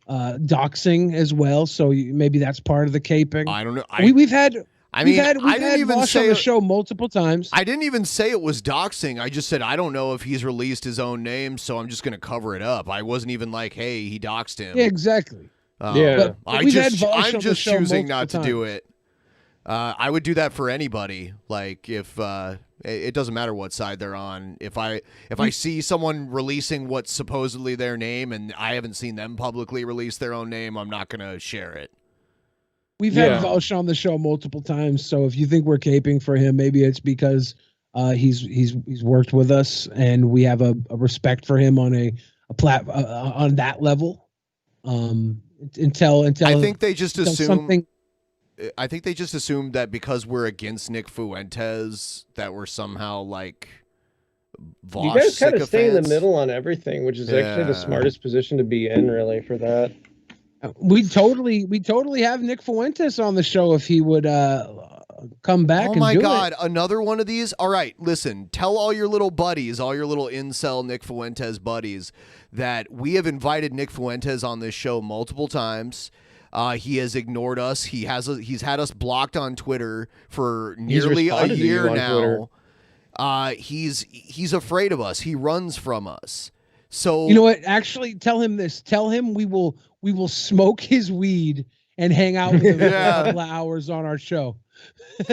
doxing as well, so maybe that's part of the caping. I don't know. We've had I didn't even Vaush say on the show multiple times. I didn't even say it was doxing. I just said I don't know if he's released his own name, so I'm just going to cover it up. I wasn't even like, hey, he doxed him. Yeah, exactly. But I'm just show choosing not to multiple do times. it. I would do that for anybody. Like if it doesn't matter what side they're on. If I see someone releasing what's supposedly their name and I haven't seen them publicly release their own name, I'm not going to share it. We've had Vaush on the show multiple times, so if you think we're caping for him, maybe it's because he's worked with us and we have a respect for him on on that level. Until I think they just assume something. I think they just assumed that because we're against Nick Fuentes that we're somehow like Vaush. You guys kind of stay in the sycophants. middle on everything, which is actually the smartest position to be in, really, for that. We totally have Nick Fuentes on the show if he would come back. Oh and my do God, it. another one of these? All right, listen, tell all your little buddies, all your little incel Nick Fuentes buddies, that we have invited Nick Fuentes on this show multiple times. He has ignored us. He's had us blocked on Twitter for nearly a year now. He's afraid of us. He runs from us. So you know what? Actually, tell him this. Tell him we will smoke his weed and hang out with him for a couple of hours on our show.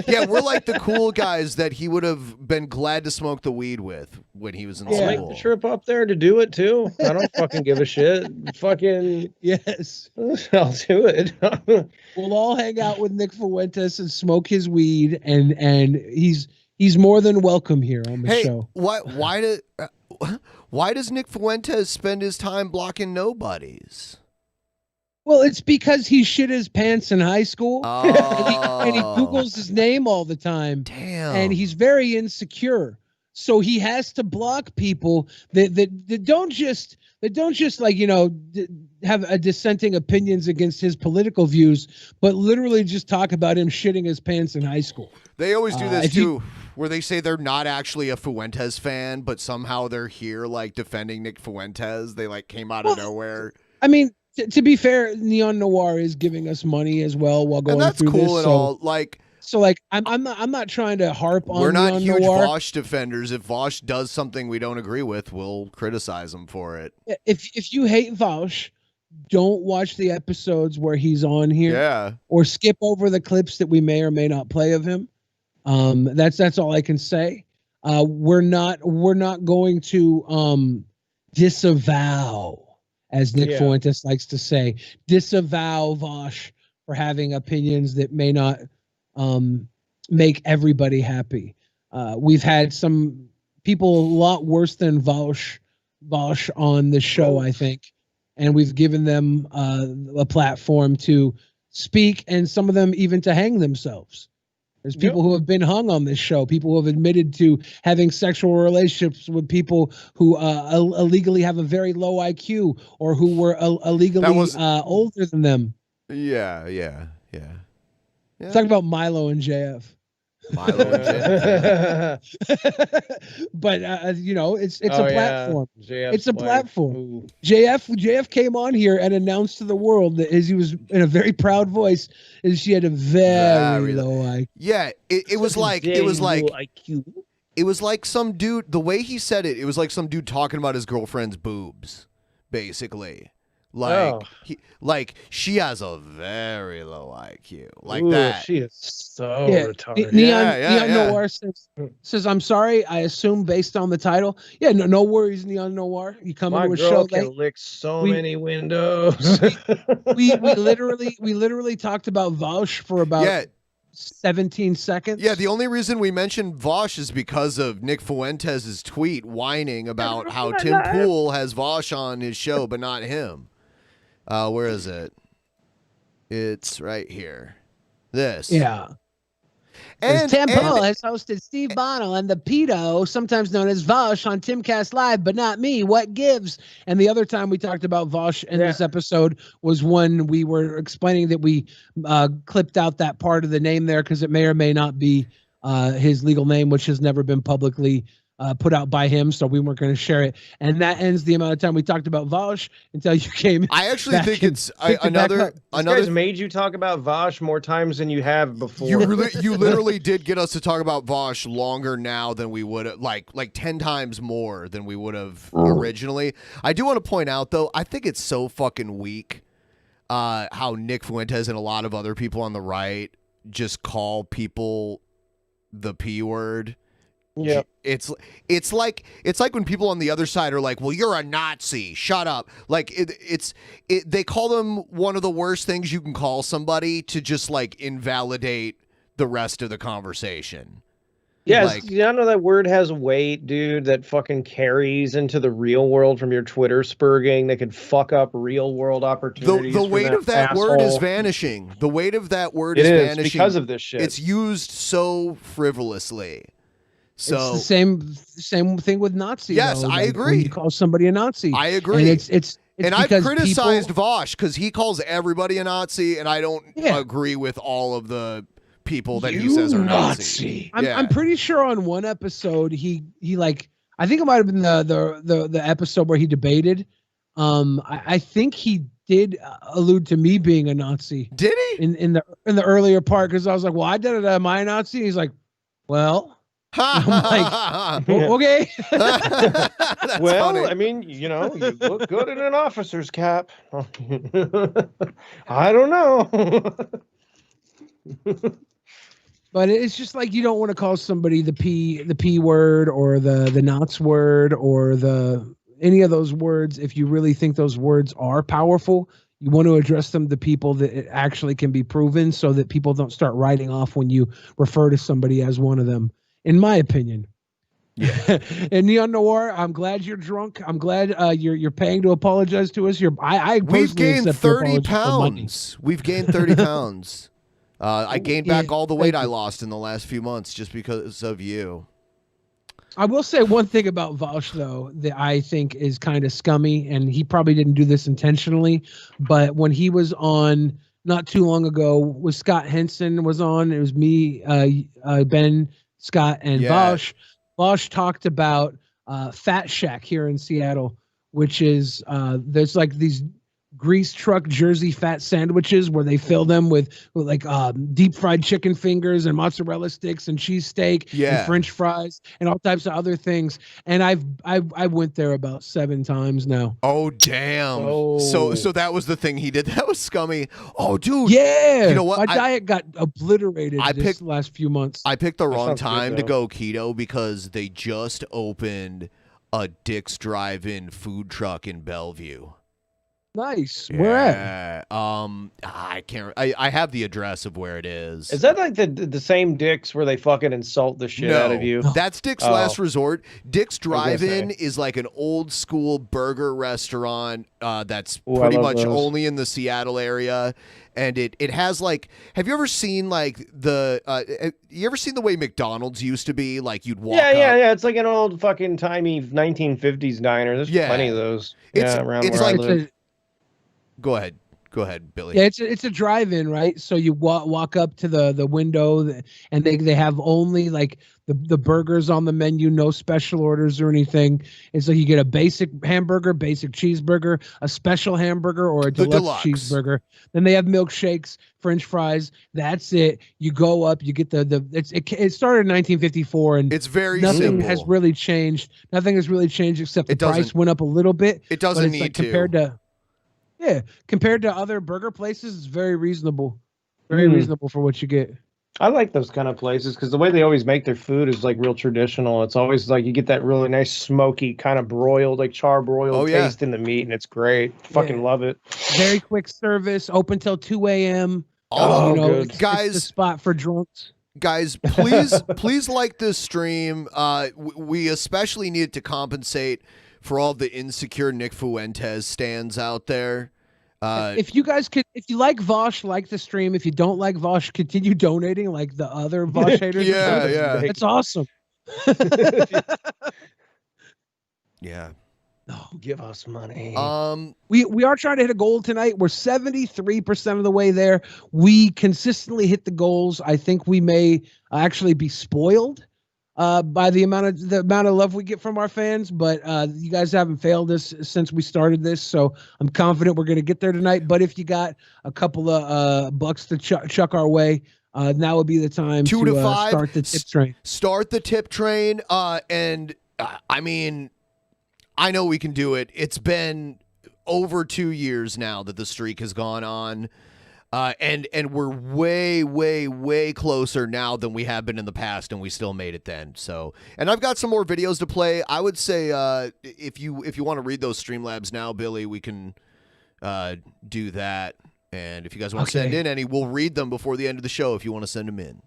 Yeah, we're like the cool guys that he would have been glad to smoke the weed with when he was in I'll school. make the trip up there to do it too. I don't fucking give a shit. Fucking yes, I'll do it. We'll all hang out with Nick Fuentes and smoke his weed, and he's more than welcome here on the show. Why does Nick Fuentes spend his time blocking nobodies? Well, it's because he shit his pants in high school, and he Googles his name all the time. Damn. And he's very insecure, so he has to block people that don't just like have a dissenting opinions against his political views, but literally just talk about him shitting his pants in high school. They always do this too, where they say they're not actually a Fuentes fan, but somehow they're here like defending Nick Fuentes. They like came out of nowhere. I mean, to be fair, Neon Noir is giving us money as well while going And that's through cool this. and all. Like, I'm not trying to harp on. we're not Neon huge Noir. Vaush defenders. If Vaush does something we don't agree with, we'll criticize him for it. If you hate Vaush, don't watch the episodes where he's on here. Yeah. Or skip over the clips that we may or may not play of him. That's all I can say. We're not going to disavow, as Nick Fuentes likes to say, disavow Vaush for having opinions that may not make everybody happy. We've had some people a lot worse than Vaush on the show, I think, and we've given them a platform to speak, and some of them even to hang themselves. There's people who have been hung on this show, people who have admitted to having sexual relationships with people who illegally have a very low IQ or who were illegally older than them. Yeah. Talk about Milo and JF. But it's a platform. It's a platform. JF came on here and announced to the world that he was in a very proud voice, and she had a very low IQ. Yeah, it was like some dude. The way he said it, it was like some dude talking about his girlfriend's boobs, basically. She has a very low IQ, like that. She is so retarded. Neon Noir says, "I'm sorry. I assume based on the title. Yeah, no worries, Neon Noir. You come into a show can lick many windows. we literally talked about Vaush for about 17 seconds. Yeah, the only reason we mentioned Vaush is because of Nick Fuentes' tweet whining about how Tim Pool has Vaush on his show, but not him. Where is it? It's right here. This. Yeah. And Tim Pool has hosted Steve Bonnell and the Pedo, sometimes known as Vaush, on Timcast Live, but not me. What gives? And the other time we talked about Vaush in this episode was when we were explaining that we clipped out that part of the name there because it may or may not be his legal name, which has never been publicly put out by him, so we weren't going to share it. And that ends the amount of time we talked about Vaush until you came. I actually think it's another. Guy's made you talk about Vaush more times than you have before. You literally did get us to talk about Vaush longer now than we would have, like 10 times more than we would have originally. I do want to point out though, I think it's so fucking weak how Nick Fuentes and a lot of other people on the right just call people the P word. Yeah, it's like when people on the other side are like, "Well, you're a Nazi. Shut up." Like they call them one of the worst things you can call somebody to just like invalidate the rest of the conversation. Yeah, I know that word has weight, dude, that fucking carries into the real world from your Twitter spurging that could fuck up real world opportunities. The weight of that word is vanishing. The weight of that word is vanishing because of this shit. It's used so frivolously. So it's the same thing with Nazi. Yes, though. I Like, agree. when you call somebody a Nazi. I agree. And It's And I've because criticized people- Vaush because he calls everybody a Nazi, and I don't agree with all of the people that he says are Nazi. I'm pretty sure on one episode he like, I think it might have been the episode where he debated. I think he did allude to me being a Nazi. Did he? In the earlier part, because I was like, well, I did it. Am I a Nazi? He's like, well. I'm like, okay. Well, funny. I mean, you look good in an officer's cap. I don't know. But it's just like, you don't want to call somebody the P word or the Knots word or any of those words. If you really think those words are powerful, you want to address them to people that it actually can be proven, so that people don't start writing off when you refer to somebody as one of them, in my opinion. Yeah. And Neon Noir, I'm glad you're drunk. I'm glad you're paying to apologize to us. We've gained 30 pounds. We've gained 30 pounds. I gained back all the weight I lost in the last few months just because of you. I will say one thing about Vaush, though, that I think is kind of scummy, and he probably didn't do this intentionally, but when he was on not too long ago, with Scott Henson was on, it was me, Ben, Scott, and Vaush. Vaush talked about Fat Shack here in Seattle, which is there's like these grease truck Jersey fat sandwiches where they fill them with like deep fried chicken fingers and mozzarella sticks and cheesesteak and French fries and all types of other things. And I went there about 7 times now. Oh damn! So that was the thing he did. That was scummy. Oh dude. Yeah. You know what? My diet got obliterated this last few months. I picked the wrong time to go keto because they just opened a Dick's Drive-In food truck in Bellevue. Nice. Where at? I can't. I have the address of where it is. Is that like the same Dick's where they fucking insult the shit out of you? That's Dick's Last Resort. Dick's Drive-In is like an old school burger restaurant that's pretty much only in the Seattle area. And it has like, have you ever seen like you ever seen the way McDonald's used to be? Like you'd walk up. Yeah. It's like an old fucking timey 1950s diner. There's plenty of those. Around where I live. Go ahead, Billy. Yeah, it's a drive-in, right? So you walk up to the window, and they have only like the burgers on the menu, no special orders or anything. It's like you get a basic hamburger, basic cheeseburger, a special hamburger, or a deluxe cheeseburger. Then they have milkshakes, French fries. That's it. You go up, you get it started in 1954, and it's very nothing simple. has really changed. Nothing has really changed except the price went up a little bit. It doesn't need to compared to other burger places, it's very reasonable. Very reasonable for what you get. I like those kind of places because the way they always make their food is like real traditional. It's always like you get that really nice smoky kind of broiled, like charbroiled taste in the meat, and it's great. Fucking love it. Very quick service, open till 2 a.m. Good. Guys, it's the spot for drunks. Guys, please like this stream. We especially need to compensate for all the insecure Nick Fuentes stands out there. If you guys could, if you like Vaush, like the stream. If you don't like Vaush, continue donating like the other Vaush haters. Yeah. It's awesome. Yeah. Oh, give us money. We are trying to hit a goal tonight. We're 73% of the way there. We consistently hit the goals. I think we may actually be spoiled by the amount of love we get from our fans, but you guys haven't failed us since we started this, so I'm confident we're going to get there tonight. But if you got a couple of bucks to chuck our way, now would be the time 2 to 5 start the tip train. Start the tip train, and I mean, I know we can do it. It's been over 2 years now that the streak has gone on. And we're way closer now than we have been in the past, and we still made it then. So, and I've got some more videos to play. I would say if you want to read those Streamlabs now, Billy, we can do that. And if you guys want to send in any, we'll read them before the end of the show if you want to send them in.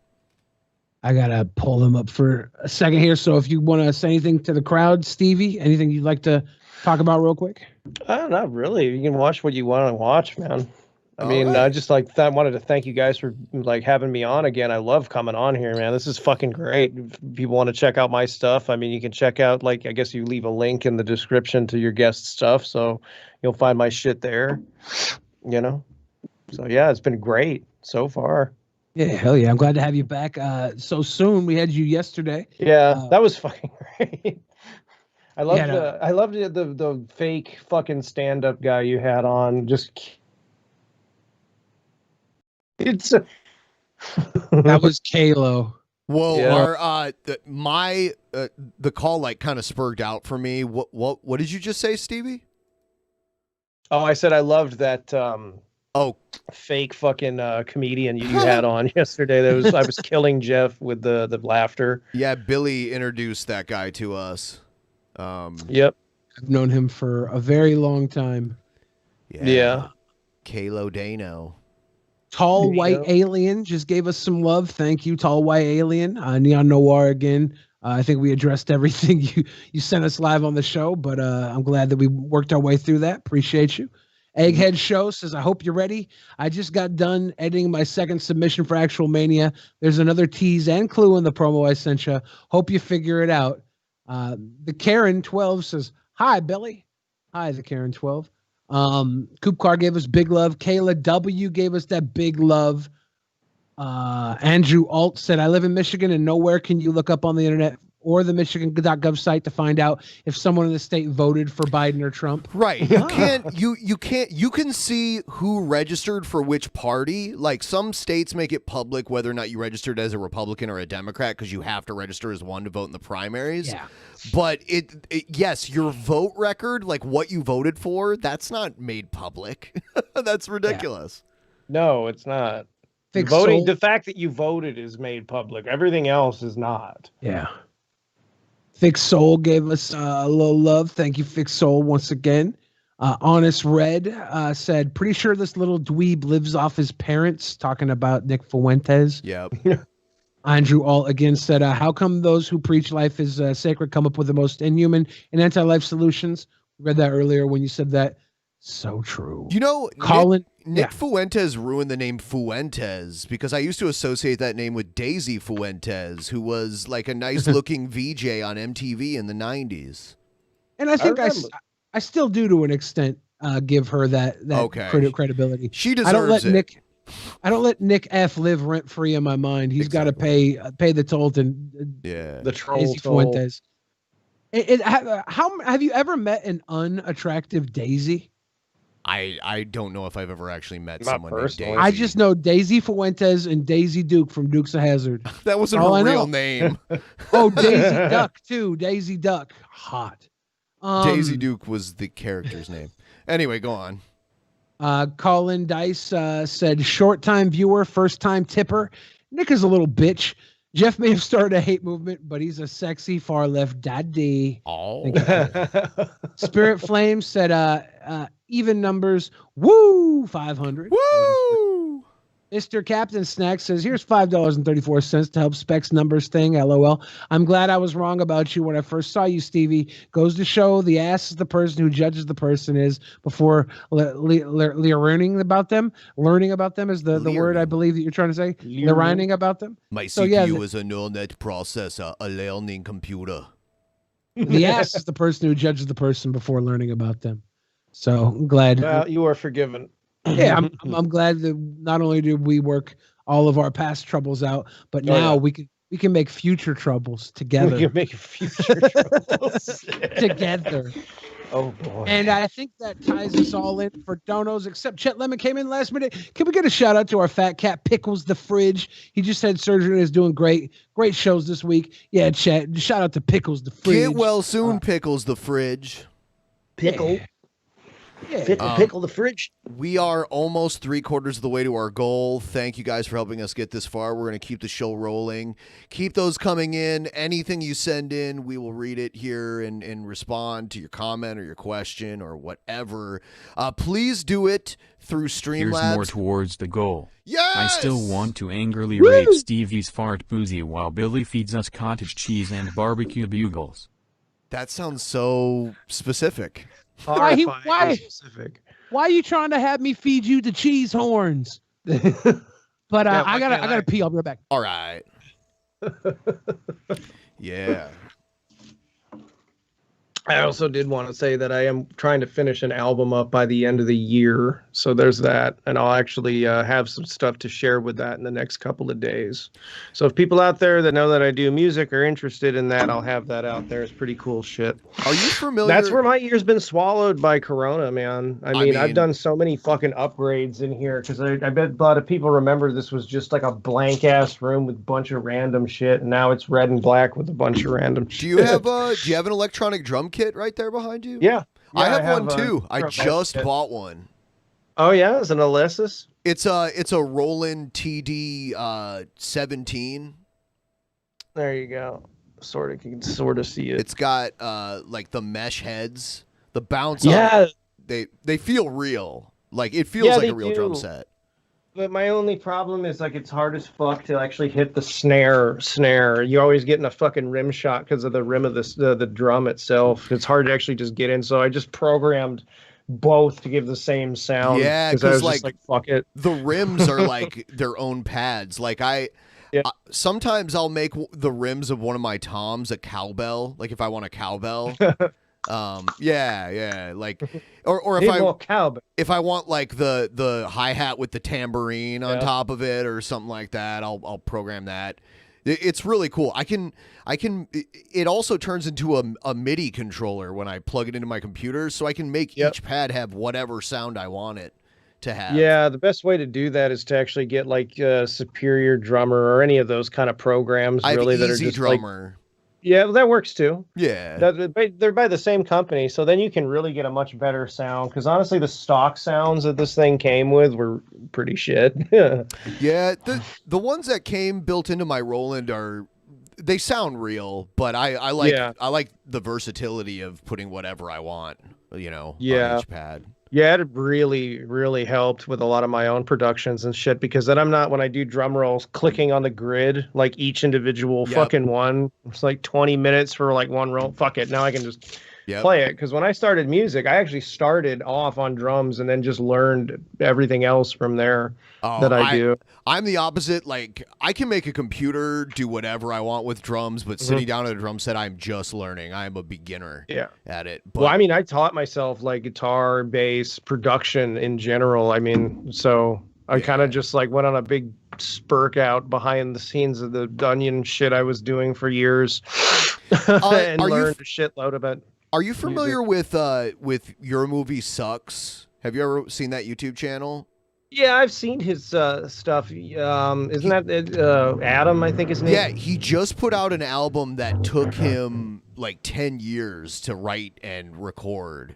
I gotta pull them up for a second here. So if you want to say anything to the crowd, Stevie, anything you'd like to talk about real quick? Not really. You can watch what you want to watch, man. I mean, I just wanted to thank you guys for like having me on again. I love coming on here, man. This is fucking great. If people want to check out my stuff, I mean, you can check out, like, I guess you leave a link in the description to your guest stuff, so you'll find my shit there, you know? So yeah, it's been great so far. Yeah, hell yeah. I'm glad to have you back so soon. We had you yesterday. Yeah, that was fucking great. I loved Yeah, I loved the fake fucking stand-up guy you had on. That was Kalo. Whoa, Yeah. the call like kind of spurred out for me. What did you just say, Stevie? Oh, I said I loved that fake fucking comedian you had on yesterday. I was killing Jeff with the laughter. Yeah, Billy introduced that guy to us. Yep. I've known him for a very long time. Yeah. Kalo Dano. Tall White Alien just gave us some love. Thank you, Tall White Alien. Neon Noir again. I think we addressed everything you sent us live on the show, but I'm glad that we worked our way through that. Appreciate you. Egghead Show says, I hope you're ready. I just got done editing my second submission for Actual Mania. There's another tease and clue in the promo I sent you. Hope you figure it out. The Karen 12 says, hi, Billy. Hi, the Karen 12. Coop Car gave us big love. Kayla W gave us that big love. Andrew Alt said, I live in Michigan and nowhere can you look up on the internet or the Michigan.gov site to find out if someone in the state voted for Biden or Trump. Right. You can see who registered for which party. Like some states make it public whether or not you registered as a Republican or a Democrat because you have to register as one to vote in the primaries. Yeah. But yes, your vote record, like what you voted for, that's not made public. That's ridiculous. No, it's not. The fact that you voted is made public. Everything else is not. Yeah. Thick Soul gave us a little love. Thank you, Thick Soul, once again. Honest Red said, pretty sure this little dweeb lives off his parents, talking about Nick Fuentes. Yep. Andrew Alt again said, how come those who preach life is sacred come up with the most inhuman and anti-life solutions? We read that earlier when you said that. So true. You know, Colin, Nick Fuentes ruined the name Fuentes because I used to associate that name with Daisy Fuentes, who was like a nice-looking VJ on MTV in the 90s. And I think I still do to an extent give her that credibility. She deserves it. I don't let Nick F live rent free in my mind. He's got to pay the toll to the troll Daisy toll. Fuentes. How have you ever met an unattractive Daisy? I don't know if I've ever actually met someone named Daisy. I just know Daisy Fuentes and Daisy Duke from Dukes of Hazzard. That wasn't her real name. Oh, Daisy Duck too. Daisy Duck, hot. Daisy Duke was the character's name. Anyway, go on. Colin Dice said, short time viewer, first time tipper. Nick is a little bitch. Jeff may have started a hate movement, but he's a sexy far left daddy. Oh. Spirit Flame said, even numbers. Woo! 500. Woo! Mr. Captain Snack says, here's $5.34 to help Specs numbers thing. LOL. I'm glad I was wrong about you when I first saw you, Stevie. Goes to show the ass is the person who judges the person is before learning about them. Learning about them is the word I believe that you're trying to say. Learning about them. My CPU is a neural net processor, a learning computer. The ass is the person who judges the person before learning about them. So I'm glad. Well, you are forgiven. Yeah, I'm glad that not only did we work all of our past troubles out, but now we can make future troubles together. We can make future troubles together. Oh boy! And I think that ties us all in for donos. Except Chet Lemon came in last minute. Can we get a shout out to our fat cat Pickles the Fridge? He just had surgery and is doing great shows this week. Yeah, Chet. Shout out to Pickles the Fridge. Get well soon, Pickles the Fridge. Pickle. Yeah. Pickle the fridge. We are almost 3/4 of the way to our goal. Thank you guys for helping us get this far. We're going to keep the show rolling. Keep those coming in. Anything you send in, we will read it here and respond to your comment or your question or whatever. Please do it through Streamlabs. Here's more towards the goal. Yes! I still want to angrily rape Stevie's fart boozy while Billy feeds us cottage cheese and barbecue bugles. That sounds so specific. Why? Specific. Why are you trying to have me feed you the cheese horns? But Yeah, I gotta pee. I'll be right back. All right. Yeah. I also did want to say that I am trying to finish an album up by the end of the year. So there's that. And I'll actually have some stuff to share with that in the next couple of days. So if people out there that know that I do music are interested in that, I'll have that out there. It's pretty cool shit. Are you familiar? That's where my year's been swallowed by Corona, man. I mean, I've done so many fucking upgrades in here because I bet a lot of people remember this was just like a blank ass room with a bunch of random shit. And now it's red and black with a bunch of random shit. Do you have an electronic drum kit right there behind you? Yeah. I have one too. I just bought one. Oh yeah, it's an Alesis. It's a Roland TD 17. There you go. You can sort of see it. It's got like the mesh heads, the bounce. Yeah. They feel real. Like it feels like a real drum set. But my only problem is like it's hard as fuck to actually hit the snare. You're always getting a fucking rim shot because of the rim of the drum itself. It's hard to actually just get in. So I just programmed both to give the same sound. Yeah, because I was like, just like, fuck it. The rims are like their own pads. Like sometimes I'll make the rims of one of my toms a cowbell. Like if I want a cowbell. Yeah, like, or if I want like the hi-hat with the tambourine on top of it or something like that, I'll program that. It's really cool. It also turns into a MIDI controller when I plug it into my computer, so I can make each pad have whatever sound I want it to have. Yeah, the best way to do that is to actually get like Superior Drummer or any of those kind of programs really that are just Drummer. Like, yeah, well, that works too. Yeah. They're by the same company, so then you can really get a much better sound. Because honestly, the stock sounds that this thing came with were pretty shit. Yeah, the ones that came built into my Roland they sound real, but I like the versatility of putting whatever I want, on each pad. Yeah, it really, really helped with a lot of my own productions and shit because then I'm not, when I do drum rolls, clicking on the grid, like each individual fucking one. It's like 20 minutes for like one roll. Fuck it. Now I can just play it. Because when I started music, I actually started off on drums and then just learned everything else from there that I do. I'm the opposite. Like, I can make a computer do whatever I want with drums, but sitting down at a drum set, I'm just learning. I'm a beginner at it. But, well, I mean, I taught myself like guitar, bass, production in general. I mean, so I kind of just like went on a big spurk out behind the scenes of the Onion shit I was doing for years and learned a shitload about. Are you familiar with Your Movie Sucks? Have you ever seen that YouTube channel? Yeah, I've seen his stuff. Isn't that Adam, I think his name? Yeah, he just put out an album that took him like 10 years to write and record.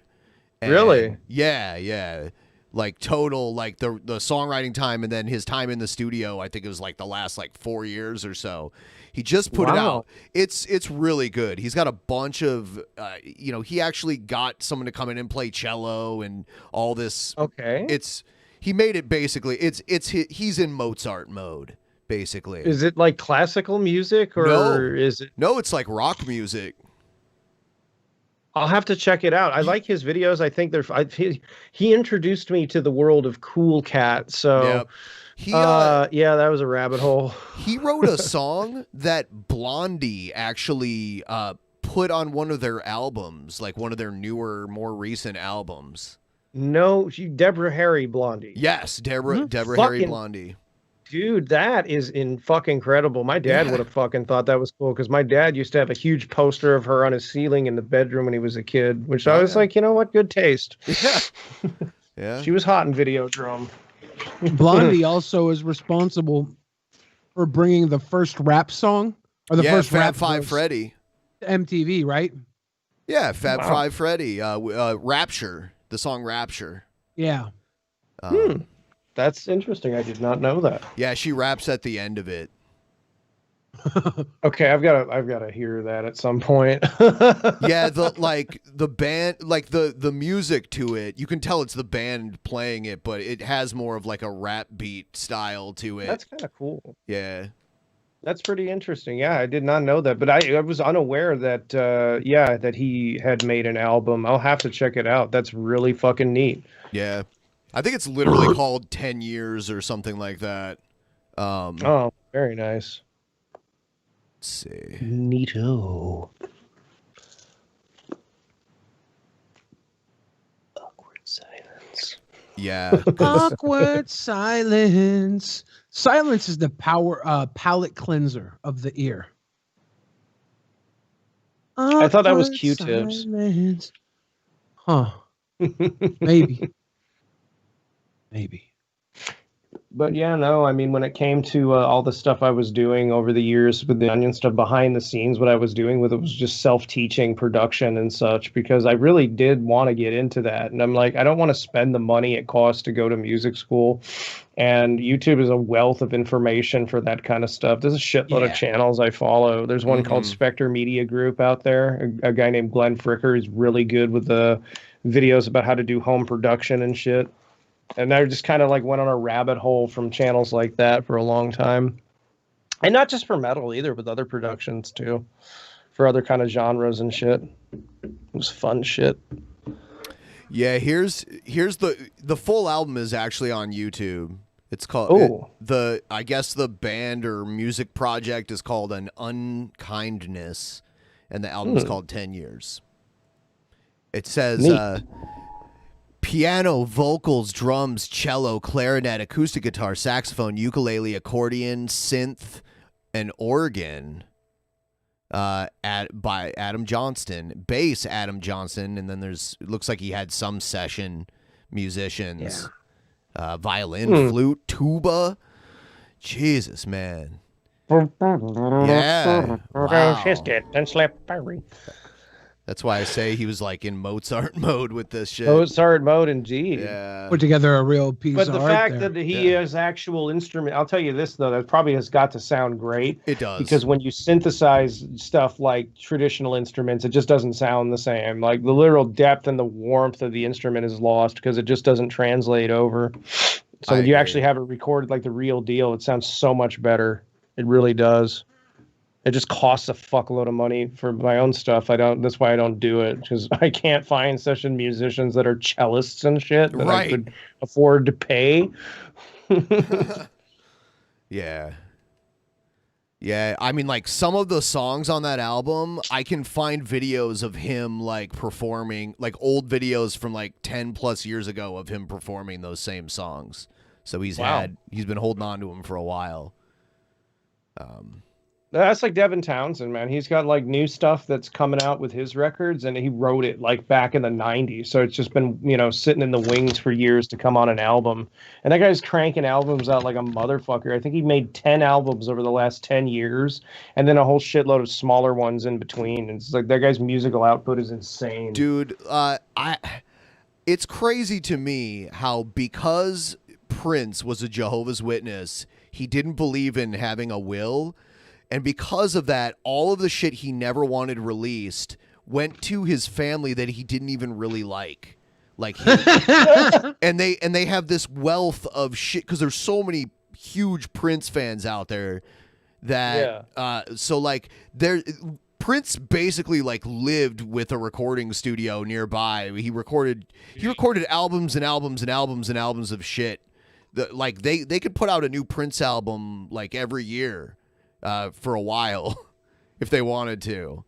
And really? Yeah. Like total, like the songwriting time and then his time in the studio, I think it was like the last like 4 years or so. He just put it out. It's really good. He's got a bunch of, he actually got someone to come in and play cello and all this. Okay. He made it basically. He's in Mozart mode, basically. Is it like classical music or is it? No, it's like rock music. I'll have to check it out. I like his videos. I think he introduced me to the world of Cool Cat. So that was a rabbit hole. He wrote a song that Blondie actually put on one of their albums, like one of their newer, more recent albums. No, Deborah Harry Blondie. Yes, Deborah Harry Blondie. Dude, that is fucking incredible. My dad would have fucking thought that was cool because my dad used to have a huge poster of her on his ceiling in the bedroom when he was a kid, which I was like, you know what? Good taste. Yeah. She was hot in Videodrome. Blondie also is responsible for bringing the first rap song or the first Fab rap Five Freddy. MTV, right? Yeah, Fab Five Freddy. Rapture. The song Rapture. Yeah. That's interesting. I did not know that. Yeah, she raps at the end of it. Okay, I've got to hear that at some point. Yeah, the band, like the music to it, you can tell it's the band playing it, but it has more of like a rap beat style to it. That's kind of cool. Yeah. That's pretty interesting. Yeah, I did not know that, but I was unaware that that he had made an album. I'll have to check it out. That's really fucking neat. Yeah. I think it's literally called 10 Years or something like that. Oh, very nice. Let's see. Neato. Awkward silence. Yeah. Awkward silence. Silence is the palate cleanser of the ear. I thought that was Awkward Q-tips. silence. Huh. Maybe. Maybe. But yeah, no, I mean, when it came to all the stuff I was doing over the years with the Onion stuff behind the scenes, what I was doing with it was just self-teaching production and such, because I really did want to get into that. And I'm like, I don't want to spend the money it costs to go to music school. And YouTube is a wealth of information for that kind of stuff. There's a shitload of channels I follow. There's one called Spectre Media Group out there. A guy named Glenn Fricker is really good with the videos about how to do home production and shit. And I just kind of like went on a rabbit hole from channels like that for a long time. And not just for metal either, but other productions too. For other kind of genres and shit. It was fun shit. Yeah, here's the full album is actually on YouTube. It's called I guess the band or music project is called An Unkindness, and the album is called 10 Years. It says piano, vocals, drums, cello, clarinet, acoustic guitar, saxophone, ukulele, accordion, synth, and organ by Adam Johnston, bass Adam Johnston, and then it looks like he had some session musicians, violin, flute, tuba. Jesus, man. Yeah. Wow. That's why I say he was like in Mozart mode with this shit. Mozart mode, indeed. Yeah. Put together a real piece But of the art fact there. that he has actual instrument, I'll tell you this though, that probably has got to sound great. It does. Because when you synthesize stuff like traditional instruments, it just doesn't sound the same. Like the literal depth and the warmth of the instrument is lost because it just doesn't translate over. So when you actually have it recorded like the real deal, it sounds so much better. It really does. It just costs a fuckload of money for my own stuff. That's why I don't do it, because I can't find session musicians that are cellists and shit that I could afford to pay. Yeah. Yeah, I mean, like, some of the songs on that album, I can find videos of him, like, performing, like, old videos from, like, 10 plus years ago of him performing those same songs. So he's been holding on to them for a while. That's like Devin Townsend, man. He's got like new stuff that's coming out with his records, and he wrote it like back in the 90s. So it's just been, sitting in the wings for years to come on an album. And that guy's cranking albums out like a motherfucker. I think he made 10 albums over the last 10 years, and then a whole shitload of smaller ones in between. And it's like that guy's musical output is insane. Dude, it's crazy to me how, because Prince was a Jehovah's Witness, he didn't believe in having a will. And because of that, all of the shit he never wanted released went to his family that he didn't even really like. And they have this wealth of shit because there's so many huge Prince fans out there that Prince basically like lived with a recording studio nearby. He recorded albums and albums and albums and albums of shit. They could put out a new Prince album like every year. For a while, if they wanted to.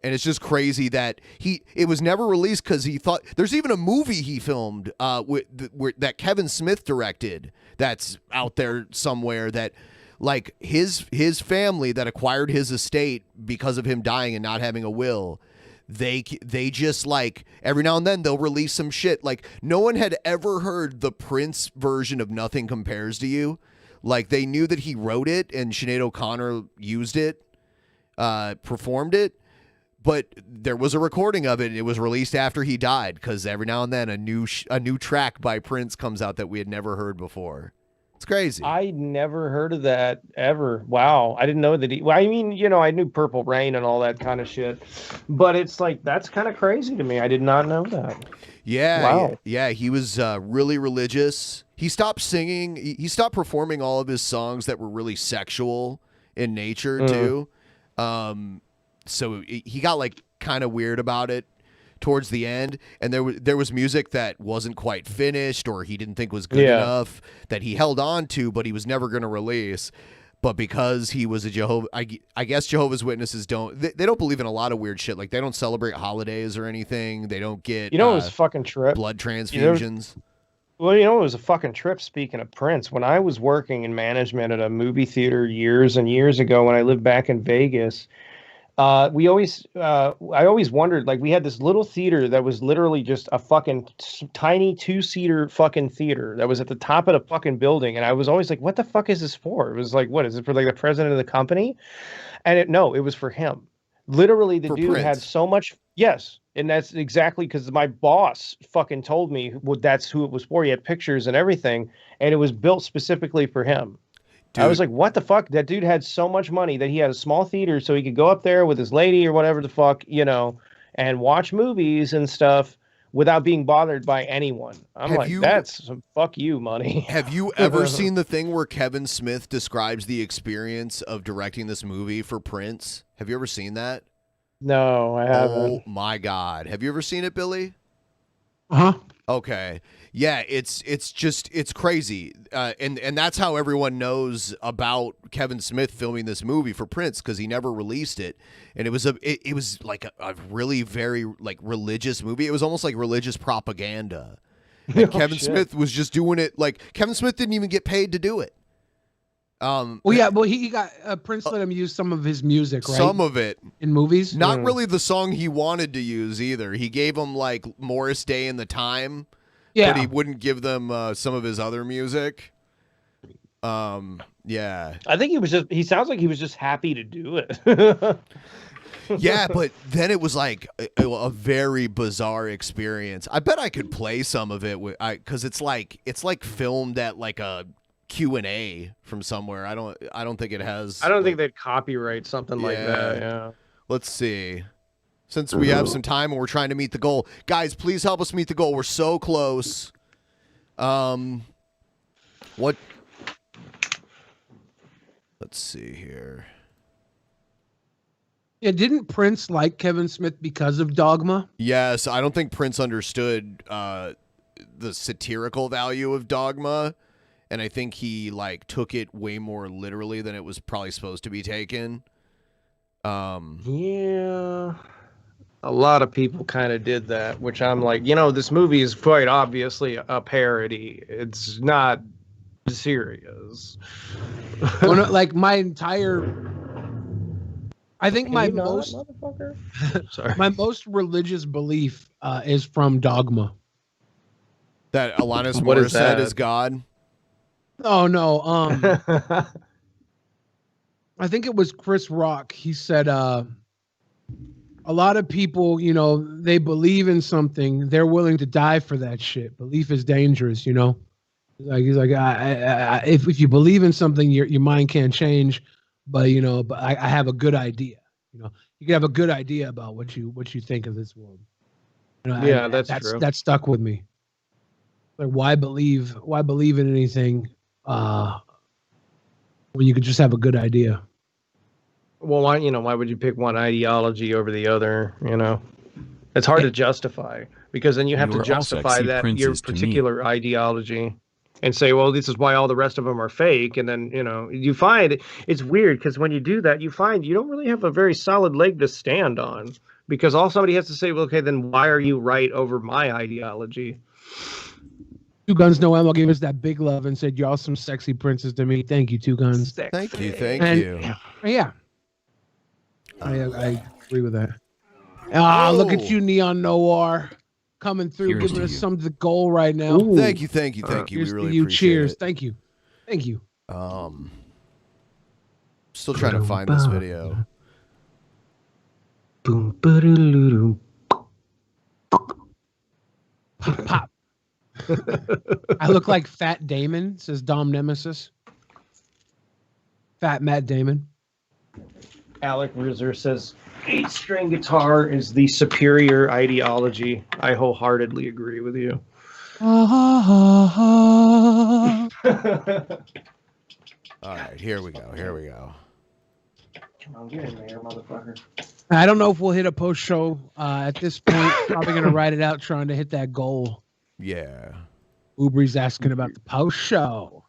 And it's just crazy that it was never released because he thought there's even a movie he filmed that Kevin Smith directed that's out there somewhere that like his family that acquired his estate because of him dying and not having a will. They just like every now and then they'll release some shit. Like no one had ever heard the Prince version of Nothing Compares to You. Like, they knew that he wrote it and Sinead O'Connor used it, performed it, but there was a recording of it. And it was released after he died because every now and then a new track by Prince comes out that we had never heard before. It's crazy. I never heard of that ever. Wow. I didn't know that I knew Purple Rain and all that kind of shit, but it's like, that's kind of crazy to me. I did not know that. Yeah. Wow. Yeah. He was really religious. He stopped singing. He stopped performing all of his songs that were really sexual in nature too. So he got like kind of weird about it towards the end, and there was music that wasn't quite finished or he didn't think was good enough that he held on to, but he was never going to release. But because he was a I guess Jehovah's Witnesses they don't believe in a lot of weird shit. Like they don't celebrate holidays or anything. They don't get it was a fucking trip. Blood transfusions. Well, it was a fucking trip. Speaking of Prince, when I was working in management at a movie theater years and years ago, when I lived back in Vegas, I always wondered, like, we had this little theater that was literally just a fucking tiny 2-seater fucking theater that was at the top of the fucking building. And I was always like, what the fuck is this for? It was like, what is it for, like the president of the company? And it was for him. Literally, the dude had so much. Yes. And that's exactly because my boss fucking told me that's who it was for. He had pictures and everything, and it was built specifically for him. Dude. I was like, what the fuck? That dude had so much money that he had a small theater so he could go up there with his lady or whatever the fuck, and watch movies and stuff without being bothered by anyone. That's some fuck you money. Have you ever seen the thing where Kevin Smith describes the experience of directing this movie for Prince? Have you ever seen that? No, I haven't. Oh my God. Have you ever seen it, Billy? Uh-huh. Okay. Yeah, it's crazy. And that's how everyone knows about Kevin Smith filming this movie for Prince, because he never released it. And it was like a really very like religious movie. It was almost like religious propaganda. And Kevin Smith was just doing it like Kevin Smith didn't even get paid to do it. He got Prince let him use some of his music, right? Some of it in movies. Not really the song he wanted to use either. He gave him like Morris Day and the Time, but he wouldn't give them some of his other music. Yeah. I think he sounds like he was just happy to do it. Yeah, but then it was like a very bizarre experience. I bet I could play some of it because it's like filmed at like a Q&A from somewhere. I don't think it has. I don't think they'd copyright something like that. Yeah. Let's see. Since we have some time and we're trying to meet the goal, guys, please help us meet the goal. We're so close. What? Let's see here. Yeah, didn't Prince like Kevin Smith because of Dogma? Yes, I don't think Prince understood the satirical value of Dogma. And I think he like took it way more literally than it was probably supposed to be taken. Yeah, a lot of people kind of did that, which I'm like, this movie is quite obviously a parody. It's not serious. Well, no, like my entire, I think my most, sorry, my most religious belief is from Dogma. That Alanis Morissette is God. Oh no, I think it was Chris Rock. He said a lot of people, they believe in something, they're willing to die for that shit. Belief is dangerous, He's like if you believe in something, your mind can't change, but I have a good idea. You can have a good idea about what you think of this world. That's true. That stuck with me. Like why believe in anything when you could just have a good idea? Well, why would you pick one ideology over the other? It's hard to justify, because then you have to justify that your particular ideology and say, well, this is why all the rest of them are fake. And then, you find it's weird, because when you do that, you find you don't really have a very solid leg to stand on, because all somebody has to say, well, okay, then why are you right over my ideology? Two Guns No Ammo gave us that big love and said, y'all some sexy princes to me. Thank you, Two Guns. Thank you. Yeah. I agree with that. Look at you, Neon Noir, coming through, giving us some of the goal right now. Ooh. Thank you. We really appreciate cheers. it. Thank you. Still trying to find this video. Boom, pop. I look like Fat Damon, says Dom Nemesis. Fat Matt Damon. Alec Rizzer says 8-string guitar is the superior ideology. I wholeheartedly agree with you. All right, here we go. Get in there, motherfucker. I don't know if we'll hit a post show at this point. Probably gonna ride it out trying to hit that goal. Yeah. Ubri's asking about the post show.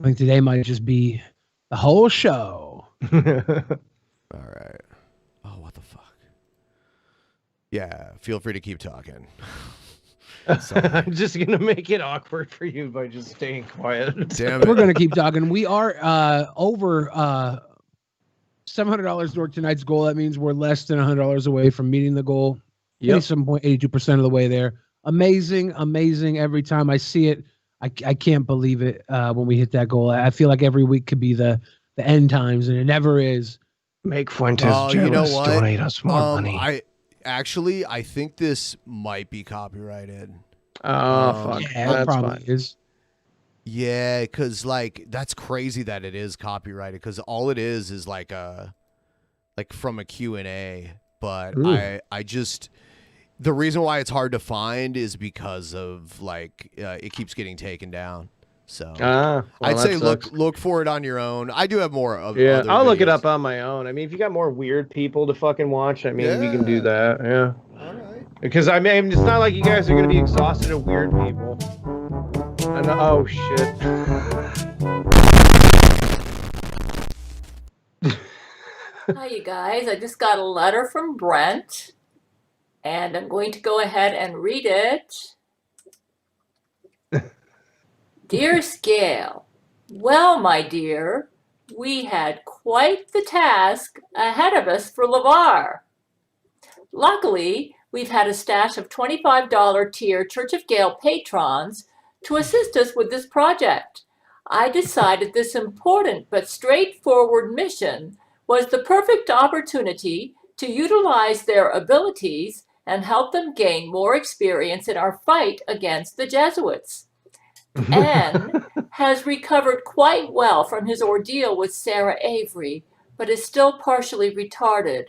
I think today might just be the whole show. All right. Oh, what the fuck? Yeah, feel free to keep talking. I'm just gonna make it awkward for you by just staying quiet. Damn it. We're gonna keep talking. We are over $700 toward tonight's goal. That means we're less than $100 away from meeting the goal. Yep. 87.82% of the way there. Amazing, amazing. Every time I see it, I can't believe it when we hit that goal. I feel like every week could be the end times, and it never is. Make Fuentes jealous. You know what? Donate us more money. I think this might be copyrighted. Oh, fuck. Yeah, That's probably fine. is. Yeah, because like that's crazy that it is copyrighted, because all it is like from a Q&A. But Ooh. I just, the reason why it's hard to find is because of like it keeps getting taken down. So I'd say look for it on your own. I do have more of other I'll look it videos. up on my own. I mean, if you got more weird people to fucking watch, I mean, we can do that. Yeah. All right. Because I mean, it's not like you guys are gonna be exhausted of weird people. And oh shit. Hi, you guys. I just got a letter from Brent, and I'm going to go ahead and read it. Dear Scale, well, my dear, we had quite the task ahead of us for LeVar. Luckily, we've had a stash of $25 tier Church of Gale patrons to assist us with this project. I decided this important but straightforward mission was the perfect opportunity to utilize their abilities and help them gain more experience in our fight against the Jesuits. N has recovered quite well from his ordeal with Sarah Avery, but is still partially retarded.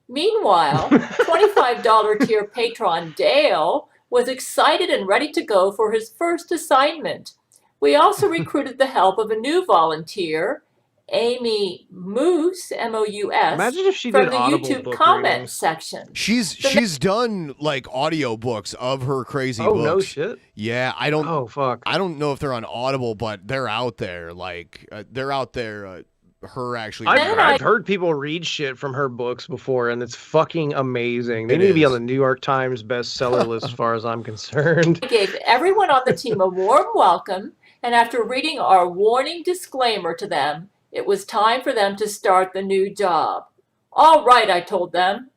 Meanwhile, $25 tier patron Dale was excited and ready to go for his first assignment. We also recruited the help of a new volunteer, Amy Moose, M-O-U-S, Imagine if she from did the Audible YouTube book comment readings. section. She's done like audiobooks of her crazy books. Oh, no shit. Yeah, I don't. Oh fuck. I don't know if they're on Audible, but they're out there. Like they're out there. Her actually. I've heard people read shit from her books before, and it's fucking amazing. They need to be on the New York Times bestseller list, as far as I'm concerned. I gave everyone on the team a warm welcome, and after reading our warning disclaimer to them, it was time for them to start the new job. All right, I told them.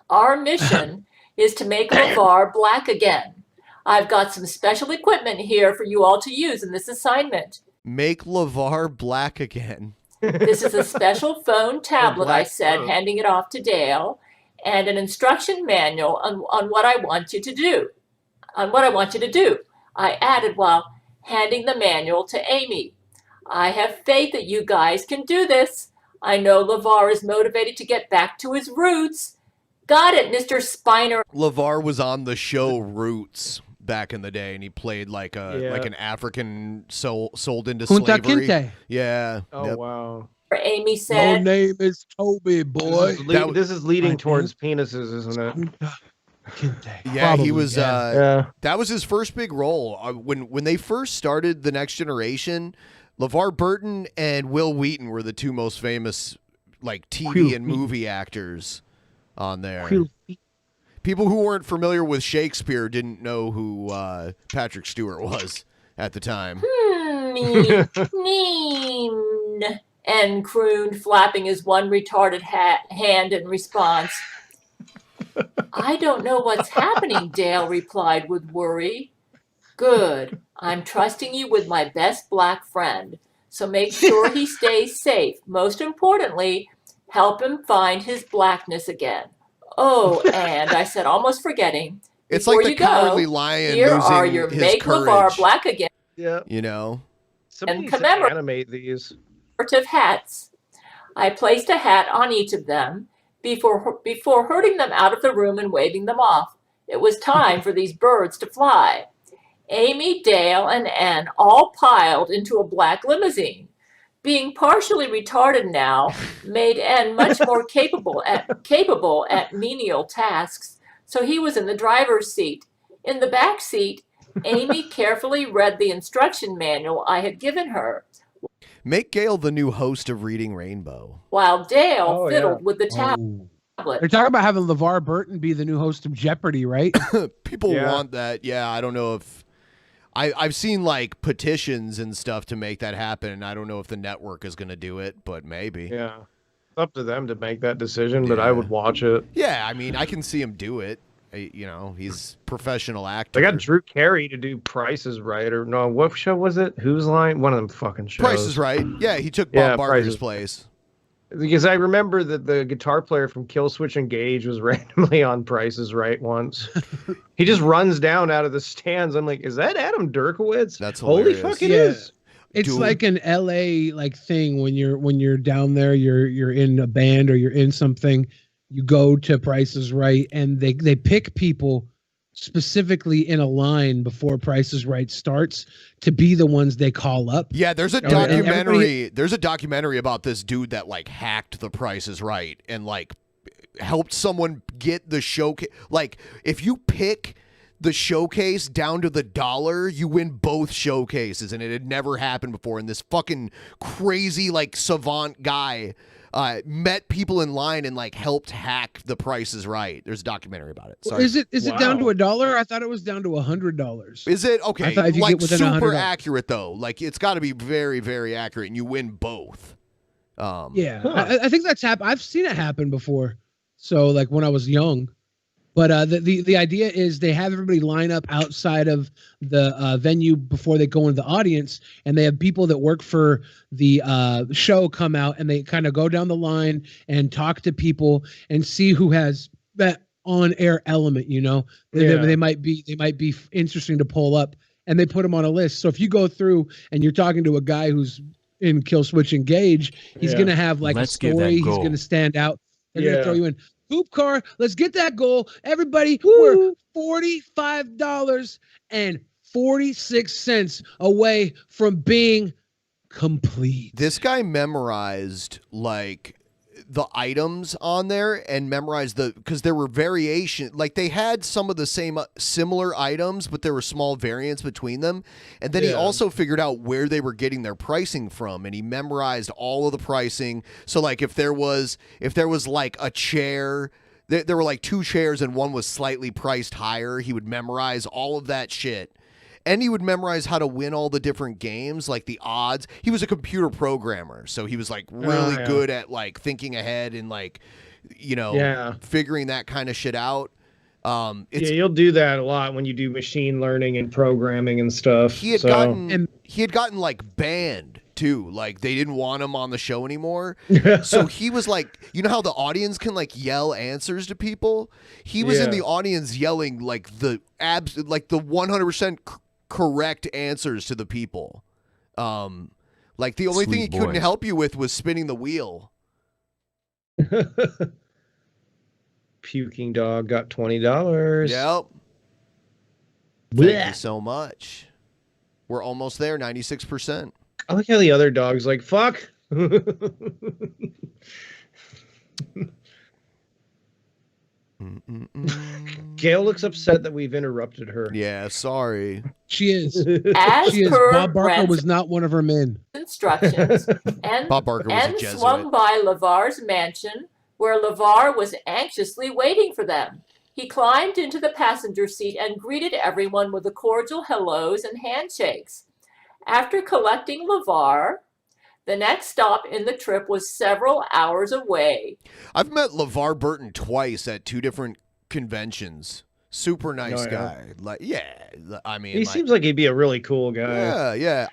Our mission is to make LeVar black again. I've got some special equipment here for you all to use in this assignment. Make LeVar black again. This is a special phone tablet, I black said, phone. handing it off to Dale, and an instruction manual on what I want you to do. I added while handing the manual to Amy. I have faith that you guys can do this. I know LeVar is motivated to get back to his roots. Got it, Mr. Spiner. LeVar was on the show Roots back in the day, and he played like an African sold into Kunta slavery. Kinte. Yeah. Oh Yep. wow. Amy Your said. name is Toby, boy. This is leading towards penises, isn't it? Yeah, he was. Yeah. That was his first big role. When they first started The Next Generation, LeVar Burton and Will Wheaton were the two most famous like TV and movie actors on there. People who weren't familiar with Shakespeare didn't know who Patrick Stewart was at the time. And crooned, flapping his one retarded hand in response. I don't know what's happening, Dale replied with worry. Good. I'm trusting you with my best black friend. So make sure he stays safe. Most importantly, help him find his blackness again. Oh, and I said, almost forgetting. It's before like the you go, Cowardly Lion here losing are your his Make courage. LeVar black again. Yeah. You know. Somebody And needs to commemorate animate these. hats. I placed a hat on each of them before herding them out of the room and waving them off. It was time for these birds to fly. Amy, Dale, and Ann all piled into a black limousine. Being partially retarded now made N much more capable at menial tasks, so he was in the driver's seat. In the back seat, Amy carefully read the instruction manual I had given her, Make Gail the new host of Reading Rainbow. while Dale fiddled with the tablet. They're talking about having LeVar Burton be the new host of Jeopardy, right? People want that. Yeah, I don't know if I've seen like petitions and stuff to make that happen, and I don't know if the network is going to do it, but maybe. Yeah, it's up to them to make that decision, but I would watch it. Yeah, I mean, I can see him do it. You know, he's a professional actor. They got Drew Carey to do Price is Right, or no, what show was it? Whose Line? One of them fucking shows. Price is Right. Yeah, he took Bob Barker's place. Because I remember that the guitar player from Killswitch Engage was randomly on Price is Right once. He just runs down out of the stands. I'm like, is that Adam Derkowitz? That's holy hilarious. fuck, it is. It's like an LA like thing when you're down there, you're in a band or you're in something, you go to Price is Right, and they pick people specifically in a line before Price is Right starts to be the ones they call up. Yeah, there's a documentary. There's a documentary about this dude that like hacked the Price is Right and like helped someone get the showcase. Like if you pick the showcase down to the dollar, you win both showcases, and it had never happened before. And this fucking crazy like savant guy met people in line and like helped hack the Price is Right. There's a documentary about it. Sorry. Is it down to $1? I thought it was down to $100. Is it? Okay. I thought if you like get within super $100. accurate though. Like it's got to be very, very accurate, and you win both. Yeah, I think that's happened. I've seen it happen before. So like when I was young. But the idea is they have everybody line up outside of the venue before they go into the audience, and they have people that work for the show come out, and they kind of go down the line and talk to people and see who has that on-air element. You know, they might be interesting to pull up, and they put them on a list. So if you go through and you're talking to a guy who's in Killswitch Engage, he's gonna have like a story. He's gonna stand out. They're gonna throw you in. Hoop car, let's get that goal. Everybody, we're $45.46 away from being complete. This guy memorized like the items on there and memorized because there were variation. Like they had some of the same similar items, but there were small variants between them. And then he also figured out where they were getting their pricing from, and he memorized all of the pricing. So like if there was like a chair, there were like 2 chairs and one was slightly priced higher, he would memorize all of that shit. And he would memorize how to win all the different games, like the odds. He was a computer programmer, so he was like really good at like thinking ahead and like, you know, figuring that kind of shit out. You'll do that a lot when you do machine learning and programming and stuff. He had gotten like banned too. Like they didn't want him on the show anymore. So he was like, you know how the audience can like yell answers to people? He was in the audience yelling like the 100% correct answers to the people. Like the only thing he couldn't help you with was spinning the wheel. Puking dog got $20. Yep. Thank you so much. We're almost there, 96%. I like how the other dog's like, fuck. Gail looks upset that we've interrupted her. Yeah, sorry. She is. As she is. per Bob Barker Brent's was not one of her men. instructions, and Bob Barker was a and Jesuit. swung by LeVar's mansion, where LeVar was anxiously waiting for them. He climbed into the passenger seat and greeted everyone with a cordial hellos and handshakes. After collecting LeVar, the next stop in the trip was several hours away. I've met LeVar Burton twice at 2 different conventions. Super nice guy. Like, I mean, he seems like he'd be a really cool guy. Yeah.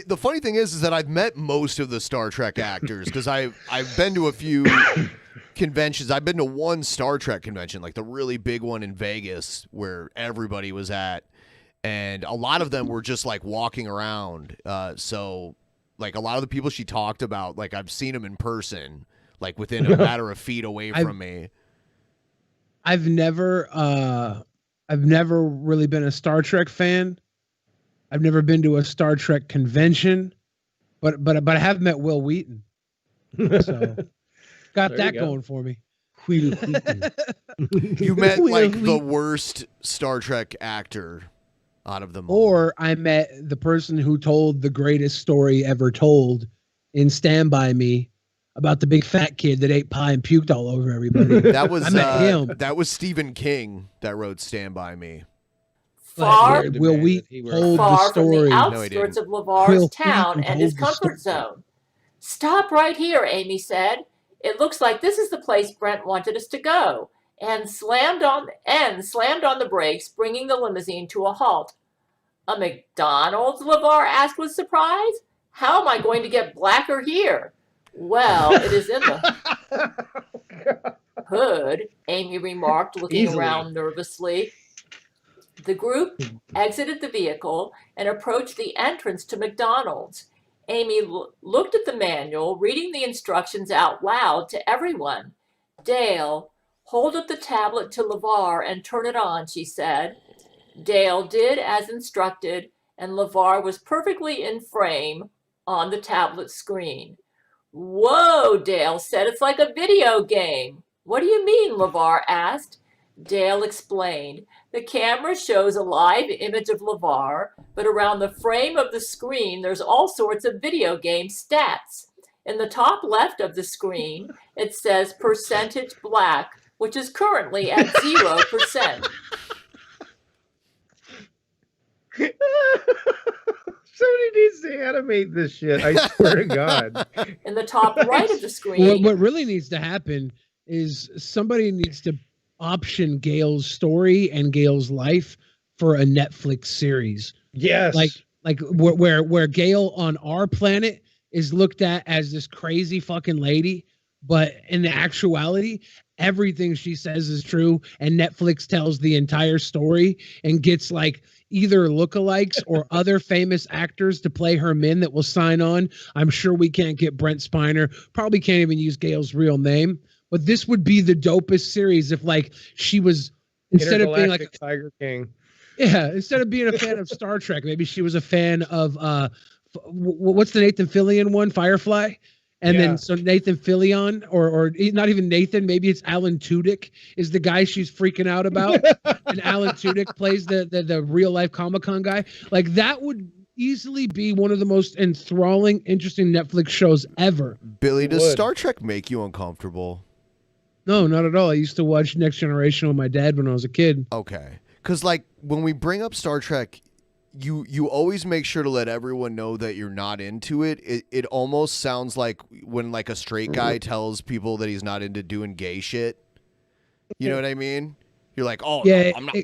The funny thing is that I've met most of the Star Trek actors because I've been to a few conventions. I've been to one Star Trek convention, like the really big one in Vegas, where everybody was at, and a lot of them were just like walking around. So, like a lot of the people she talked about, like I've seen them in person, like within a matter of feet away from me. I've never really been a Star Trek fan. I've never been to a Star Trek convention, but I have met Will Wheaton, so got There that you go. going for me. You met like the worst Star Trek actor out of them all. Or I met the person who told the greatest story ever told in Stand By Me about the big fat kid that ate pie and puked all over everybody. That was I met him. That was Stephen King that wrote Stand By Me. Far, Will Wheaton told the far from story. the outskirts of LeVar's town and his comfort zone. Stop right here, Amy said. It looks like this is the place Brent wanted us to go, and slammed on the brakes, bringing the limousine to a halt. A McDonald's? LeVar asked with surprise. How am I going to get blacker here? Well, it is in the hood, Amy remarked, looking around nervously. The group exited the vehicle and approached the entrance to McDonald's. Amy looked at the manual, reading the instructions out loud to everyone. Dale, hold up the tablet to LeVar and turn it on, she said. Dale did as instructed, and LeVar was perfectly in frame on the tablet screen. Whoa, Dale said, it's like a video game. What do you mean, LeVar asked. Dale explained. The camera shows a live image of LeVar, but around the frame of the screen, there's all sorts of video game stats. In the top left of the screen, it says percentage black, which is currently at 0%. Somebody needs to animate this shit. I swear to God. In the top right of the screen. What really needs to happen is somebody needs to option Gail's story and Gail's life for a Netflix series. Yes. Like where Gail on our planet is looked at as this crazy fucking lady, but in the actuality, everything she says is true, and Netflix tells the entire story and gets like either lookalikes or other famous actors to play her men that will sign on. I'm sure we can't get Brent Spiner, probably can't even use Gail's real name. But this would be the dopest series if, like, she was instead of being like a Tiger King. Yeah, instead of being a fan of Star Trek, maybe she was a fan of what's the Nathan Fillion one, Firefly, and then so Nathan Fillion, or not even Nathan, maybe it's Alan Tudyk is the guy she's freaking out about, and Alan Tudyk plays the real life Comic-Con guy. Like that would easily be one of the most enthralling, interesting Netflix shows ever. Billy, does Star Trek make you uncomfortable? No, not at all. I used to watch Next Generation with my dad when I was a kid. Okay. Because, like, when we bring up Star Trek, you always make sure to let everyone know that you're not into it. It almost sounds like when, like, a straight guy tells people that he's not into doing gay shit. You know what I mean? You're like, oh, yeah, no, I'm not.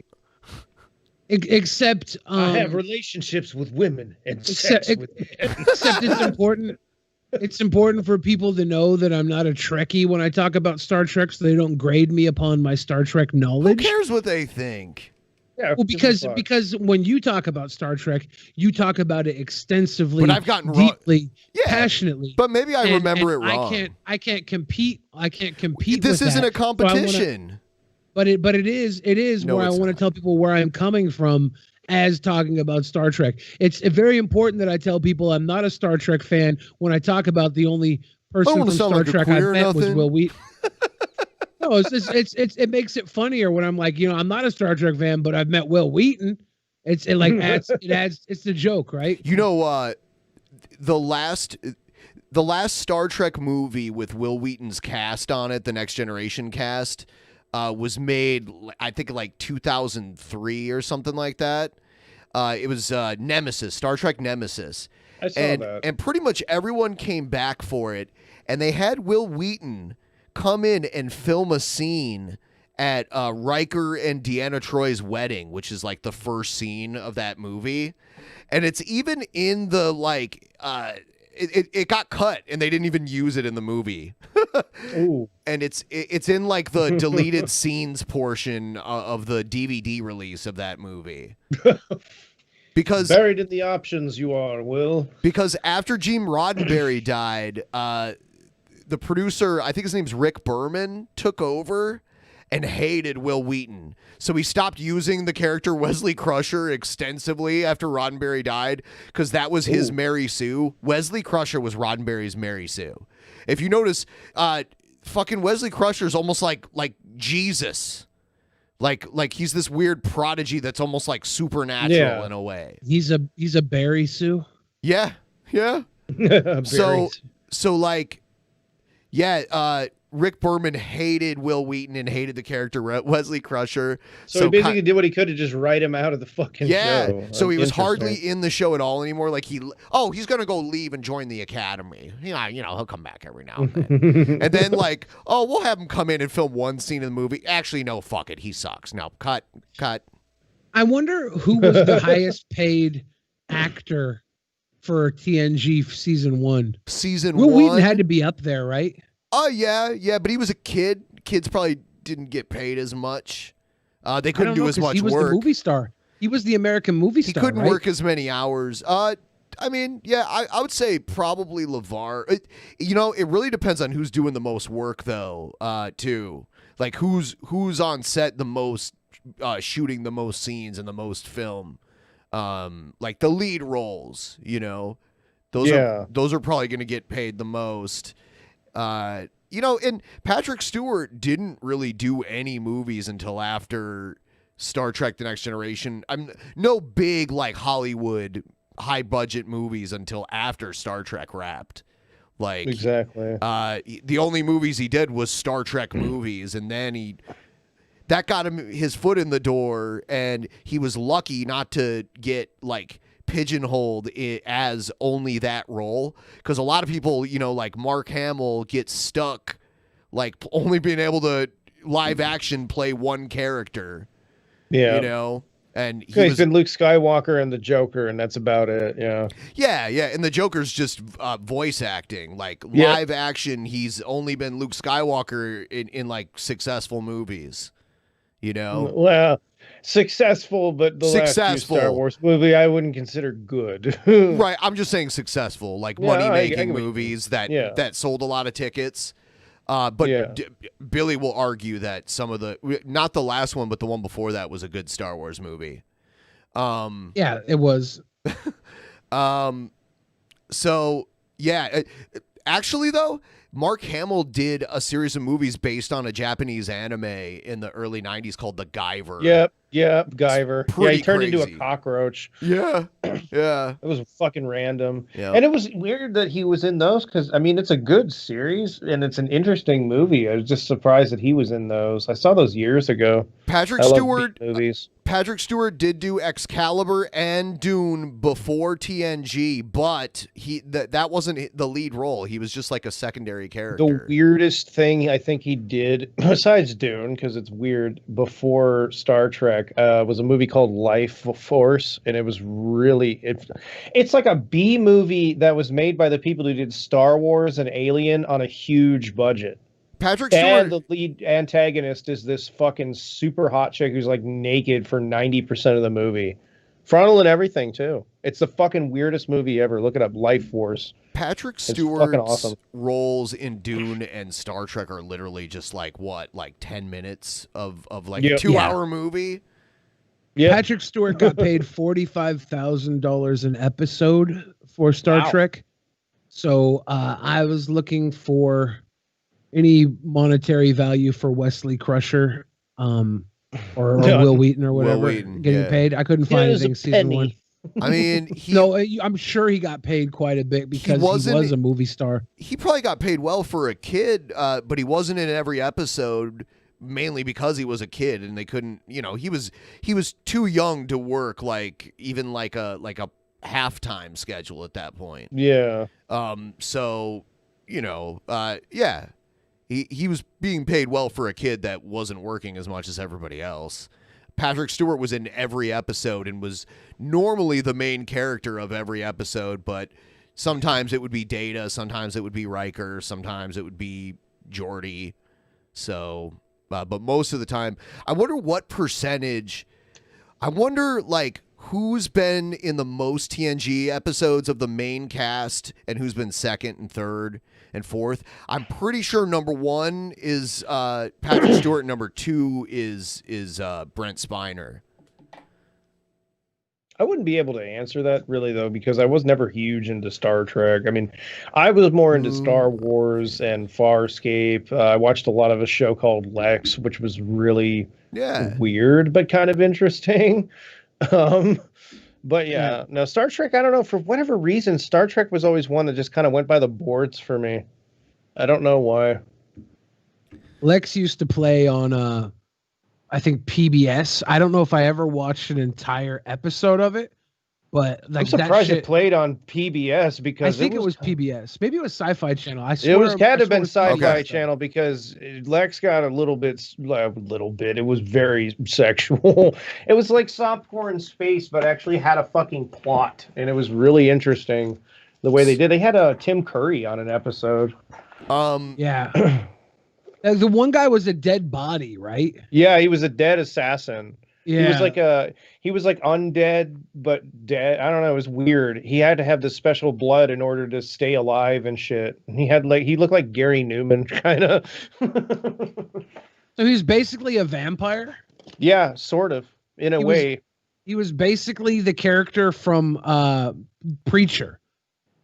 Except I have relationships with women and sex with except it's important. It's important for people to know that I'm not a Trekkie when I talk about Star Trek, so they don't grade me upon my Star Trek knowledge. Who cares what they think? Yeah, well, because when you talk about Star Trek, you talk about it extensively, But I've gotten deeply, passionately. But maybe I remember it and wrong. I can't compete. I can't compete. This with isn't that. a competition. But it is No, where I it's want to tell people where I'm coming from as talking about Star Trek. It's very important that I tell people I'm not a Star Trek fan when I talk about the only person from Star Trek I met was Will Wheaton. No, it makes it funnier when I'm like, I'm not a Star Trek fan, but I've met Will Wheaton. It adds it's the joke, right? You know, the last Star Trek movie with Will Wheaton's cast on it, the Next Generation cast, was made, I think, like 2003 or something like that. It was Nemesis, Star Trek Nemesis. I saw that. And pretty much everyone came back for it, and they had Will Wheaton come in and film a scene at Riker and Deanna Troy's wedding, which is like the first scene of that movie. And it's even in the, like, it got cut and they didn't even use it in the movie. Ooh. And it's in like the deleted scenes portion of the DVD release of that movie. Because buried in the options you are, Will. Because after Gene Roddenberry died, the producer, I think his name's Rick Berman, took over and hated Will Wheaton. So he stopped using the character Wesley Crusher extensively after Roddenberry died because that was his Mary Sue. Wesley Crusher was Roddenberry's Mary Sue. If you notice, fucking Wesley Crusher is almost like Jesus. Like he's this weird prodigy that's almost like supernatural in a way. He's a Barry Sue. Yeah. So like, yeah, Rick Berman hated Will Wheaton and hated the character Wesley Crusher. So he basically did what he could to just write him out of the fucking show. So he was hardly in the show at all anymore. Like he's going to go leave and join the Academy. Yeah, he'll come back every now and then. And then like, we'll have him come in and film one scene in the movie. Actually, no, fuck it. He sucks. No, cut. I wonder who was the highest paid actor for TNG season 1. Will Wheaton had to be up there, right? Oh, yeah, but he was a kid. Kids probably didn't get paid as much. They couldn't do as much work. He was the movie star. He was the American movie star. He couldn't work as many hours. I would say probably LeVar. It really depends on who's doing the most work, though, too. Like, who's on set the most, shooting the most scenes and the most film. Like, the lead roles, Those are probably going to get paid the most. And Patrick Stewart didn't really do any movies until after Star Trek The Next Generation. No big like Hollywood high budget movies until after Star Trek wrapped. Like exactly. The only movies he did was Star Trek movies, and then that got him his foot in the door, and he was lucky not to get like pigeonholed as only that role, because a lot of people, like Mark Hamill, gets stuck like only being able to live action play one character. And he's been Luke Skywalker and the Joker, and that's about it. Yeah, and the Joker's just voice acting. Like live action, he's only been Luke Skywalker in like successful movies. Well, successful, but the last few Star Wars movie I wouldn't consider good. Right, I'm just saying successful, like money-making movies that sold a lot of tickets. But Billy will argue that some of not the last one, but the one before that was a good Star Wars movie. Yeah, it was. Actually, though, Mark Hamill did a series of movies based on a Japanese anime in the early 90s called The Guyver. Yep, Guyver. He turned into a cockroach. Yeah. It was fucking random. Yeah. And it was weird that he was in those because, it's a good series and it's an interesting movie. I was just surprised that he was in those. I saw those years ago. Patrick Stewart did do Excalibur and Dune before TNG, but that wasn't the lead role. He was just like a secondary character. The weirdest thing I think he did, besides Dune, because it's weird, before Star Trek, was a movie called Life Force, and it was really it's like a B movie that was made by the people who did Star Wars and Alien on a huge budget. Patrick Stewart, and the lead antagonist is this fucking super hot chick who's like naked for 90% of the movie, frontal and everything too. It's the fucking weirdest movie ever. Look it up, Life Force. Patrick Stewart's roles in Dune and Star Trek are literally just like 10 minutes of like a 2-hour movie. Yeah. Patrick Stewart got paid $45,000 an episode for Star Trek. So I was looking for any monetary value for Wesley Crusher or Will Wheaton or whatever getting paid. I couldn't find anything season 1. I mean, I'm sure he got paid quite a bit because he was a movie star. He probably got paid well for a kid, but he wasn't in every episode, mainly because he was a kid and they couldn't. He was too young to work like a halftime schedule at that point. Yeah. He was being paid well for a kid that wasn't working as much as everybody else. Patrick Stewart was in every episode and was normally the main character of every episode, but sometimes it would be Data, sometimes it would be Riker, sometimes it would be Geordi. So, but most of the time, I wonder what percentage. I wonder who's been in the most TNG episodes of the main cast and who's been second and third and fourth. I'm pretty sure number 1 is Patrick Stewart, and number 2 is Brent Spiner. I wouldn't be able to answer that really though, because I was never huge into Star Trek. I mean, I was more into Star Wars and Farscape. I watched a lot of a show called Lex, which was really weird but kind of interesting. But yeah, no, Star Trek, I don't know, for whatever reason, Star Trek was always one that just kind of went by the boards for me. I don't know why. Lex used to play on I think PBS. I don't know if I ever watched an entire episode of it, but like I'm surprised that it played on PBS because I think it was PBS. Maybe it was Sci-Fi Channel. I swear It was had to have been Sci-Fi PBS. Channel because Lex got a little bit. It was very sexual. It was like softcore in space, but actually had a fucking plot, and it was really interesting the way they did. They had Tim Curry on an episode. Yeah. The one guy was a dead body, right? Yeah, he was a dead assassin. Yeah. He was like undead but dead. I don't know, it was weird. He had to have this special blood in order to stay alive and shit. And he looked like Gary Newman kind of. So he's basically a vampire? Yeah, sort of, in a way. He was basically the character from Preacher.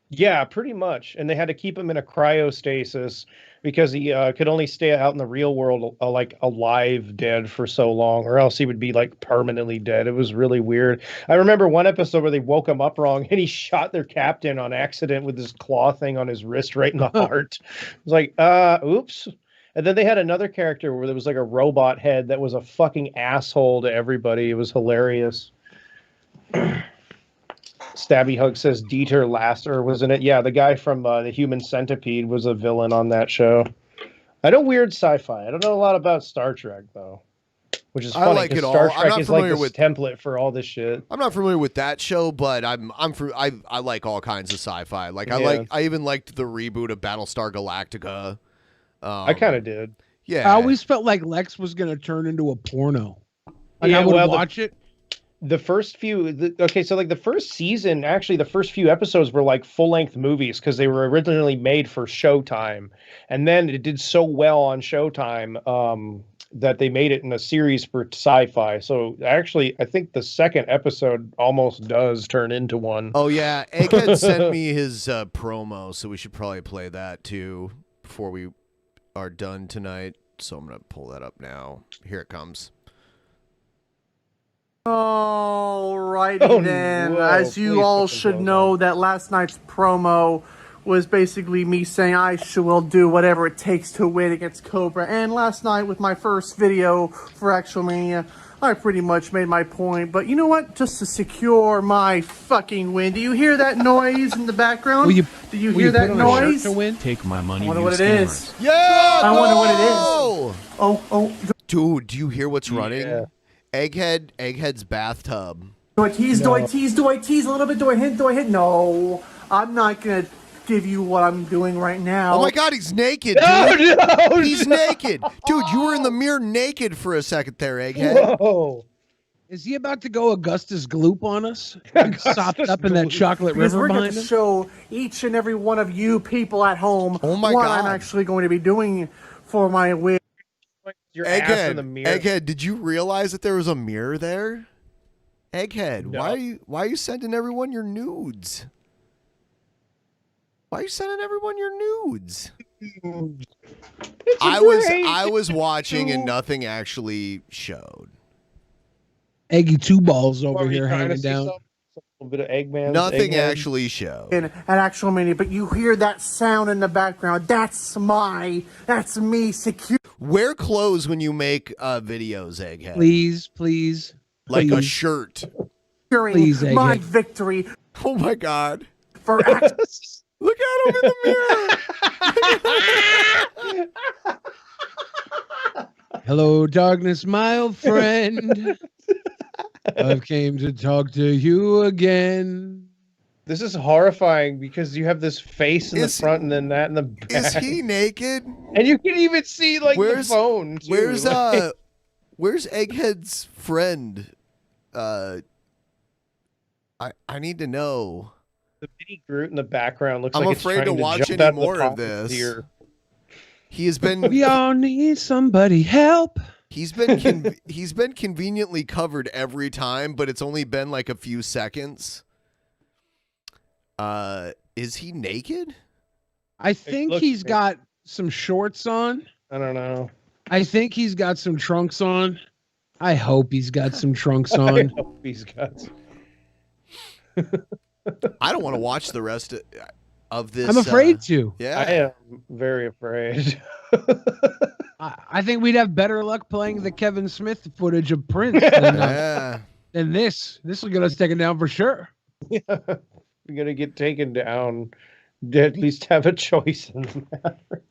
Yeah, pretty much. And they had to keep him in a cryostasis because he could only stay out in the real world like alive dead for so long, or else he would be like permanently dead. It was really weird. I remember one episode where they woke him up wrong and he shot their captain on accident with this claw thing on his wrist right in the heart. It was like, oops. And then they had another character where there was like a robot head that was a fucking asshole to everybody. It was hilarious. Stabby Hug says Dieter Lasser was in it. Yeah, the guy from the Human Centipede was a villain on that show. I know weird sci-fi. I don't know a lot about Star Trek though, which is funny because Star Trek is like this template for all this shit. I'm not familiar with that show, but I like all kinds of sci-fi. Like I even liked the reboot of Battlestar Galactica. I kind of did. Yeah, I always felt like Lex was going to turn into a porno. Like I would watch it. The first few, so like the first season, actually the first few episodes were like full-length movies because they were originally made for Showtime. And then it did so well on Showtime that they made it in a series for Sci-Fi. So actually, I think the second episode almost does turn into one. Oh yeah, Egghead sent me his promo, so we should probably play that too before we are done tonight. So I'm going to pull that up now. Here it comes. Alrighty then. As you all should know, that last night's promo was basically me saying I will do whatever it takes to win against Cobra. And last night with my first video for Actual Mania, I pretty much made my point. But you know what? Just to secure my fucking win. Do you hear that noise in the background? Do you hear that noise? Take my money. I wonder what it is. Yeah! I wonder what it is. Oh. Dude, do you hear what's running? Yeah. Egghead's bathtub. Do I tease? Do I tease a little bit? Do I hint? No, I'm not gonna give you what I'm doing right now. Oh my god, he's naked, dude. No, he's naked. Dude, you were in the mirror naked for a second there, Egghead. Whoa. Is he about to go Augustus Gloop on us? Sopped up in that chocolate river behind him? We're going to show each and every one of you people at home what I'm actually going to be doing for my win. Your ass in the mirror. Egghead, did you realize that there was a mirror there? Egghead, No. why are you sending everyone your nudes? Why are you sending everyone your nudes? I was watching and nothing actually showed. Eggy Two Balls over here hanging down. A little bit of Eggman. Nothing actually showed. At Actual Mania, but you hear that sound in the background. That's me secure. Wear clothes when you make videos, Egghead. Please. Like a shirt. Please, my victory. Oh my god. For Look at him in the mirror. Hello, darkness, my old friend. I've came to talk to you again. This is horrifying because you have this face in the front and then that in the back. Is he naked? And you can even see like the phone. Too. Where's Egghead's friend? I need to know. The mini Groot in the background looks I'm like afraid it's to trying watch jump any out of the more of top this. Here. He has been. We all need somebody help. He's been he's been conveniently covered every time, but it's only been like a few seconds. Is he naked? I think he's got some shorts on. I don't know. I think he's got some trunks on. I hope he's got some trunks on. I hope he's got. I don't want to watch the rest of this. I'm afraid to. Yeah, I am very afraid. I think we'd have better luck playing the Kevin Smith footage of Prince than this. This will get us taken down for sure. Yeah. We're gonna get taken down. At least have a choice in the matter.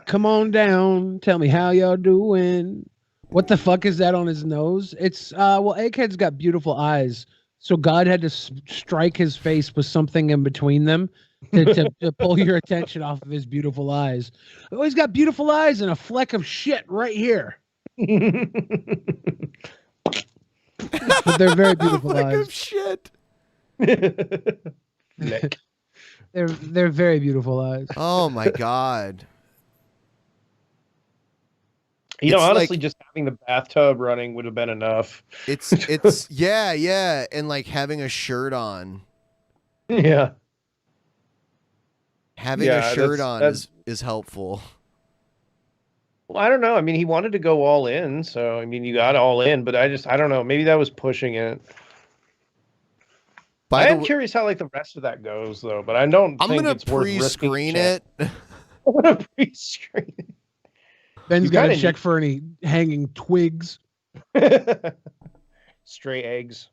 Come on down. Tell me how y'all doing. What the fuck is that on his nose? It's well, Egghead's got beautiful eyes, so God had to strike his face with something in between them to pull your attention off of his beautiful eyes. Oh, he's got beautiful eyes and a fleck of shit right here. But they're very beautiful fleck eyes. of shit. They're very beautiful eyes. Oh my god. You know, It's honestly, like- just having the bathtub running would have been enough. It's yeah, and like having a shirt on. Yeah. Having a shirt on is helpful. Well, I don't know. I mean, he wanted to go all in, so I mean, you got all in, but I don't know. Maybe that was pushing it. I am curious how like the rest of that goes, though. But I don't. I'm think gonna it's worth risking pre-screen check. it. I'm gonna pre-screen it. Ben's You got to kinda check for any hanging twigs. Stray eggs.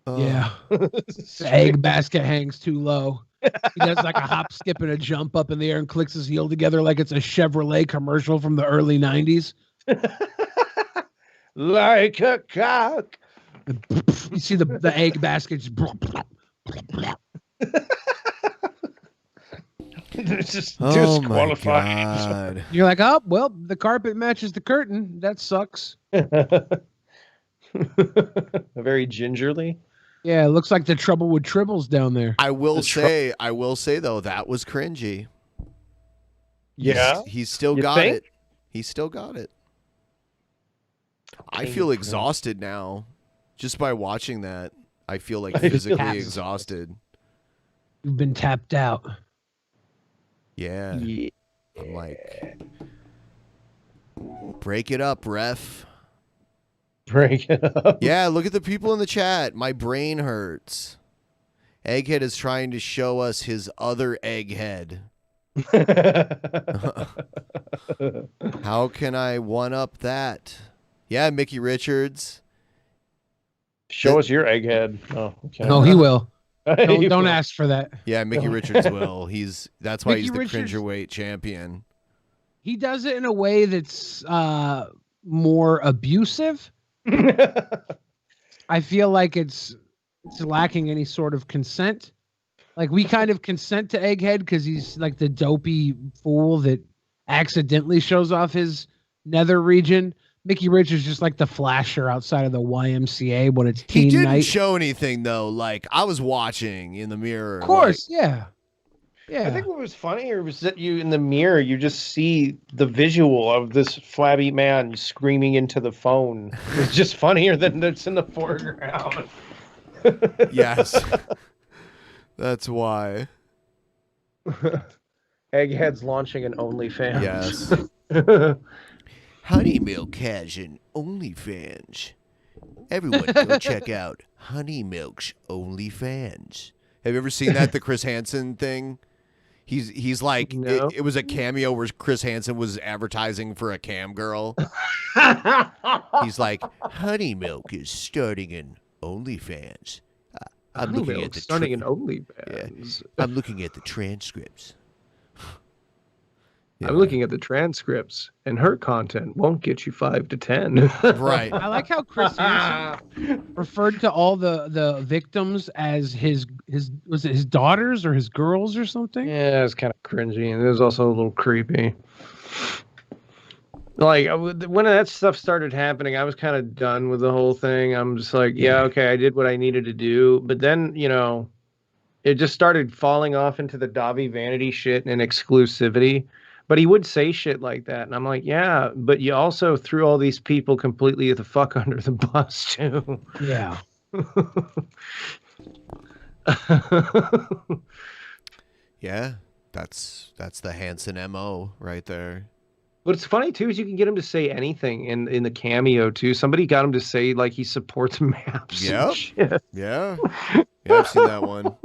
Yeah. The egg basket hangs too low. He does like a hop, skip, and a jump up in the air and clicks his heel together like it's a Chevrolet commercial from the early 90s. Like a cock. You see the egg basket just... It's just Oh my disqualified. god. You're like, oh, well, the carpet matches the curtain. That sucks. Very gingerly. Yeah, it looks like the trouble with tribbles down there. I will say though, that was cringy. Yeah. He's still You got think? it. He still got it. I feel exhausted now. Just by watching that, I feel like physically exhausted. You've been tapped out. Yeah. I'm like, break it up, ref. Break it up. Yeah, look at the people in the chat. My brain hurts. Egghead is trying to show us his other egghead. How can I one up that? Yeah, Mickey Richards. Show us your egghead. Oh, okay. No, he will. He Don't will. ask for that. Yeah, Mickey Richards will. That's why Mickey he's the Richards- cringerweight champion. He does it in a way that's more abusive. I feel like it's lacking any sort of consent. Like we kind of consent to Egghead because he's like the dopey fool that accidentally shows off his nether region. Mickey Richards just like the flasher outside of the YMCA when it's He teen didn't night. show anything though. Like I was watching in the mirror. Of course, yeah. Yeah. I think what was funnier was that you in the mirror you just see the visual of this flabby man screaming into the phone. It's just funnier than it's in the foreground. Yes. That's why. Egghead's launching an OnlyFans. Yes. Honey Milk has an OnlyFans. Everyone go check out Honey Milk's OnlyFans. Have you ever seen that, the Chris Hansen thing? He's like, No. it was a cameo where Chris Hansen was advertising for a cam girl. He's like, Honey Milk is starting an OnlyFans. I'm Honey looking at Milk's the starting an OnlyFans. Yeah, I'm looking at the transcripts. I'm looking at the transcripts, and her content won't get you 5 to 10. Right. I like how Chris Hansen referred to all the victims as his was it his daughters or his girls or something? Yeah, it's kind of cringy, and it was also a little creepy. Like when that stuff started happening, I was kind of done with the whole thing. I'm just like, yeah, okay, I did what I needed to do. But then, it just started falling off into the Davi vanity shit and exclusivity. But he would say shit like that. And I'm like, yeah, but you also threw all these people completely the fuck under the bus, too. Yeah. Yeah, that's the Hanson MO right there. What's funny too is you can get him to say anything in the cameo too. Somebody got him to say like he supports maps. Yep. Shit. Yeah. Yeah, I've seen that one.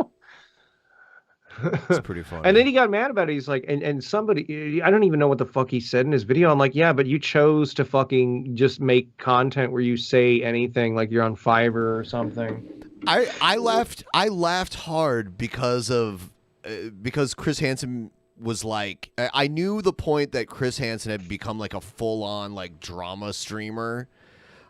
It's pretty funny. And then he got mad about it. He's like, and somebody, I don't even know what the fuck he said in his video. I'm like, yeah, but you chose to fucking just make content where you say anything, like you're on Fiverr or something. I laughed hard because Chris Hansen was like, I knew the point that Chris Hansen had become like a full-on like drama streamer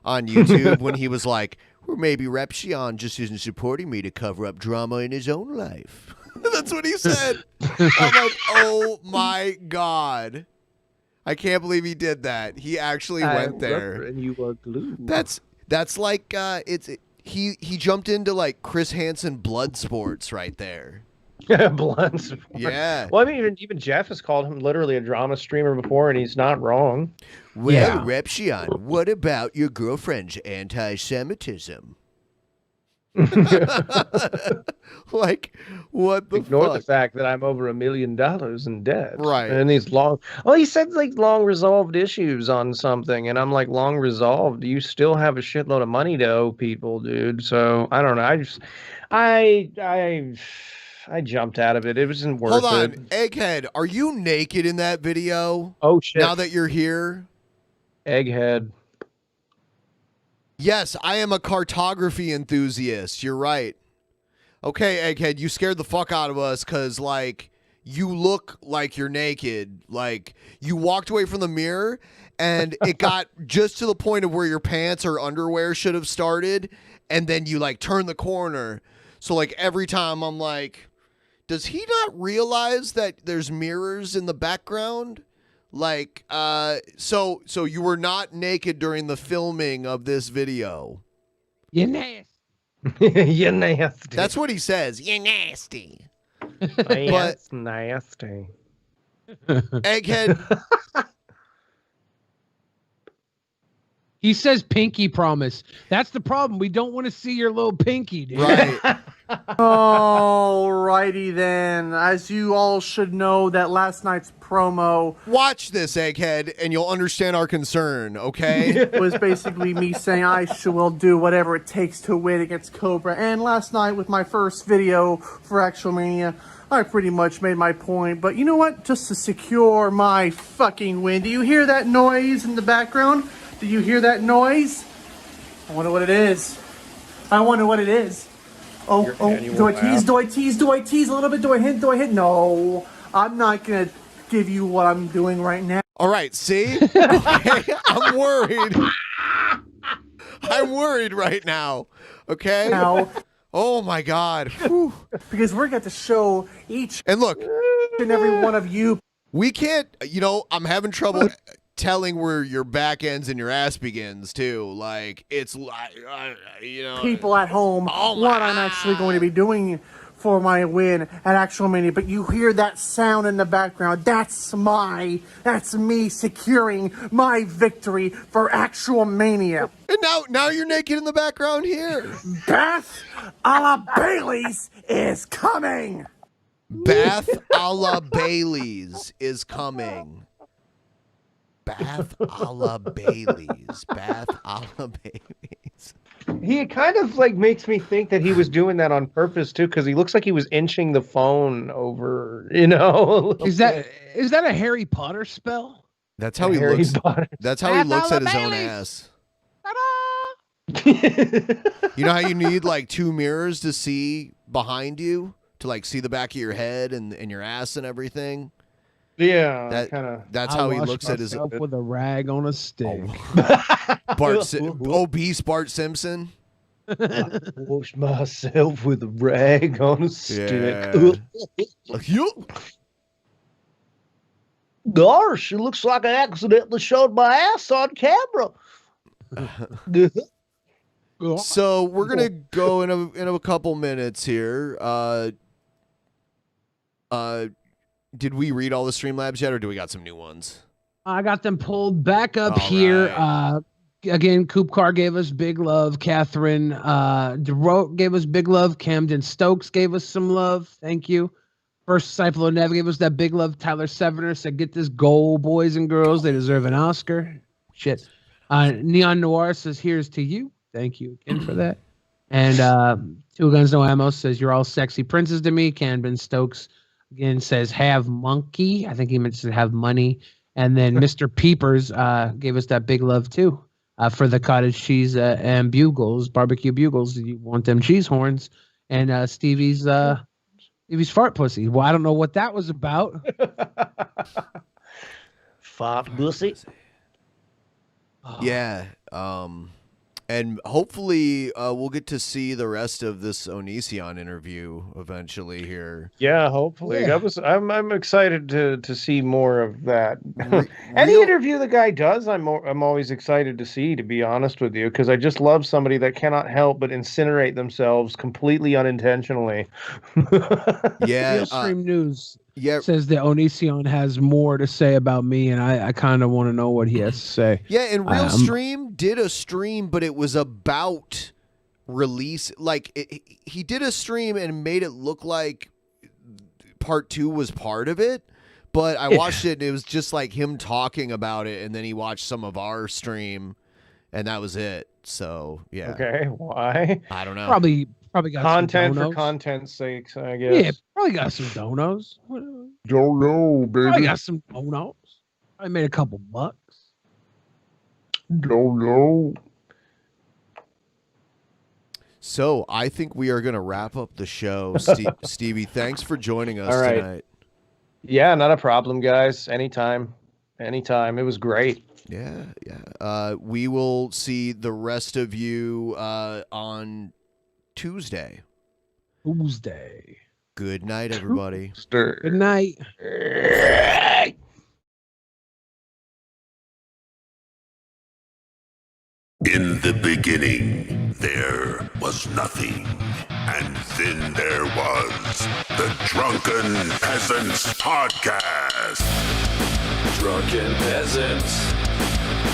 on YouTube when he was like, or maybe Repshion just isn't supporting me to cover up drama in his own life. That's what he said. I'm like, oh my God. I can't believe he did that. He actually went there. And you are glue. That's like he jumped into like Chris Hansen blood sports right there. Blood sport. Yeah. Well, I mean, even Jeff has called him literally a drama streamer before, and he's not wrong. Well, Repshion, what about your girlfriend's anti-Semitism? Like, what the Ignore fuck? the fact that I'm over $1 million in debt. Right. And these he said like long resolved issues on something. And I'm like, long resolved? You still have a shitload of money to owe people, dude. So I don't know. I jumped out of it. It wasn't worth it. Hold on. Egghead, are you naked in that video? Oh, shit. Now that you're here? Egghead. Yes, I am a cartography enthusiast. You're right. Okay, Egghead, you scared the fuck out of us because, like, you look like you're naked. Like, you walked away from the mirror and it got just to the point of where your pants or underwear should have started, and then you, like, turn the corner. So, like, every time I'm like, does he not realize that there's mirrors in the background? Like, so you were not naked during the filming of this video. You're nasty. You're nasty. That's what he says. You're nasty. That's nasty. Egghead. He says pinky promise. That's the problem. We don't want to see your little pinky, dude. Right. Alrighty then. As you all should know, that last night's promo Watch this, Egghead, and you'll understand our concern, okay? was basically me saying I will do whatever it takes to win against Cobra. And last night with my first video for Actual Mania, I pretty much made my point. But you know what? Just to secure my fucking win. Do you hear that noise in the background? Do you hear that noise? I wonder what it is. I wonder what it is. Oh, do I tease? Do I tease? Do I tease a little bit? Do I hint? Do I hint? No, I'm not going to give you what I'm doing right now. All right, see? Okay, I'm worried. I'm worried right now, okay? Now. Oh, my God. Whew. Because we're going to show each and look, and every one of you. We can't, I'm having trouble telling where your back ends and your ass begins, too. Like, it's, people at home what I'm actually going to be doing for my win at Actual Mania. But you hear that sound in the background. That's me securing my victory for Actual Mania. And now you're naked in the background here. Beth a la Bailey's is coming. Bath a la Bailey's is coming. Bath a la Bailey's. Bath a la Bailey's. He kind of like makes me think that he was doing that on purpose too, because he looks like he was inching the phone over, Is that a Harry Potter spell? That's how he looks. That's how he looks at his own ass. You know how you need like two mirrors to see behind you, to like see the back of your head and your ass and everything? Yeah, that's how he looks at his with a rag on a stick. Obese Bart Simpson. I wash myself with a rag on a stick. Yeah. Gosh, it looks like I accidentally showed my ass on camera. So we're gonna go in a couple minutes here. Did we read all the Streamlabs yet, or do we got some new ones? I got them pulled back up All here. right. Again, Coop Carr gave us big love. Catherine DeRote gave us big love. Camden Stokes gave us some love. Thank you. First Disciple of Nev gave us that big love. Tyler Sevener said, "Get this goal, boys and girls. They deserve an Oscar." Shit. Neon Noir says, "Here's to you." Thank you again for that. And Two Guns No Ammo says, "You're all sexy princes to me." Camden Stokes again says, "Have monkey." I think he meant to have money. And then Mr. Peepers gave us that big love too for the cottage cheese and bugles, barbecue bugles. You want them cheese horns. And Stevie's fart pussy. Well, I don't know what that was about. Fart pussy. Yeah. And hopefully we'll get to see the rest of this Onision interview eventually here. Yeah, hopefully. Yeah. I'm excited to see more of that. Any interview the guy does, I'm always excited to see, to be honest with you, because I just love somebody that cannot help but incinerate themselves completely unintentionally. Yeah. Realstream News says that Onision has more to say about me, and I kind of want to know what he has to say. Yeah, and Realstream did a stream, but it was about release. Like, he did a stream and made it look like part 2 was part of it, but I watched it, and it was just like him talking about it, and then he watched some of our stream, and that was it. So, yeah. Okay, why? I don't know. Probably got content some for donos. content's sake, I guess. Yeah, probably got some donos. Don't know, baby. Probably got some donos. I made a couple bucks. Don't know. So, I think we are going to wrap up the show. Stevie, thanks for joining us All right. tonight. Yeah, not a problem, guys. Anytime. It was great. Yeah. We will see the rest of you on Tuesday. Good night, everybody. Good night. In the beginning, there was nothing. And then there was the Drunken Peasants Podcast. Drunken Peasants.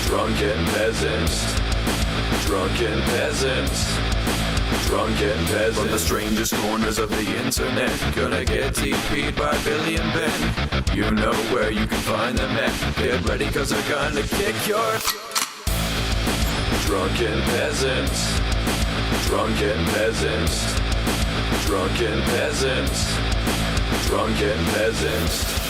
Drunken Peasants. Drunken Peasants. Drunken Peasants. From the strangest corners of the internet, gonna get TP'd by Billy and Ben. You know where you can find them at. Get ready, cause they're gonna kick your... Drunken Peasants. Drunken Peasants. Drunken Peasants. Drunken Peasants.